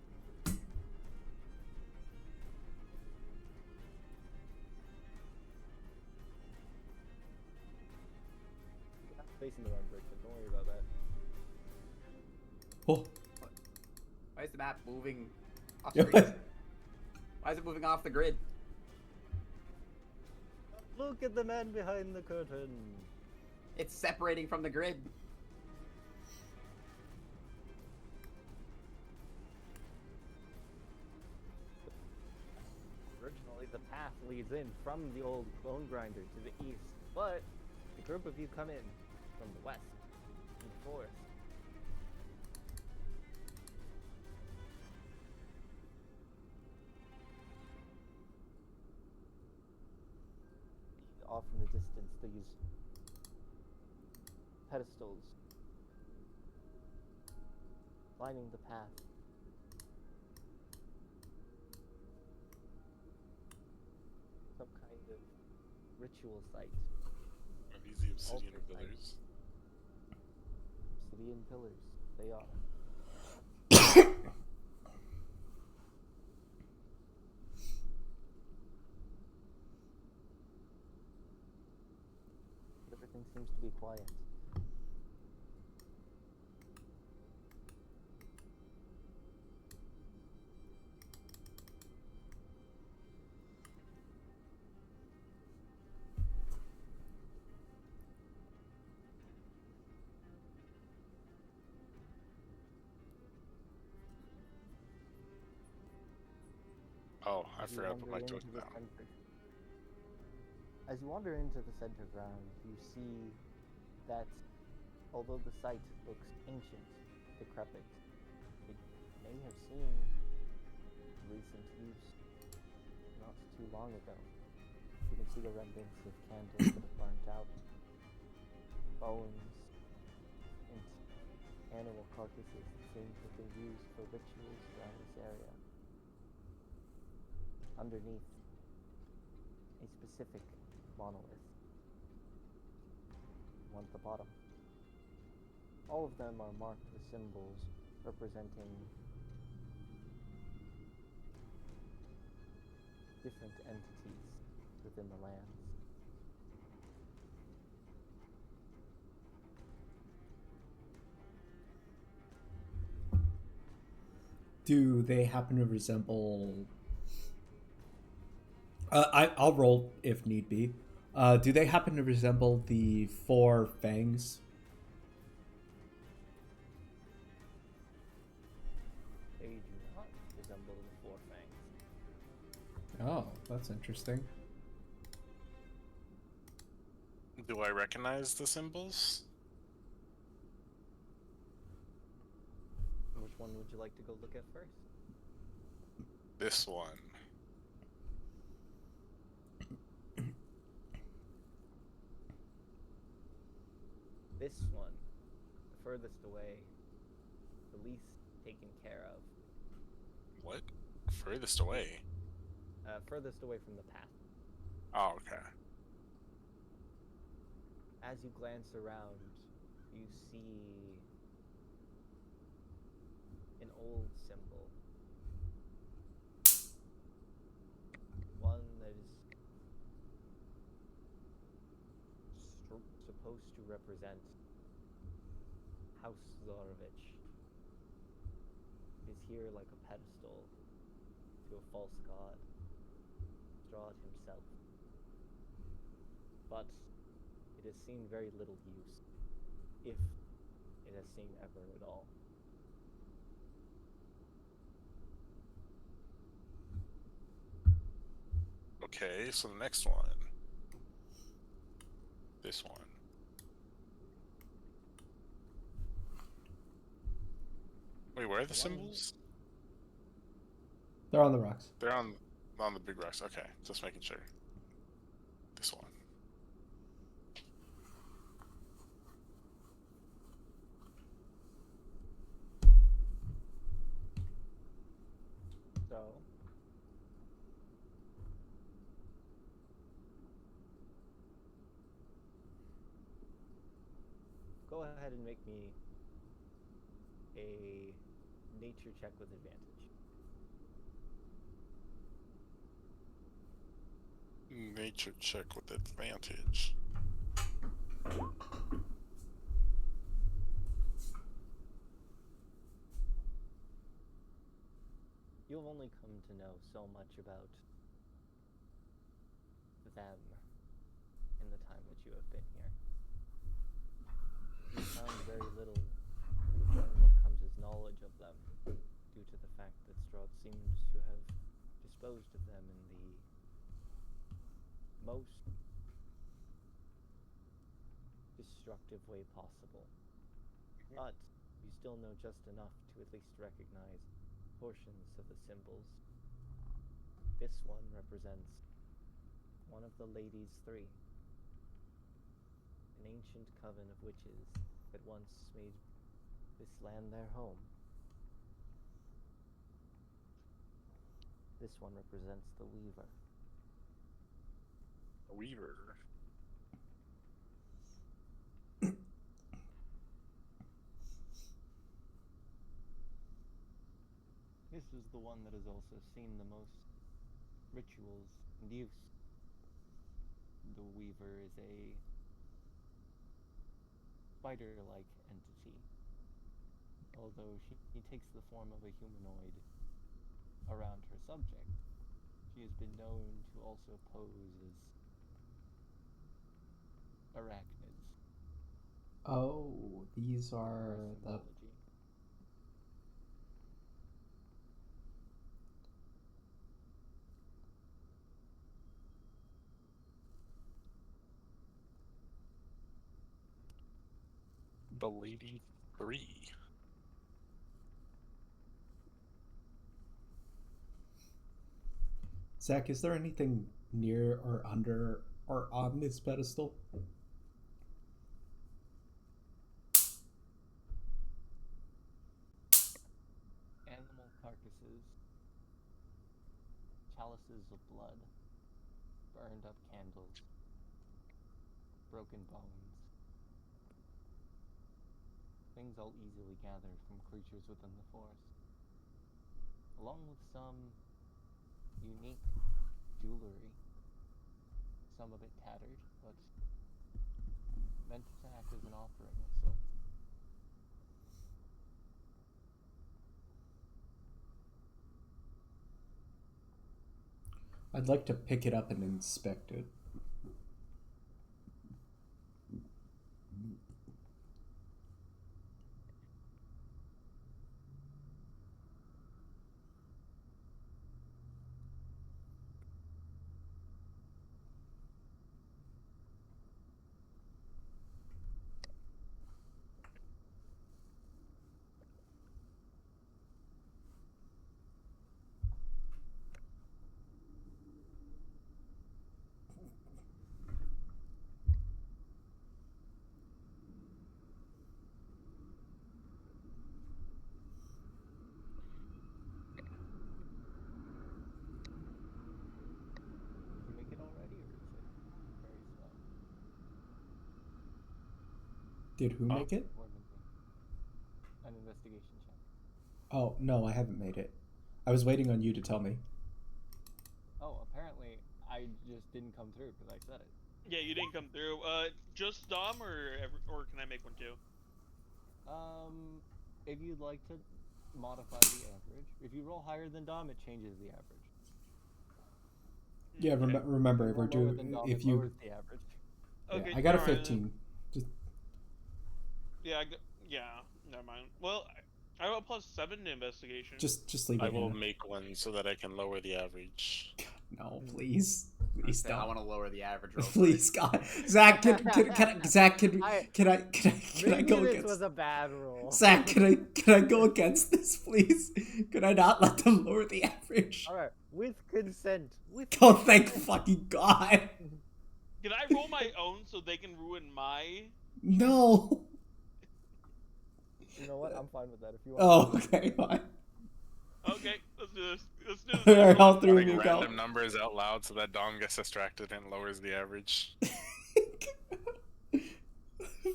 facing the wrong direction. Don't worry about that. Oh. Why is the map moving off screen? Why is it moving off the grid? Look at the man behind the curtain. It's separating from the grid. Originally, the path leads in from the old bone grinder to the east, but the group of you come in from the west, in the forest. Off in the distance, these pedestals lining the path. Some kind of ritual site. Are these the obsidian Altar pillars? Obsidian pillars, they are. Everything seems to be quiet. Oh, I As you forgot to put my wander joke into the down. center- As you wander into the center ground, you see that although the site looks ancient, decrepit, it may have seen recent use not too long ago. You can see the remnants of candles that have burnt out, bones, and animal carcasses that seem to have been used for rituals around this area. Underneath a specific monolith, one at the bottom. All of them are marked with symbols representing different entities within the lands. Do they happen to resemble? I'll roll if need be. Do they happen to resemble the four fangs? They do not resemble the four fangs. Oh, that's interesting. Do I recognize the symbols? Which one would you like to go look at first? This one. This one, the furthest away, the least taken care of, What? Furthest away? furthest away from the path. Oh, okay. As you glance around, you see an old symbol. One that is supposed to represent House Zorovich. Is here like a pedestal to a false god, Strahd himself. But it has seen very little use, if it has seen ever at all. Okay, so the next one. This one. Wait, where are the symbols? They're on the rocks. They're on the big rocks. Okay, just making sure. This one. So, go ahead and make me a nature check with advantage. Nature check with advantage. you've only come to know so much about them in the time that you have been here. You found very little in what comes as knowledge of them, due to the fact that Strahd seems to have disposed of them in the most destructive way possible. But you still know just enough to at least recognize portions of the symbols. This one represents one of the Ladies' Three, an ancient coven of witches that once made this land their home. This one represents the Weaver. Weaver. This is the one that has also seen the most rituals and use. The Weaver is a spider-like entity, although he takes the form of a humanoid around her subject. She has been known to also pose as arachnids. Oh, these are the... Symbology. The Lady 3. Zach, is there anything near or under or on this pedestal? Animal carcasses, chalices of blood, burned up candles, broken bones, things all easily gathered from creatures within the forest, along with some unique jewelry, some of it tattered, but meant to act as an offering of sorts. I'd like to pick it up and inspect it. Did you make it already, or is it very slow? Did who make it? Or maybe an investigation check. Oh, no, I haven't made it. I was waiting on you to tell me. Oh, apparently I just didn't come through because I said it. Yeah, you didn't come through. Just Dom, or can I make one too? If you'd like to modify the average, if you roll higher than Dom, it changes the average. Yeah, Okay. remember, If we're you roll lower doing... than Dom, If it you... lowers the average. Yeah, Okay, I got a alright, 15. Just... Yeah, yeah, never mind. Well, I have a +7 to investigation. Just leave I it will in. make one so that I can lower the average. No, please. Please I don't. want to lower the average real quick. Please, God. Zach, Zach, can I go Maybe this against... was a bad roll. Zach, can I go against this, please? Could I not let them lower the average? Alright, with consent. With Oh, thank fucking God. Can I roll my own so they can ruin my? No. You know what? I'm fine with that if you want. Oh, okay, fine. Okay, let's do this. Let's do this. Alright, all three of Running you go. random numbers out loud so that Dom gets distracted and lowers the average.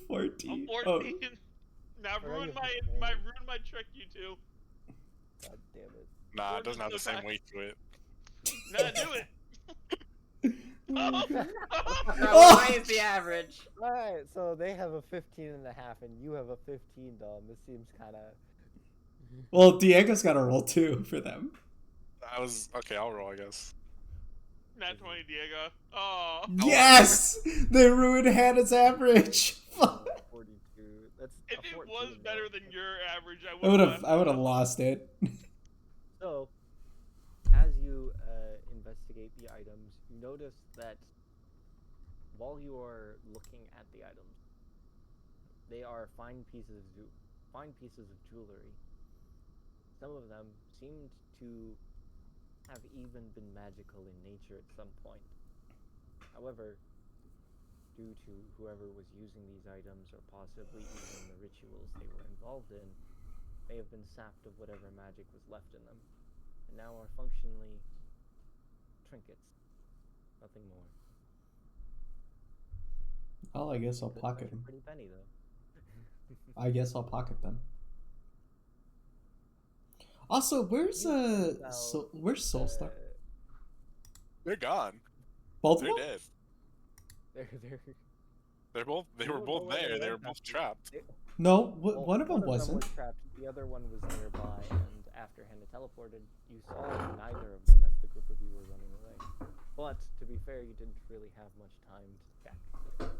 14. I'm Oh. 14. Now Alright, ruin you- ruin my trick, you two. God damn it. Nah, it Jordan's doesn't have the so same fast. weight to it. Nah, do it. Raise the average. Alright, so they have a 15.5 and you have a 15, Dom. This seems kind of... Well, Diego's got a roll too for them. I was okay. I'll roll, I guess. Nat 20, Diego. Oh. Yes! They ruined Hannah's average. Fuck. 42. That's If a it 14, was better though. than your average, I I would have left. lost it. So, as you investigate the items, you notice that while you are looking at the items, they are fine pieces of jewelry. Some of them seemed to have even been magical in nature at some point. However, due to whoever was using these items, or possibly even the rituals they were involved in, they have been sapped of whatever magic was left in them, and now are functionally trinkets. Nothing more. Oh, I guess I'll Good pocket for a them. pretty penny, though. I guess I'll pocket them. Also, where's where's Soulstar? They're gone. Both of They're them? dead. They're They You were don't know both where they there. They were went both after- trapped. No, Well, one of them them wasn't. was trapped. The other one was nearby, and after Hannah teleported, you saw neither of them as the group of you were running away. But to be fair, you didn't really have much time to check.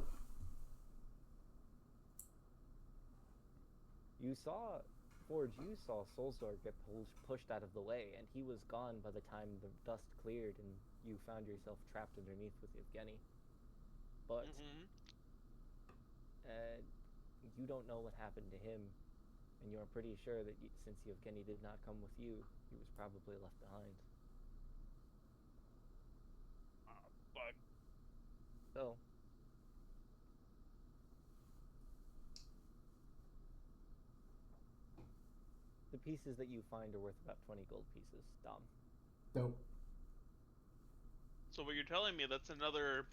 You saw Forge. You saw Soulstar get pushed out of the way, and he was gone by the time the dust cleared, and you found yourself trapped underneath with Yevgeny. But you don't know what happened to him, and you're pretty sure that since Yevgeny did not come with you, he was probably left behind. Fuck. So, the pieces that you find are worth about 20 gold pieces, Dom. Nope. So what you're telling me, that's another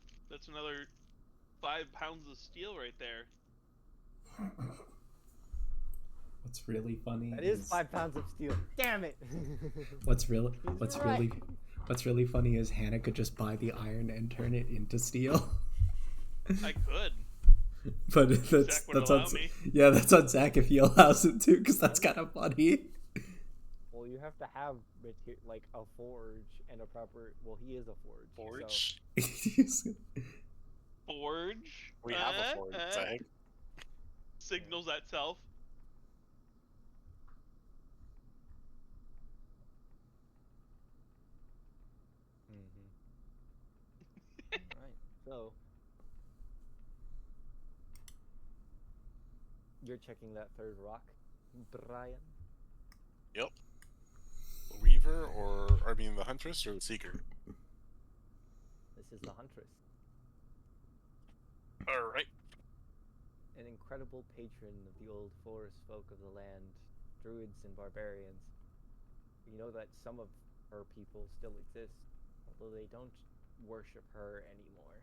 5 pounds of steel right there. What's really funny That is 5 pounds of steel. Damn it! What's really funny is Hannah could just buy the iron and turn it into steel. I could. But Zach would that's allow on me. yeah, that's on Zach if he allows it to, because that's kind of funny. Well, you have to have like a forge and a proper. Well, he is a forge. Forge. So. Forge. We have a forge. Zach. Signals that self. Alright, so you're checking that third rock, Brian? Yep. The Weaver, or I mean, the Huntress or the Seeker. This is the Huntress, All right. an incredible patron of the old forest folk of the land, druids and barbarians. You know that some of her people still exist, although they don't worship her anymore.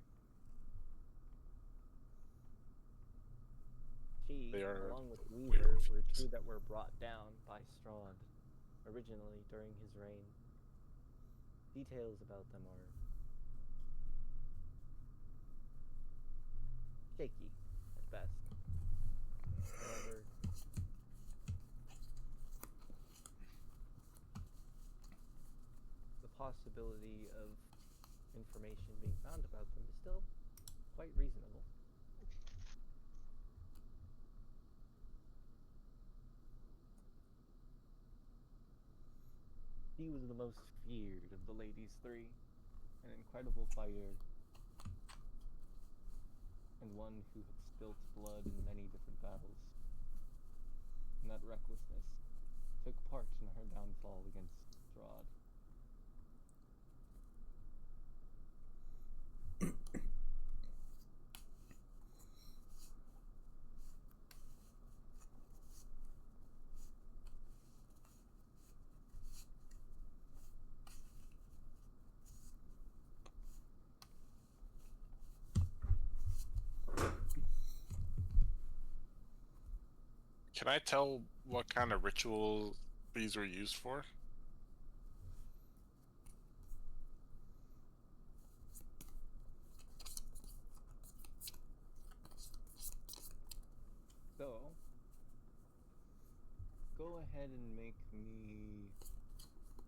She, They are along with way Weaver, were orphans. two that were brought down by Strahd, originally during his reign. Details about them are shaky at best. However, the possibility of information being found about them is still quite reasonable. He was the most feared of the ladies three, an incredible fighter, and one who had spilt blood in many different battles. And that recklessness took part in her downfall against Strahd. Can I tell what kind of ritual these were used for? So, go ahead and make me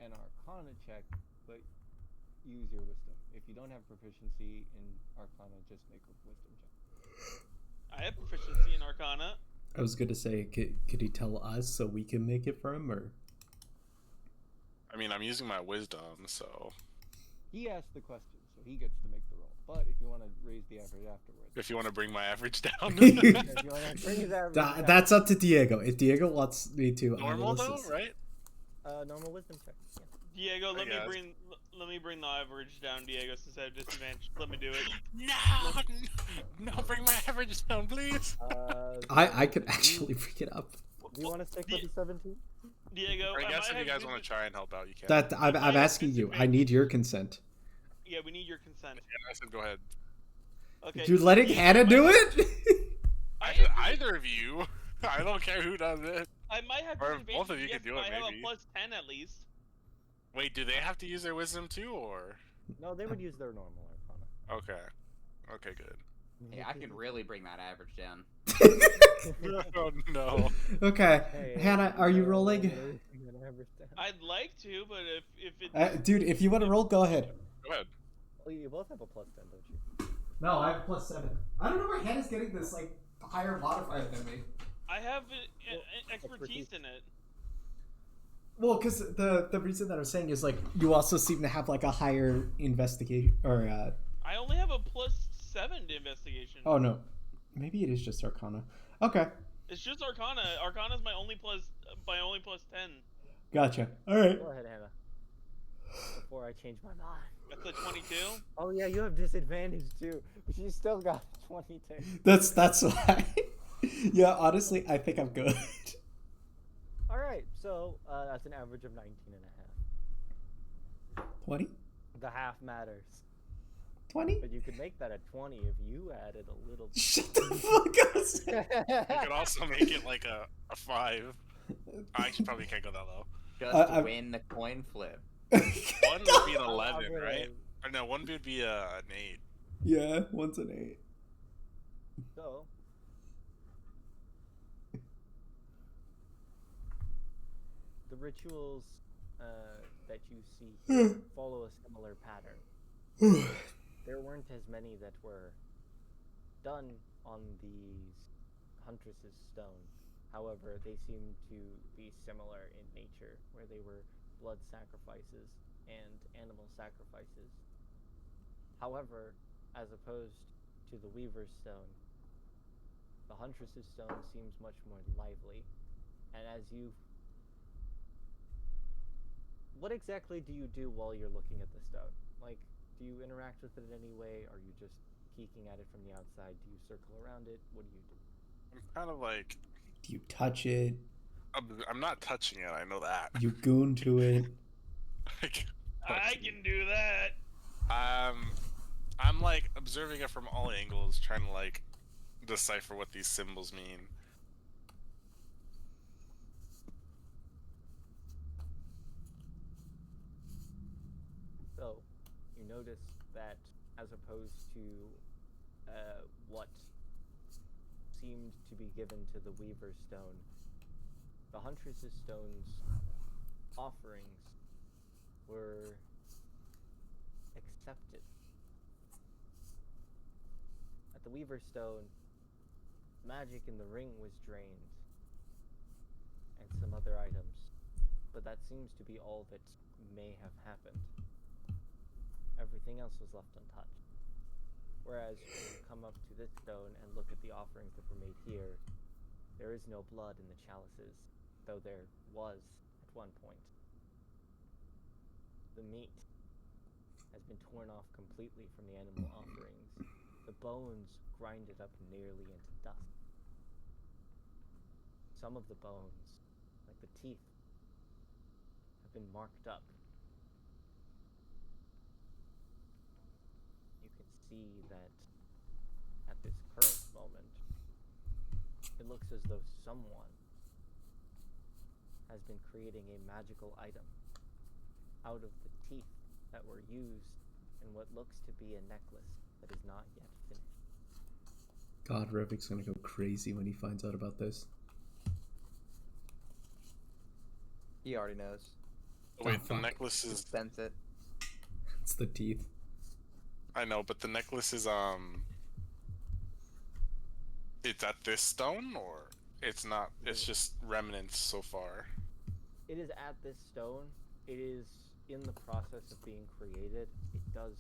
an Arcana check, but use your wisdom. If you don't have proficiency in Arcana, just make a wisdom check. I have proficiency in Arcana. I was gonna say, could he tell us so we can make it for him, or? I mean, I'm using my wisdom, so He asked the question, so he gets to make the roll. But if you want to raise the average afterwards, if you want to bring my average down. if you want to bring his average down, That's up to Diego. If Diego wants me to, I Normal will though, assist. right? normal wisdom check. Yeah. Diego, I guess. let me bring the average down, Diego, since I have disadvantage. Let me do it. No, bring my average down, please. I could actually bring it up. Do you want to stick with the 17? Diego, I guess might if you have guys dis- want to try and help out, you can. That I'm I have asking you. I need your consent. Yeah, we need your consent. Yeah, I said go ahead. Okay. You're letting Diego, Hannah do it? Either of you. I don't care who does it. I might have Or disadvantage. both of you yes, can do but it, I have maybe. a plus 10 at least. Wait, do they have to use their wisdom too, or? No, they would use their normal Arcana. Okay. Okay, good. Hey, I can really bring that average down. Oh no. Okay, Hey, Hannah, are you no, rolling? raising that average down. I'd like to, but if it Dude, if you want to roll, go ahead. Go ahead. Well, you both have a plus 10, don't you? No, I have +7. I don't know where Hannah's getting this like higher modifier than me. I have Well, expertise in it. Well, because the reason that I'm saying is like you also seem to have like a higher investigation or I only have a plus 7 to investigation. oh no, maybe it is just Arcana. Okay, It's just Arcana. Arcana's my only plus 10. gotcha. All right. Go ahead, Hannah. Before I change my mind. That's a 22. Oh yeah, you have disadvantage too, but you still got 22. That's why. Yeah, honestly, I think I'm good. All right, so that's an average of 19 and a half. 20? The half matters, 20? but you could make that a 20 if you added a little. Shut the fuck up. You could also make it like a 5. I actually probably can't go that low. Just I- win the coin flip. One would be an I'm 11, gonna- right? Or no, one would be an 8. Yeah, one's an 8. So. The rituals that you see here follow a similar pattern. There weren't as many that were done on these Huntress's stone. However, they seem to be similar in nature, where they were blood sacrifices and animal sacrifices. However, as opposed to the Weaver's stone, the Huntress's stone seems much more lively. And as you... What exactly do you do while you're looking at the stone? Like, do you interact with it in any way? Are you just peeking at it from the outside? Do you circle around it? What do you do? I'm kind of like... Do you touch it? I'm not touching it, I know that. You goon to it? I can do that. I'm like observing it from all angles, trying to like decipher what these symbols mean. So, you notice that as opposed to what seemed to be given to the Weaver's stone, the Huntress's stone's offerings were accepted. At the Weaver's stone, magic in the ring was drained, and some other items, but that seems to be all that may have happened. Everything else was left untouched. Whereas when you come up to this stone and look at the offerings that were made here, there is no blood in the chalices, though there was at one point. The meat has been torn off completely from the animal offerings. The bones grinded up nearly into dust. Some of the bones, like the teeth, have been marked up. You can see that at this current moment, it looks as though someone has been creating a magical item out of the teeth that were used in what looks to be a necklace that is not yet finished. God, Revik's gonna go crazy when he finds out about this. He already knows. Wait, the fuck. necklace is. Dispense it. It's the teeth. I know, but the necklace is It's at this stone, or it's not. It's just remnants so far. It is at this stone. It is in the process of being created. It does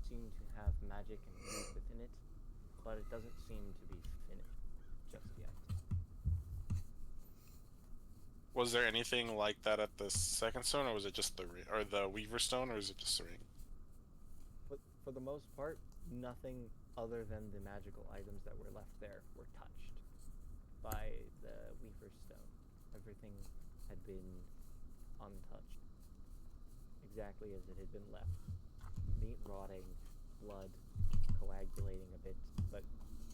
seem to have magic and beauty within it, but it doesn't seem to be finished just yet. Was there anything like that at the second stone, or was it just the ring, or the Weaver stone, or is it just the ring? But for the most part, nothing other than the magical items that were left there were touched by the Weaver stone. Everything had been untouched, exactly as it had been left. Meat rotting, blood coagulating a bit, but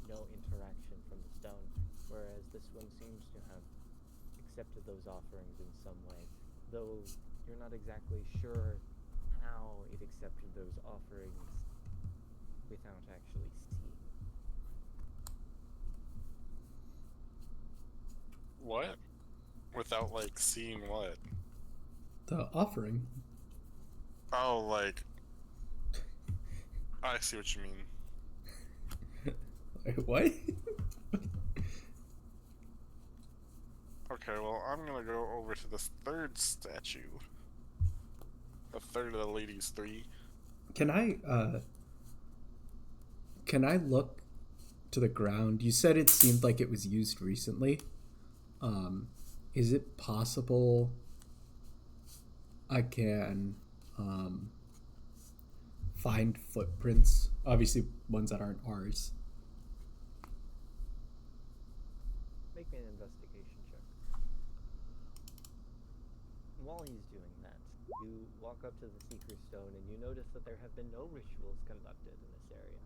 no interaction from the stone, whereas this one seems to have accepted those offerings in some way, though you're not exactly sure how it accepted those offerings without actually seeing. What? Without like seeing what? The offering. Oh, like. I see what you mean. Wait, what? Okay, well, I'm gonna go over to this third statue. The third of the ladies' three. Can I look to the ground? You said it seemed like it was used recently. Is it possible I can find footprints? Obviously ones that aren't ours. Make me an investigation check. While he's doing that, you walk up to the Seeker's Stone and you notice that there have been no rituals conducted in this area.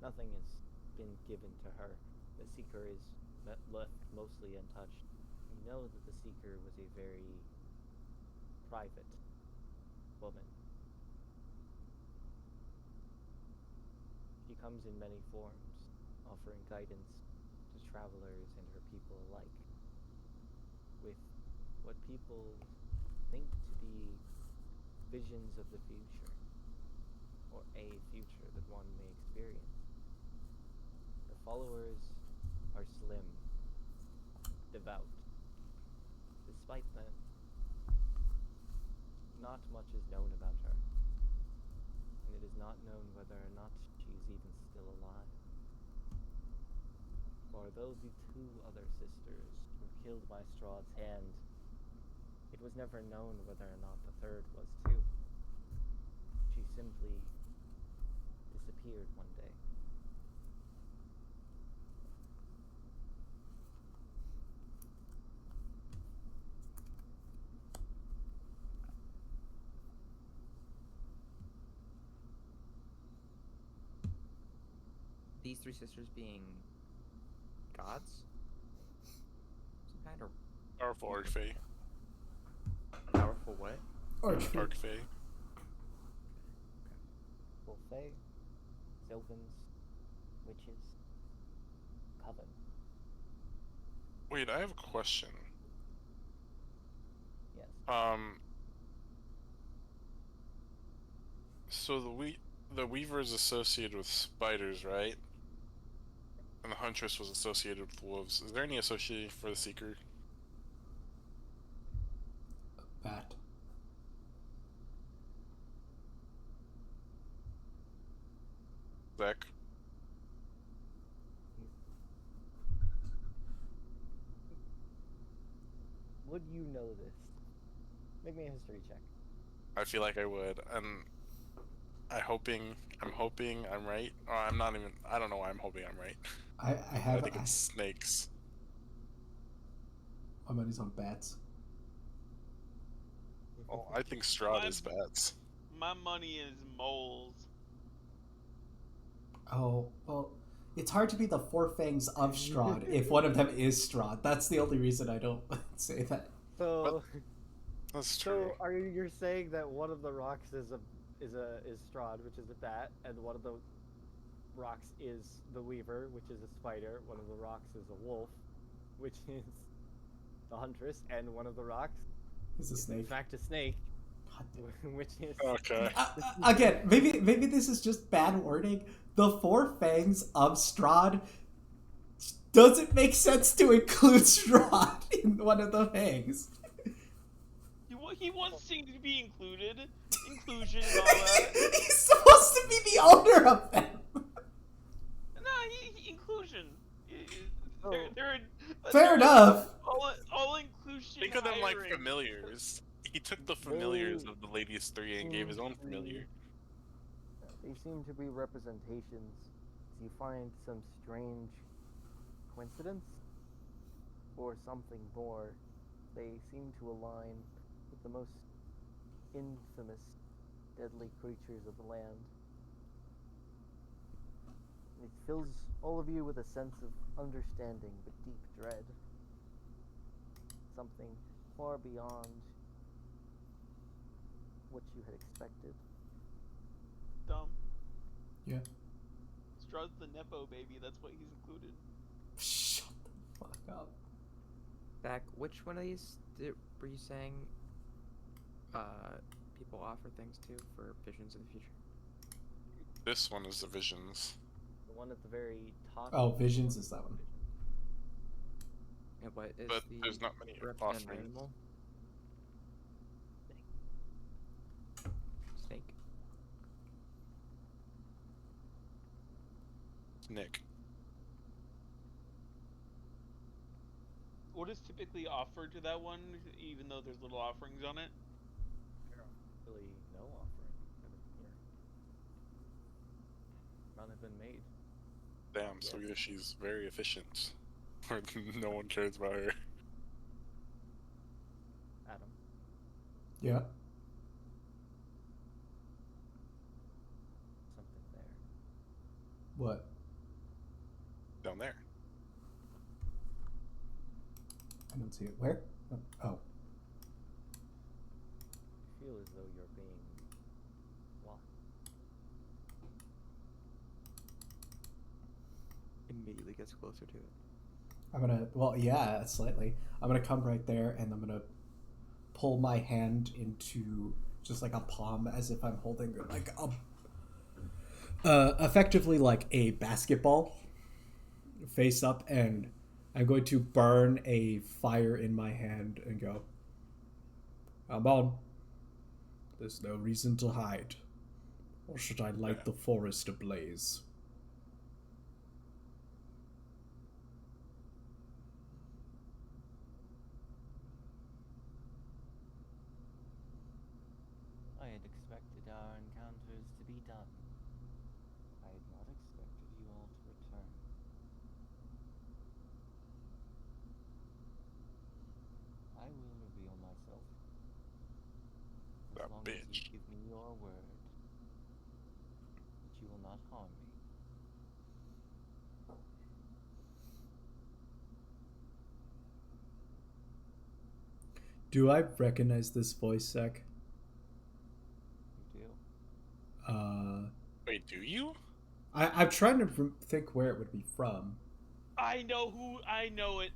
Nothing has been given to her. The Seeker is left mostly untouched. You know that the Seeker was a very private woman. She comes in many forms, offering guidance to travelers and her people alike, with what people think to be visions of the future, or a future that one may experience. Her followers are slim, devout. Despite that, not much is known about her, and it is not known whether or not she is even still alive. For though the two other sisters were killed by Strahd's hand, it was never known whether or not the third was too. She simply disappeared one day. These three sisters being gods? Some kind of Powerful Archfey. powerful what? Archfey. Full Fae, Sylvans, Witches, Coven. Wait, I have a question. Yes. So the Weaver is associated with spiders, right? And the Huntress was associated with wolves. Is there any association for the Seeker? Bat. Zach? Would you know this? Make me a history check. I feel like I would, and I'm hoping I'm right. Or I'm not even. I don't know why I'm hoping I'm right. I I have. think it's snakes. My money's on bats. Oh, I think Strahd My- is bats. My money is moles. Oh well, it's hard to be the four fangs of Strahd if one of them is Strahd. That's the only reason I don't say that. So, That's true. so you're saying that one of the rocks is Strahd, which is a bat, and one of the rocks is the Weaver, which is a spider. One of the rocks is a wolf, which is the Huntress, and one of the rocks It's a In snake. fact, a snake, God damn it. which is Okay. Again, maybe this is just bad wording. The four fangs of Strahd doesn't make sense to include Strahd in one of the fangs. He wants things to be included, inclusion and all that. He's supposed to be the owner of them. No, inclusion. Fair enough. All inclusion. Think of them like hiring. familiars. He took the familiars of the ladies three and gave his own familiar. They seem to be representations. You find some strange coincidence or something more. They seem to align with the most infamous, deadly creatures of the land. It fills all of you with a sense of understanding but deep dread. Something far beyond what you had expected. Dumb. Yeah. Strahd's the Nepo baby. That's why he's included. Shut the fuck up. Back, which one of these were you saying people offer things to for visions of the future? This one is the visions. The one at the very top. Oh, visions is that one. And what is But the there's not many represent offerings. animal? Snake. Nick. What is typically offered to that one, even though there's little offerings on it? Really, no offering here. None have been made. Damn, so either she's very efficient, or no one cares about her. Adam. Yeah. Something there. What? Down there. I don't see it. Where? Oh. I feel as though you're being watched. Immediately gets closer to it. I'm gonna. Well, yeah, slightly. I'm gonna come right there, and I'm gonna pull my hand into just like a palm, as if I'm holding like effectively like a basketball, face up, and I'm going to burn a fire in my hand and go, "I'm on. There's no reason to hide. Or should I light the forest ablaze?" I had expected our encounters to be done. I had not expected you all to return. I will reveal myself. As That long as bitch. you give me your word that you will not harm me. Do I recognize this voice, Zach? You do? Wait, do you? I'm trying to think where it would be from. I know it.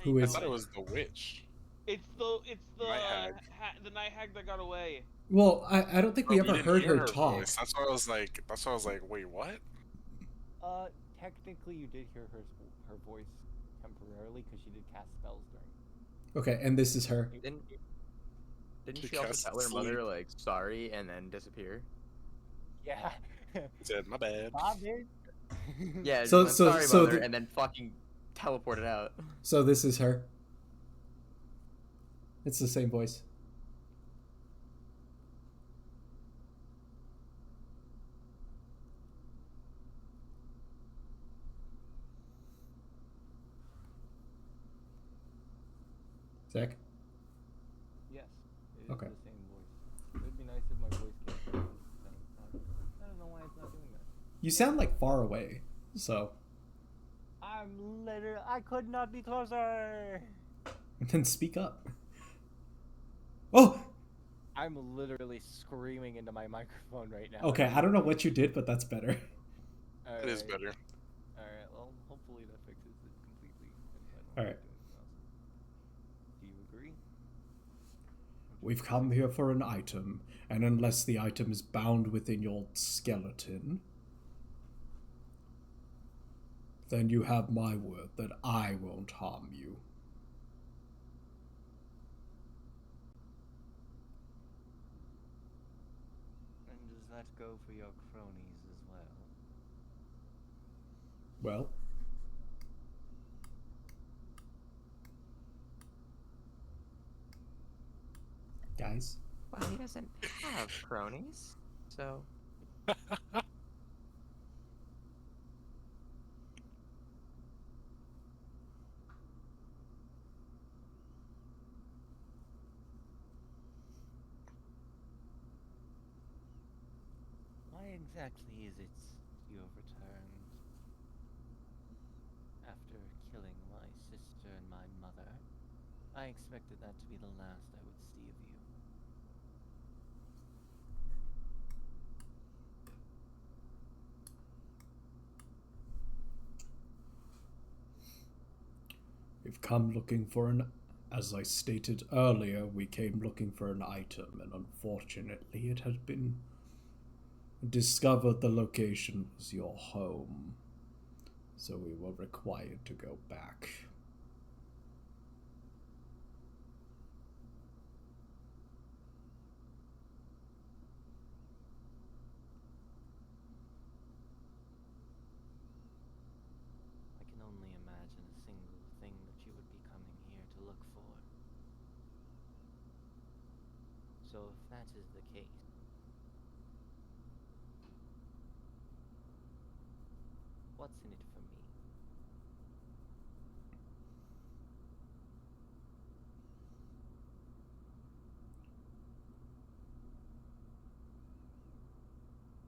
Who I is thought it? it was the witch. It's the Night hag. the night hag that got away. Well, I don't think we Oh, ever didn't heard hear her talk. voice. That's why I was like. That's why I was like, wait, what? Technically you did hear her voice temporarily because she did cast spells during. Okay, and this is her. Didn't She she also cast tell her mother sleep. like sorry and then disappear? Yeah. He said, my bad. Bob did. Yeah, she So- went, so- sorry so mother, the- and then fucking teleported out. So this is her. It's the same voice. Zach? Yes. It is Okay. the same voice. It would be nice if my voice came from I don't know why it's not doing that. You sound like far away, so I'm literally. I could not be closer. then speak up. Oh, I'm literally screaming into my microphone right now. okay. I don't know what you did, but that's better. It is better. Alright, well, hopefully that fixes it completely. If I don't Alright. have to do anything else. Do you agree? We've come here for an item, and unless the item is bound within your skeleton, then you have my word that I won't harm you. And does that go for your cronies as well? Well, guys, Well, he doesn't have cronies, so Why exactly is it you have returned after killing my sister and my mother? I expected that to be the last I would see of you. we've come looking for an... As I stated earlier, we came looking for an item, and unfortunately it had been discovered the location was your home. So we were required to go back. I can only imagine a single thing that you would be coming here to look for. So if that is the case, what's in it for me?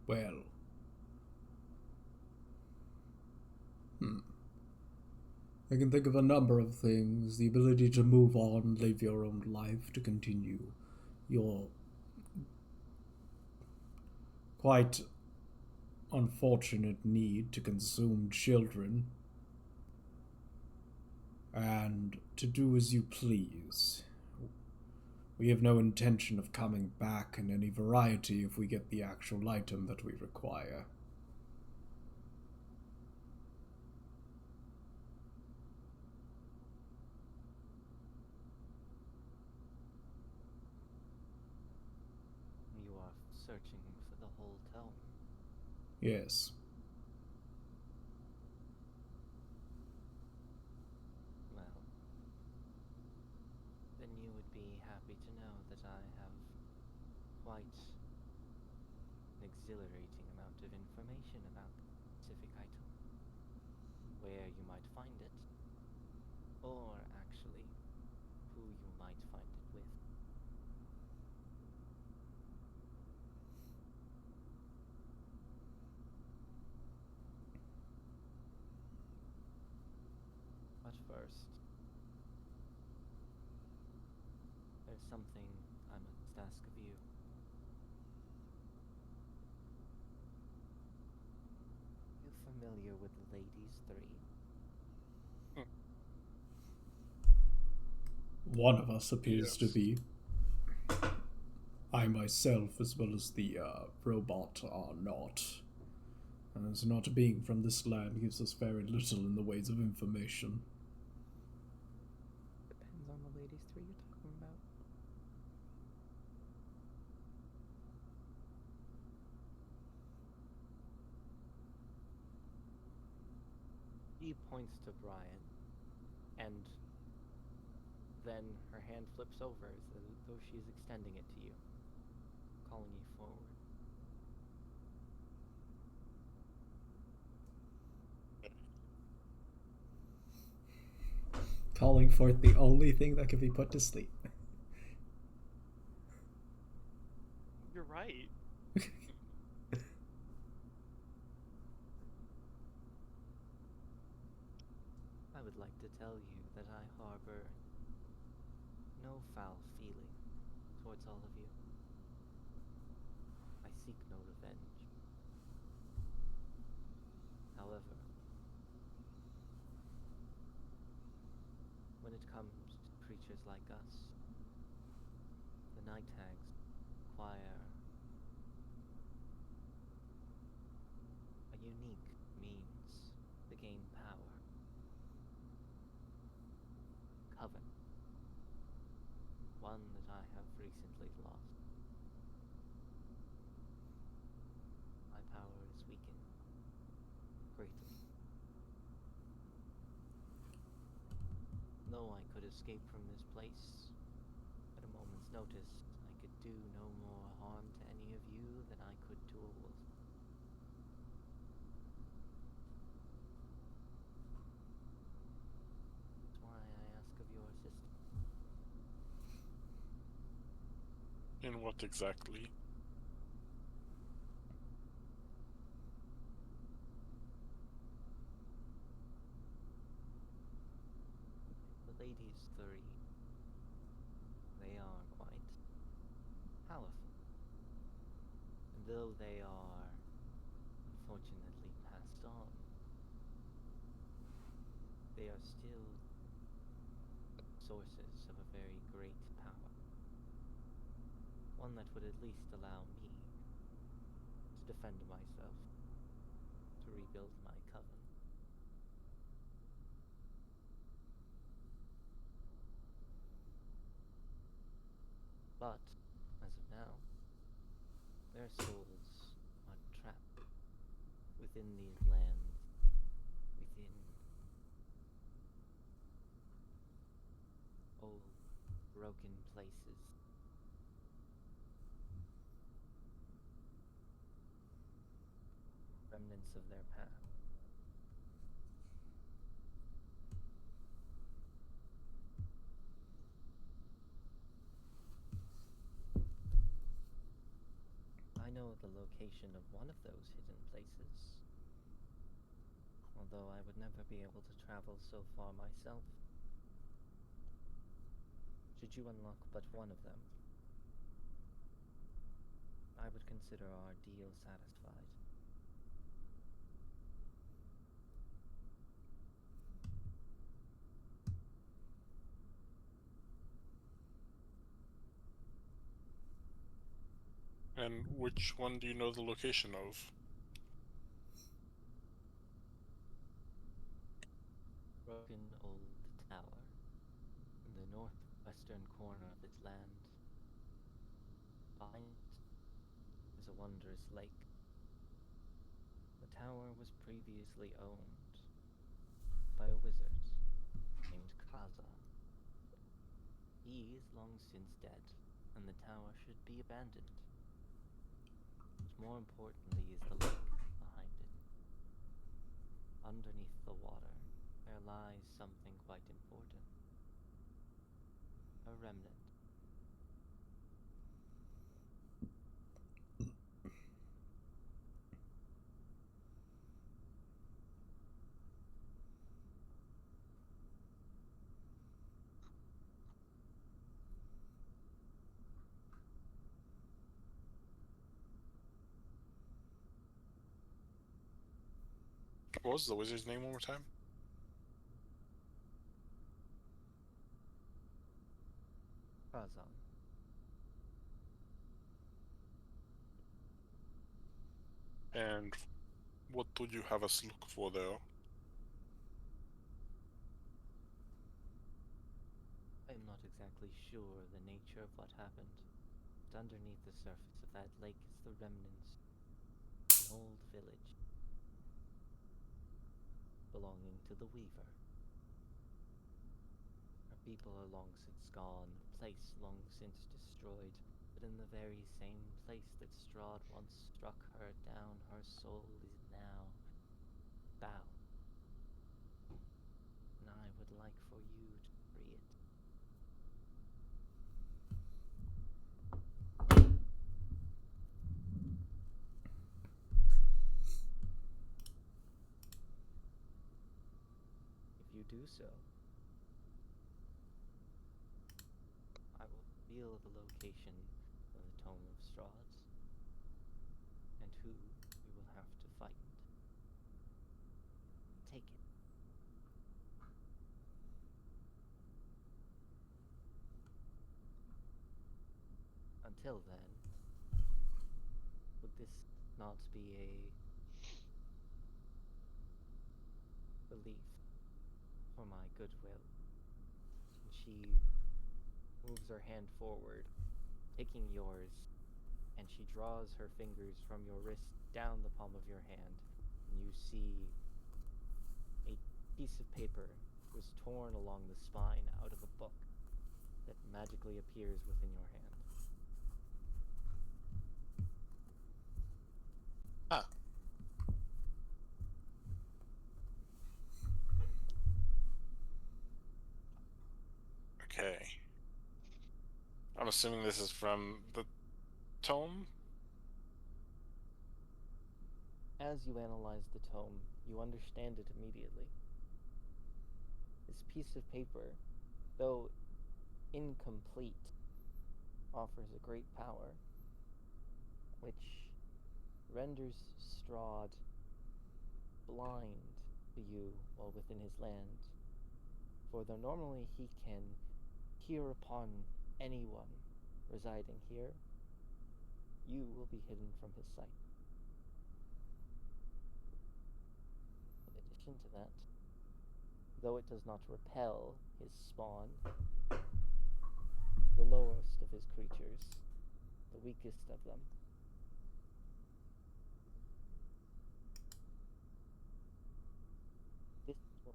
Well, I can think of a number of things. The ability to move on, live your own life, to continue your quite unfortunate need to consume children, and to do as you please. We have no intention of coming back in any variety if we get the actual item that we require. You are searching for the whole tome. Yes. Well, then you would be happy to know that I have quite an exhilarating amount of information about the specific item, where you might find it, or actually, who you might find it with. But first, there's something I must ask of you. You familiar with the Ladies 3? One of us appears to Yes. be. I myself, as well as the robot, are not. And as not being from this land gives us very little in the ways of information. depends on the ladies three you're talking about. She points to Brian, and then her hand flips over as though she's extending it to you, calling you forward. Calling forth the only thing that can be put to sleep. You're right. I would like to tell you that I harbor no foul feeling towards all of you. I seek no revenge. However, when it comes to creatures like us, the night hags acquire a unique means to gain power. Coven. One that I have recently lost. My power is weakened greatly. Though I could escape from this place at a moment's notice, I could do no more harm to any of you than I could to a wolf. That's why I ask of your assistance. In what exactly? The ladies three, they are quite powerful. And though they are unfortunately passed on, they are still sources of a very great power. One that would at least allow me to defend myself, to rebuild my coven. But, as of now, their souls are trapped within these lands, within old, broken places. Remnants of their past. I know the location of one of those hidden places, although I would never be able to travel so far myself. Should you unlock but one of them, I would consider our deal satisfied. And which one do you know the location of? Broken old tower in the northwestern corner of its land. Behind it is a wondrous lake. The tower was previously owned by a wizard named Kaza. He is long since dead, and the tower should be abandoned. But more importantly is the lake behind it. Underneath the water, there lies something quite important. A remnant. What was the wizard's name one more time? Kazan. And what would you have us look for there? I am not exactly sure the nature of what happened, but underneath the surface of that lake is the remnants of an old village belonging to the Weaver. Our people are long since gone, the place long since destroyed, but in the very same place that Strahd once struck her down, her soul is now bound. And I would like for you to free it. If you do so, I will reveal the location of the Tome of Straws, and who you will have to fight. Take it. Until then, would this not be a relief for my goodwill? And she moves her hand forward, taking yours, and she draws her fingers from your wrist down the palm of your hand, and you see a piece of paper was torn along the spine out of a book that magically appears within your hand. Ah. Okay. I'm assuming this is from the tome? As you analyze the tome, you understand it immediately. This piece of paper, though incomplete, offers a great power, which renders Strahd blind to you while within his land. For though normally he can hear upon anyone residing here, you will be hidden from his sight. In addition to that, though it does not repel his spawn, the lowest of his creatures, the weakest of them, this will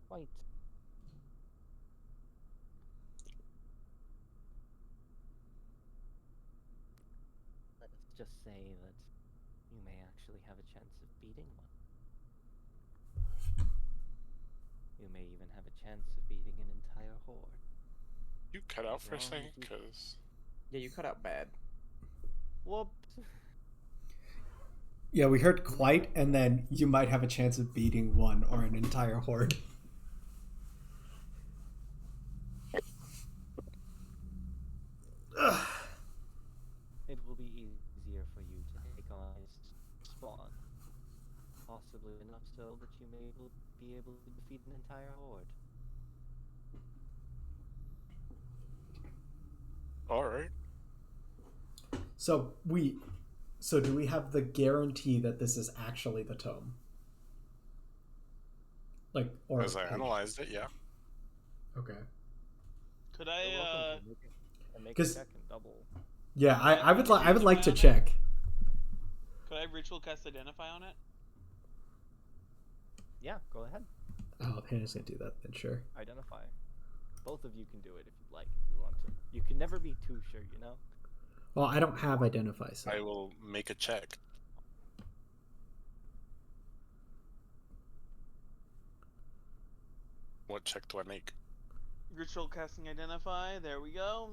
quite let us just say that you may actually have a chance of beating one. You may even have a chance of beating an entire horde. You cut out for a As long second, as you- because Yeah, you cut out bad. Whoops. Yeah, we heard quite, and then you might have a chance of beating one or an entire horde. Ugh. It will be easier for you to take on his spawn. Possibly enough so that you may be able to defeat an entire horde. alright. So do we have the guarantee that this is actually the tome? Like, or As I analyzed it, yeah. Okay. Could You're I welcome to make a 'cause- check and double. Yeah, I would like to check. could I ritual cast identify on it? Yeah, go ahead. Oh, Hannah's gonna do that then, sure. Identify. Both of you can do it if you'd like, if you want to. You can never be too sure, you know? Well, I don't have identify, so. I will make a check. What check do I make? Ritual casting identify. There we go.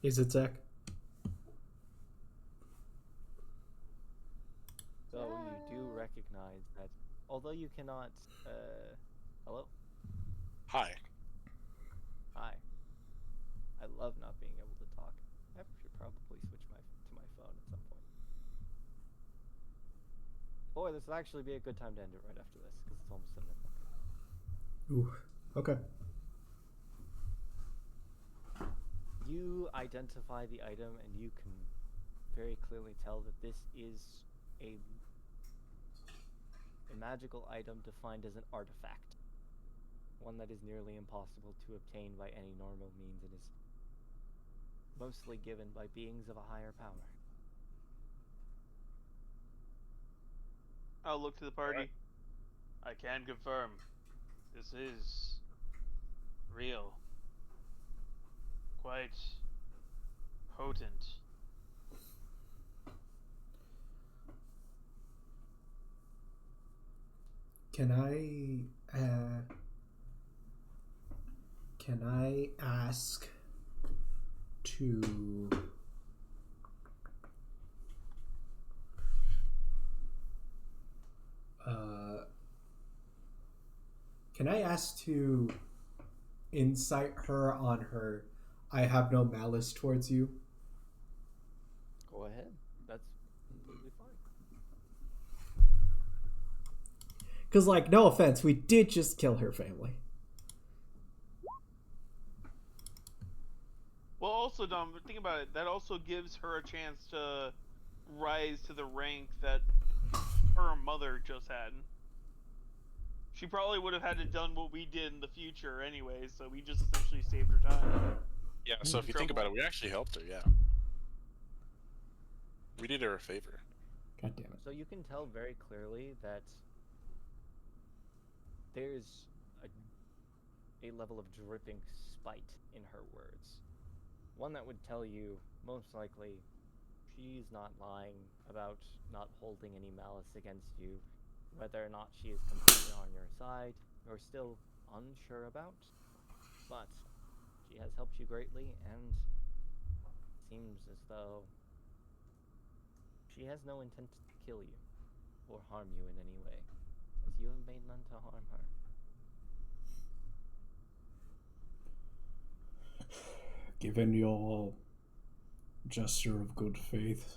Is it Zach? So you do recognize that, although you cannot, hello? Hi. Hi. I love not being able to talk. I should probably switch to my phone at some point. Boy, this will actually be a good time to end it right after this, because it's almost 7 o'clock. Ooh. Okay. You identify the item, and you can very clearly tell that this is a magical item defined as an artifact. One that is nearly impossible to obtain by any normal means and is mostly given by beings of a higher power. I'll look to the party. I can confirm. This is real. Quite potent. Can I ask to incite her on her I have no malice towards you? Go ahead. That's completely fine. Because, like, no offense, we did just kill her family. Well, also, Dom, but think about it. That also gives her a chance to rise to the rank that her mother just had. She probably would have had to done what we did in the future anyway, so we just essentially saved her time. Yeah, so if you think about it, we actually helped her, yeah. We did her a favor. God damn it. So you can tell very clearly that there's a level of dripping spite in her words. One that would tell you, most likely, she's not lying about not holding any malice against you. Whether or not she is completely on your side, you're still unsure about. But she has helped you greatly, and it seems as though she has no intent to kill you or harm you in any way, as you have made none to harm her. Given your gesture of good faith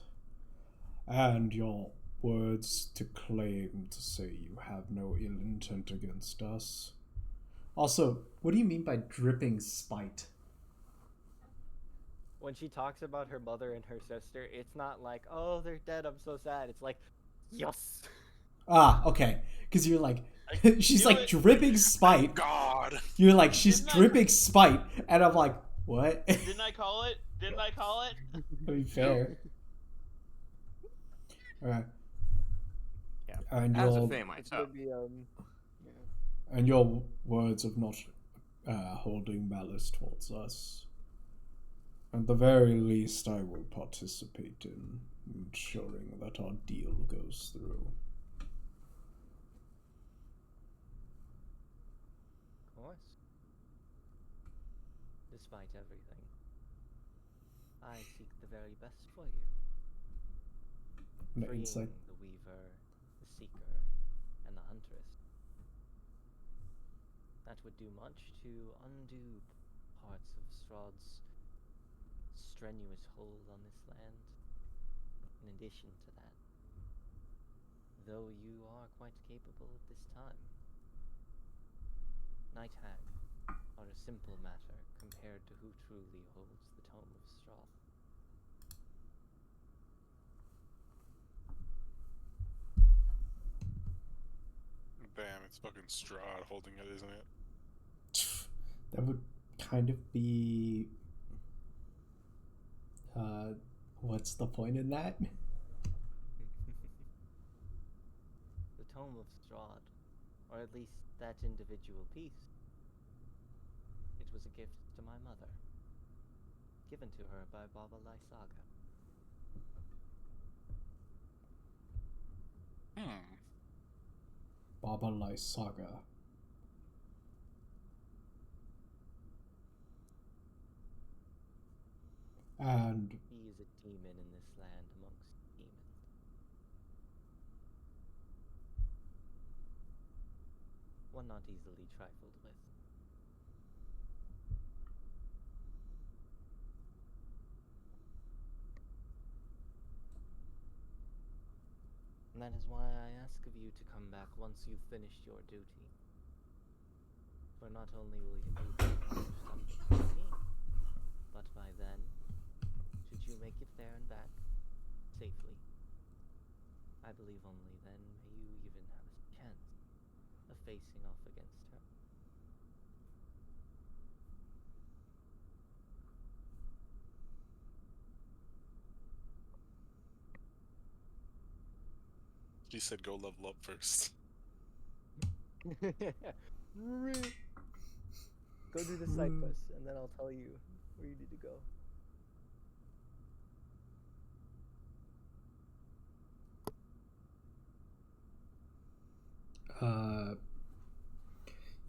and your words to claim to say you have no ill intent against us. Also, what do you mean by dripping spite? When she talks about her mother and her sister, it's not like, oh, they're dead, I'm so sad. It's like, yes. Ah, okay. Because you're like, she's knew like it. dripping spite. God! You're like, she's Didn't I- dripping spite. And I'm like, what? Didn't I call it? Didn't I call it? To be fair. Alright. Yeah. And As a your, fan myself. Be, and your words of not holding malice towards us. At the very least, I will participate in ensuring that our deal goes through. Of course. Despite everything, I seek the very best for you. An Freeing insight. the Weaver, the Seeker, and the Huntress. That would do much to undo parts of Strahd's strenuous hold on this land. In addition to that, though you are quite capable at this time, Night Hag are a simple matter compared to who truly holds the Tome of Strahd. Damn, it's fucking Strahd holding it, isn't it? That would kind of be. What's the point in that? The Tome of Strahd, or at least that individual piece, it was a gift to my mother, given to her by Baba Lysaga. Baba Lysaga. And He is a demon in this land amongst demons. One not easily trifled with. And that is why I ask of you to come back once you've finished your duty. For not only will you be punished under the team, but by then, should you make it there and back safely, I believe only then may you even have a chance of facing off against her. She said go level up first. Go do the side quest, and then I'll tell you where you need to go.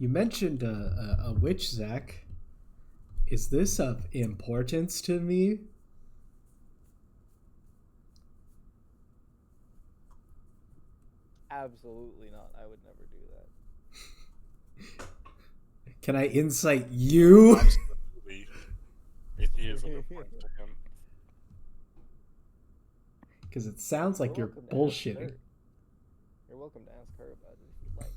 You mentioned a witch, Zach. Is this of importance to me? Absolutely not. I would never do that. Can I insight you? Absolutely. It is of importance to him. Because it sounds like you're welcome to ask bullshitting. her. You're welcome to ask her about it if you'd like.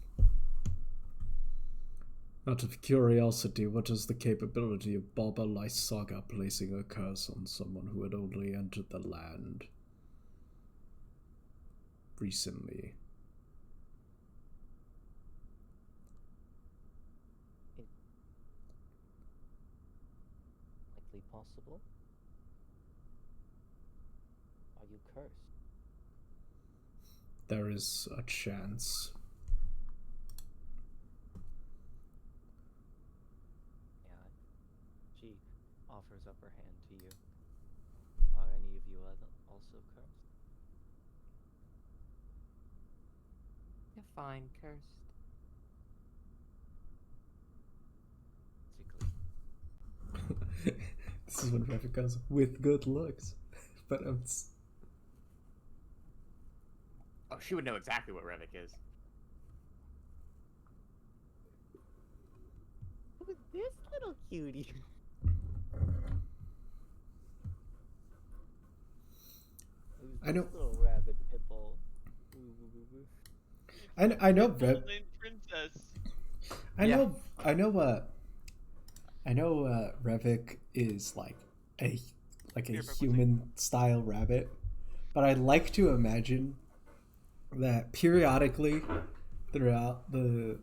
Out of curiosity, what is the capability of Baba Lysaga placing a curse on someone who had only entered the land recently? Likely possible. Are you cursed? There is a chance. Yeah. She offers up her hand to you. Are any of you also cursed? You're fine, cursed. Physically. This is when Revit goes with good looks. But Oh, she would know exactly what Revik is. Who's this little cutie? Who's I know. this little rabbit pitbull? I know Pitbull named Princess. I Yeah. know Revik is like a Here, Purple human style rabbit, but I like to imagine that periodically throughout the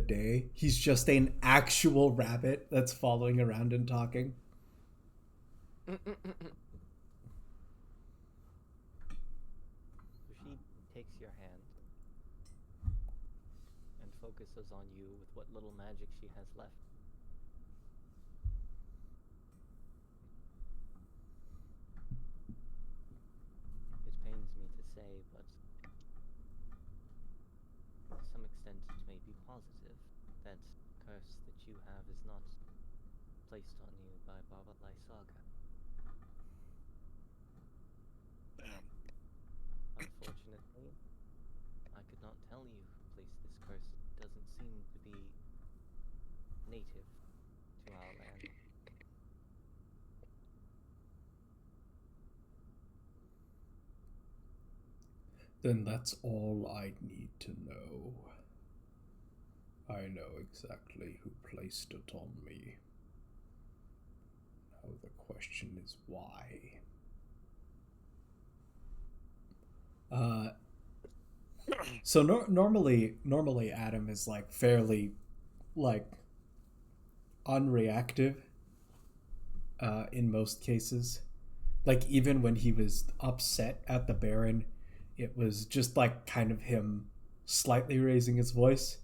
day he's just an actual rabbit that's following around and talking. So she takes your hand and focuses on you with what little magic she has left. It pains me to say, but to some extent it may be positive that curse that you have is not placed on you by Baba Lysaga. Damn. Unfortunately, I could not tell you who placed this curse. It doesn't seem to be native to our land. Then that's all I need to know. I know exactly who placed it on me. Now the question is why. So normally Adam is like fairly like unreactive in most cases. Like even when he was upset at the Baron, it was just like kind of him slightly raising his voice.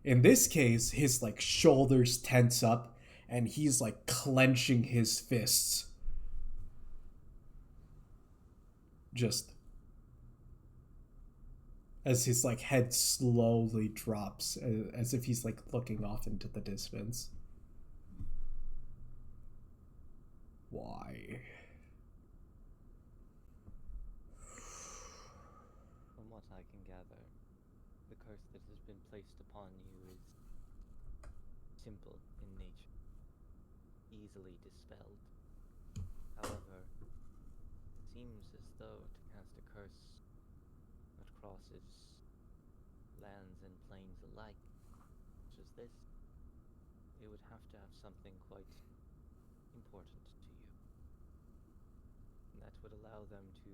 In this case, his like shoulders tense up and he's like clenching his fists. Just as his like head slowly drops, as if he's like looking off into the distance. Why? From what I can gather, the curse that has been placed upon you is simple in nature, easily dispelled. However, it seems as though to cast a curse that crosses lands and plains alike, such as this, it would have to have something quite important to you. And that would allow them to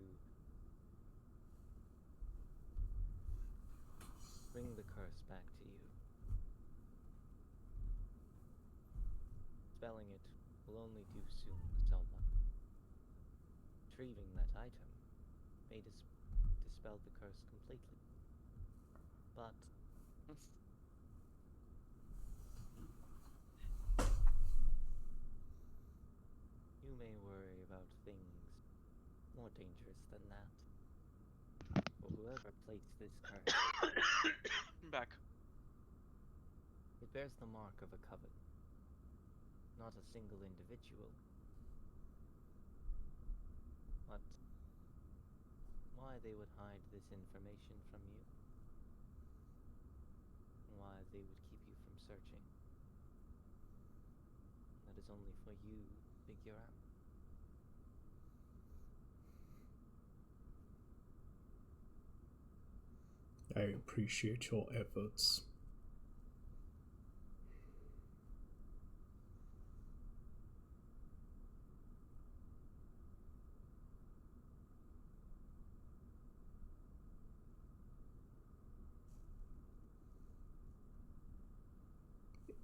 bring the curse back to you. Spelling it will only do so much. Retrieving that item may dispel the curse completely. But you may worry about things more dangerous than that. For whoever placed this curse, I'm back. it bears the mark of a coven, not a single individual. But why they would hide this information from you, why they would keep you from searching, that is only for you to figure out. I appreciate your efforts.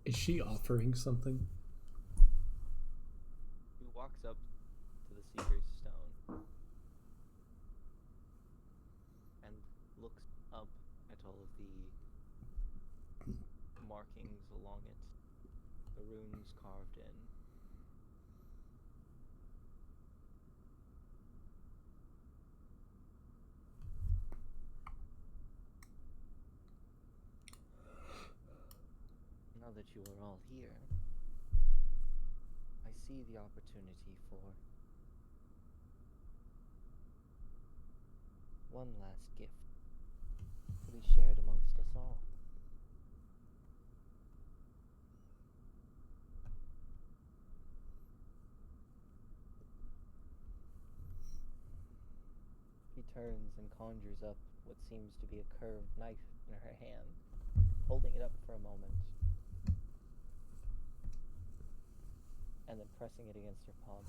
Is she offering something? He walks up to the Seeker's Stone and looks up at all of the markings along it, the runes carved in. Now that you are all here, I see the opportunity for one last gift to be shared amongst us all. She turns and conjures up what seems to be a curved knife in her hand, holding it up for a moment, and then pressing it against her palm.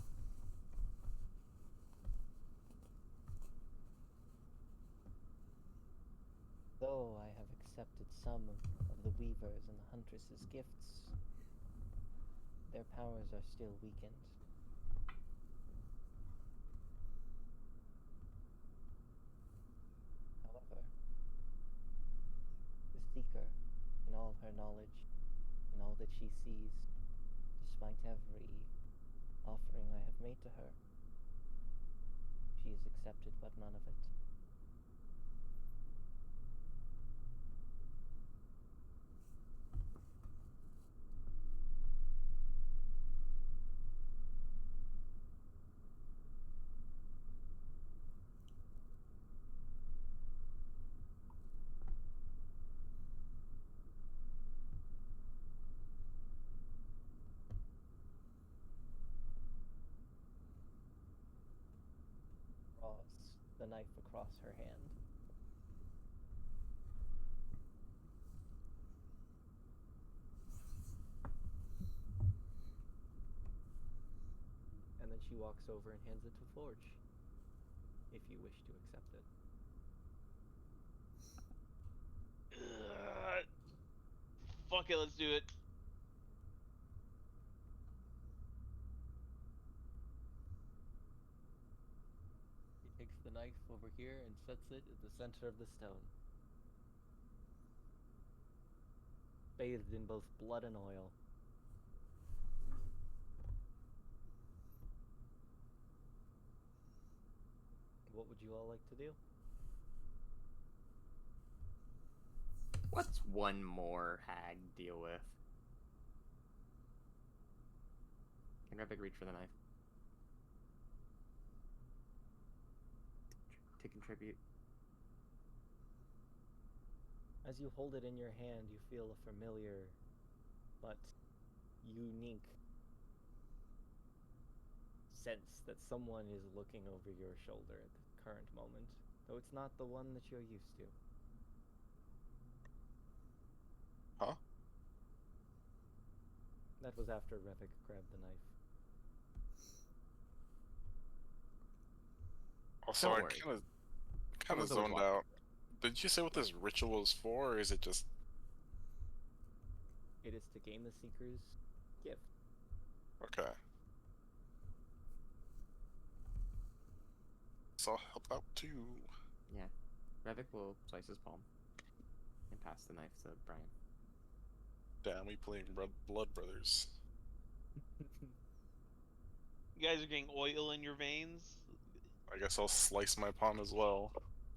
Though I have accepted some of the Weavers and the Huntress's gifts, their powers are still weakened. However, the Seeker, in all of her knowledge, in all that she sees, despite every offering I have made to her, she has accepted but none of it. Draws the knife across her hand. And then she walks over and hands it to Forge, if you wish to accept it. Fuck it, let's do it. He takes the knife over here and sets it at the center of the stone. Bathed in both blood and oil. What would you all like to do? What's one more hag deal with? Can Revik reach for the knife? To contribute. As you hold it in your hand, you feel a familiar but unique sense that someone is looking over your shoulder at the current moment, though it's not the one that you're used to. Huh? That was after Revik grabbed the knife. Also, Don't I worry. kind of Someone's always zoned watching. out. Did you say what this ritual is for, or is it just... It is to gain the Seeker's gift. Okay. So I'll help out too. Yeah. Revik will slice his palm and pass the knife to Brian. Damn, we playing Blood Brothers. You guys are getting oil in your veins. I guess I'll slice my palm as well.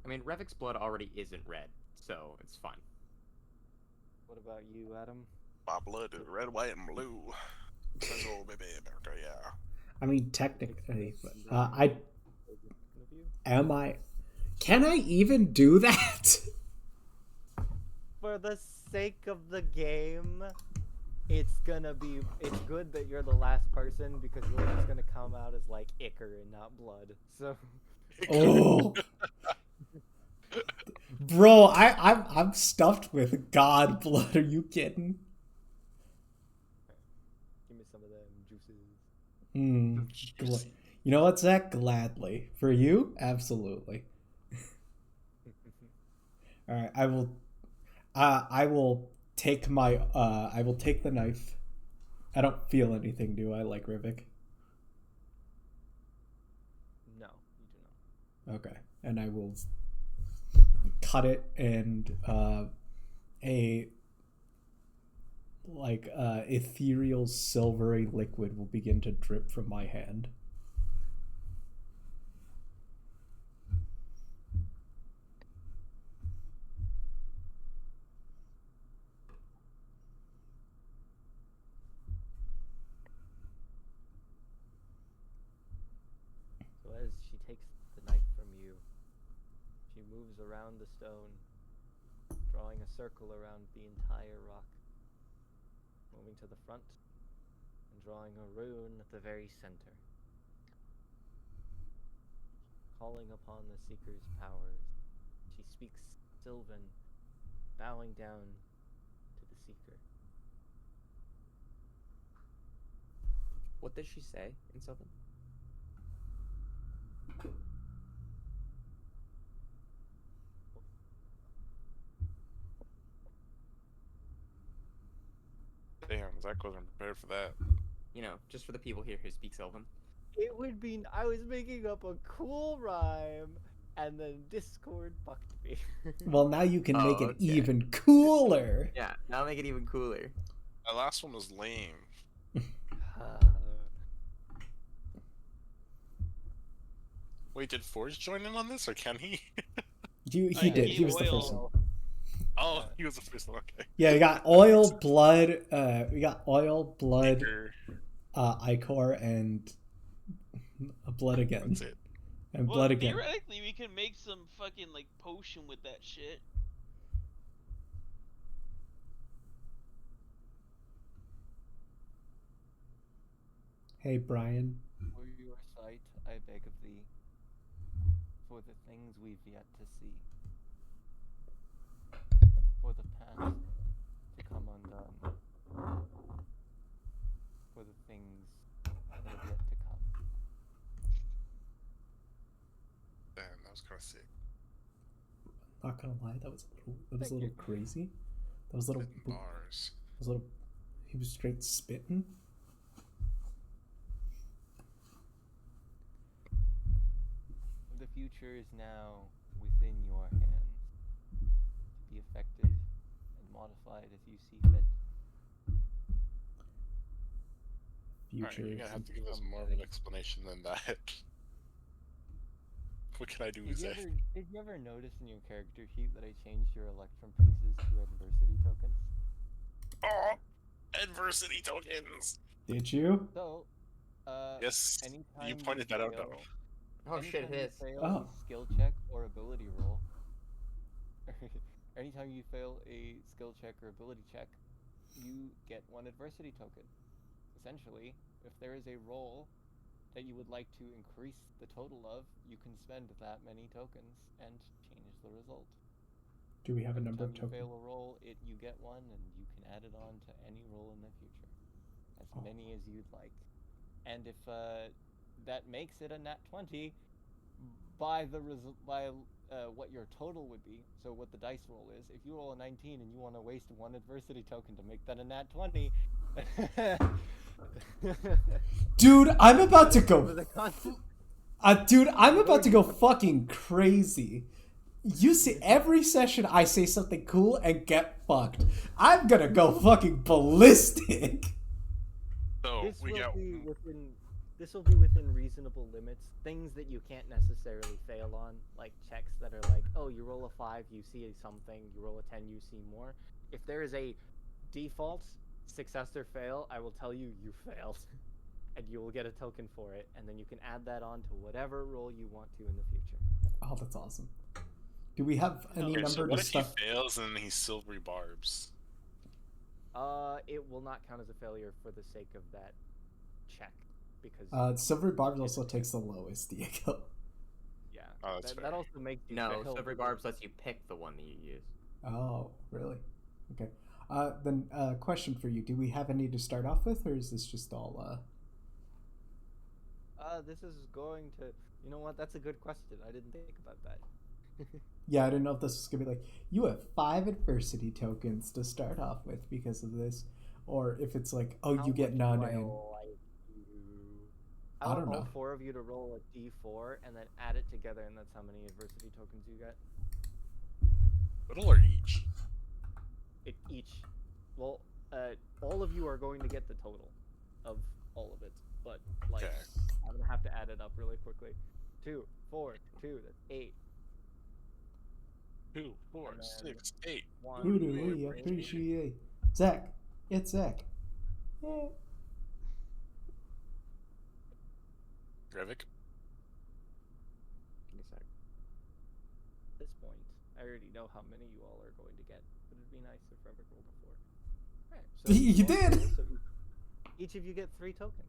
I mean, Revik's blood already isn't red, so it's fine. What about you, Adam? My blood is red, white, and blue. Let's go, baby, America, yeah. I mean, technically, Can I even do that? For the sake of the game, it's good that you're the last person, because you're just gonna come out as like ichor and not blood. So Oh, bro, I'm stuffed with god blood. Are you kidding? give me some of them juices. You know what, Zach? Gladly. For you, absolutely. All right, I will take my I will take the knife. I don't feel anything, do I, like Rivik? No, you do not. Okay. And I will cut it, and a ethereal silvery liquid will begin to drip from my hand. So as she takes the knife from you, she moves around the stone, drawing a circle around the entire rock, moving to the front and drawing a rune at the very center, calling upon the Seeker's powers. She speaks Sylvan, bowing down to the Seeker. What does she say in Sylvan? Damn, Zach wasn't prepared for that. You know, just for the people here who speak Sylvan. It would be. I was making up a cool rhyme, and then Discord fucked me. Well, now you can make it okay. even cooler. Yeah, now make it even cooler. That last one was lame. Wait, did Forge join in on this, or can he? He did. He was the Oil. first one. Oh, he was the first one. Okay. Yeah, we got oil, blood. We got oil, blood, Seeker, ichor, and blood again, that's it. and Well, blood again. theoretically, we can make some fucking like potion with that shit. Hey, Brian. For your sight, I beg of thee, for the things we've yet to see, for the past to come undone, for the things that are yet to come. Damn, that was kind of sick. Not gonna lie, that was a Thank little you. crazy. That was a little. Spitting bars. That was a little. He was straight spitting. The future is now within your hands, to be affected and modified as you see fit. Alright, Future. you're gonna have to give us more of an explanation than that. What can I do with that? Did you ever notice in your character sheet that I changed your Electrum pieces to adversity tokens? Oh, adversity tokens. Did you? So, Yes, anytime you pointed that out. Though. Oh shit, anytime it you is. fail Oh. a skill check or ability roll, anytime you fail a skill check or ability check, you get one adversity token. Essentially, if there is a roll that you would like to increase the total of, you can spend that many tokens and change the result. Do we have a Every number of time you tokens? fail a roll, you get one, and you can add it on to any roll in the future, as Oh. many as you'd like. And if that makes it a nat 20, by the what your total would be, so what the dice roll is, if you roll a 19 and you want to waste one adversity token to make that a nat 20, Dude, I'm about to for go. the concept. Dude, I'm about to go fucking crazy. You see, every session I say something cool and get fucked. I'm gonna go fucking ballistic. So This we will got. be within. This will be within reasonable limits. Things that you can't necessarily fail on, like checks that are like, oh, you roll a 5, you see something. You roll a 10, you see more. If there is a default success or fail, I will tell you you failed, and you will get a token for it, and then you can add that on to whatever roll you want to in the future. Oh, that's awesome. Do we have any Okay, so number what to if he stuff? fails and he's silvery barbs? It will not count as a failure for the sake of that check, because Silvery Barbs also takes the lowest, Diego. yeah, Oh, that's that fair. also makes you No, fail. Silvery Barbs lets you pick the one that you use. Oh, really? Okay. Then question for you: do we have any to start off with, or is this just all? This is going to. You know what? That's a good question. I didn't think about that. Yeah, I didn't know if this was gonna be like you have 5 adversity tokens to start off with because of this, or if it's like, oh, How you get much none do I and like you? I I want don't all know. 4 of you to roll a d4 and then add it together, and that's how many adversity tokens you get. Little or each? Each. Well, all of you are going to get the total of all of it, but like Okay. I'm gonna have to add it up really quickly. 2, 4, 2. That's 8. 2, 4, And then 6, 8. 1. Who do four, we three. appreciate? Zach, it's Zach. Yeah. Revik? Give me a sec. At this point, I already know how many you all are going to get, but it'd be nice if Revik rolled a 4. Alright, so You both did! roll, so each of you get 3 tokens.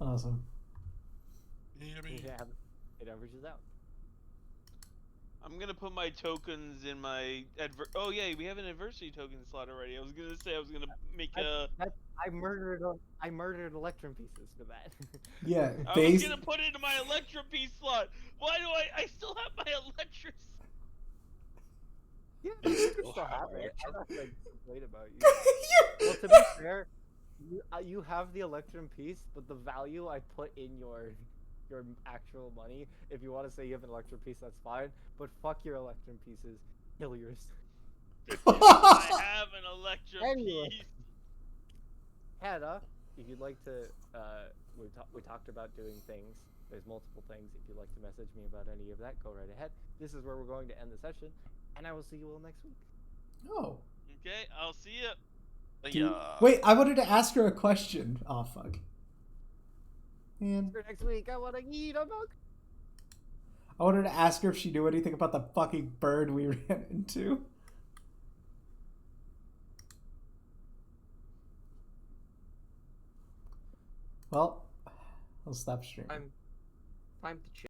Awesome. Yummy. Yeah, it averages out. I'm gonna put my tokens in my Oh yeah, we have an adversity token slot already. I was gonna say I was gonna make a. I murdered Electrum pieces for that. Yeah, I was base. gonna put it into my Electro piece slot. Why do I still have my Electro? Yeah, You you still still have have it. Electrum? I'm not gonna complain about you. Well, to be fair, you have the Electrum piece, but the value I put in your actual money. If you want to say you have an Electrum piece, that's fine. But fuck your Electrum pieces. Kill yours. I have an Electro Anyway. piece. Hannah, if you'd like to, we talked about doing things. There's multiple things. If you'd like to message me about any of that, go right ahead. This is where we're going to end the session, and I will see you all next week. Oh. Okay, I'll see you. Wait, I wanted to ask her a question. Oh, fuck. Man. For next week, I want to eat a mug. I wanted to ask her if she knew anything about the fucking bird we ran into. Well, I'll stop streaming. Time to chill.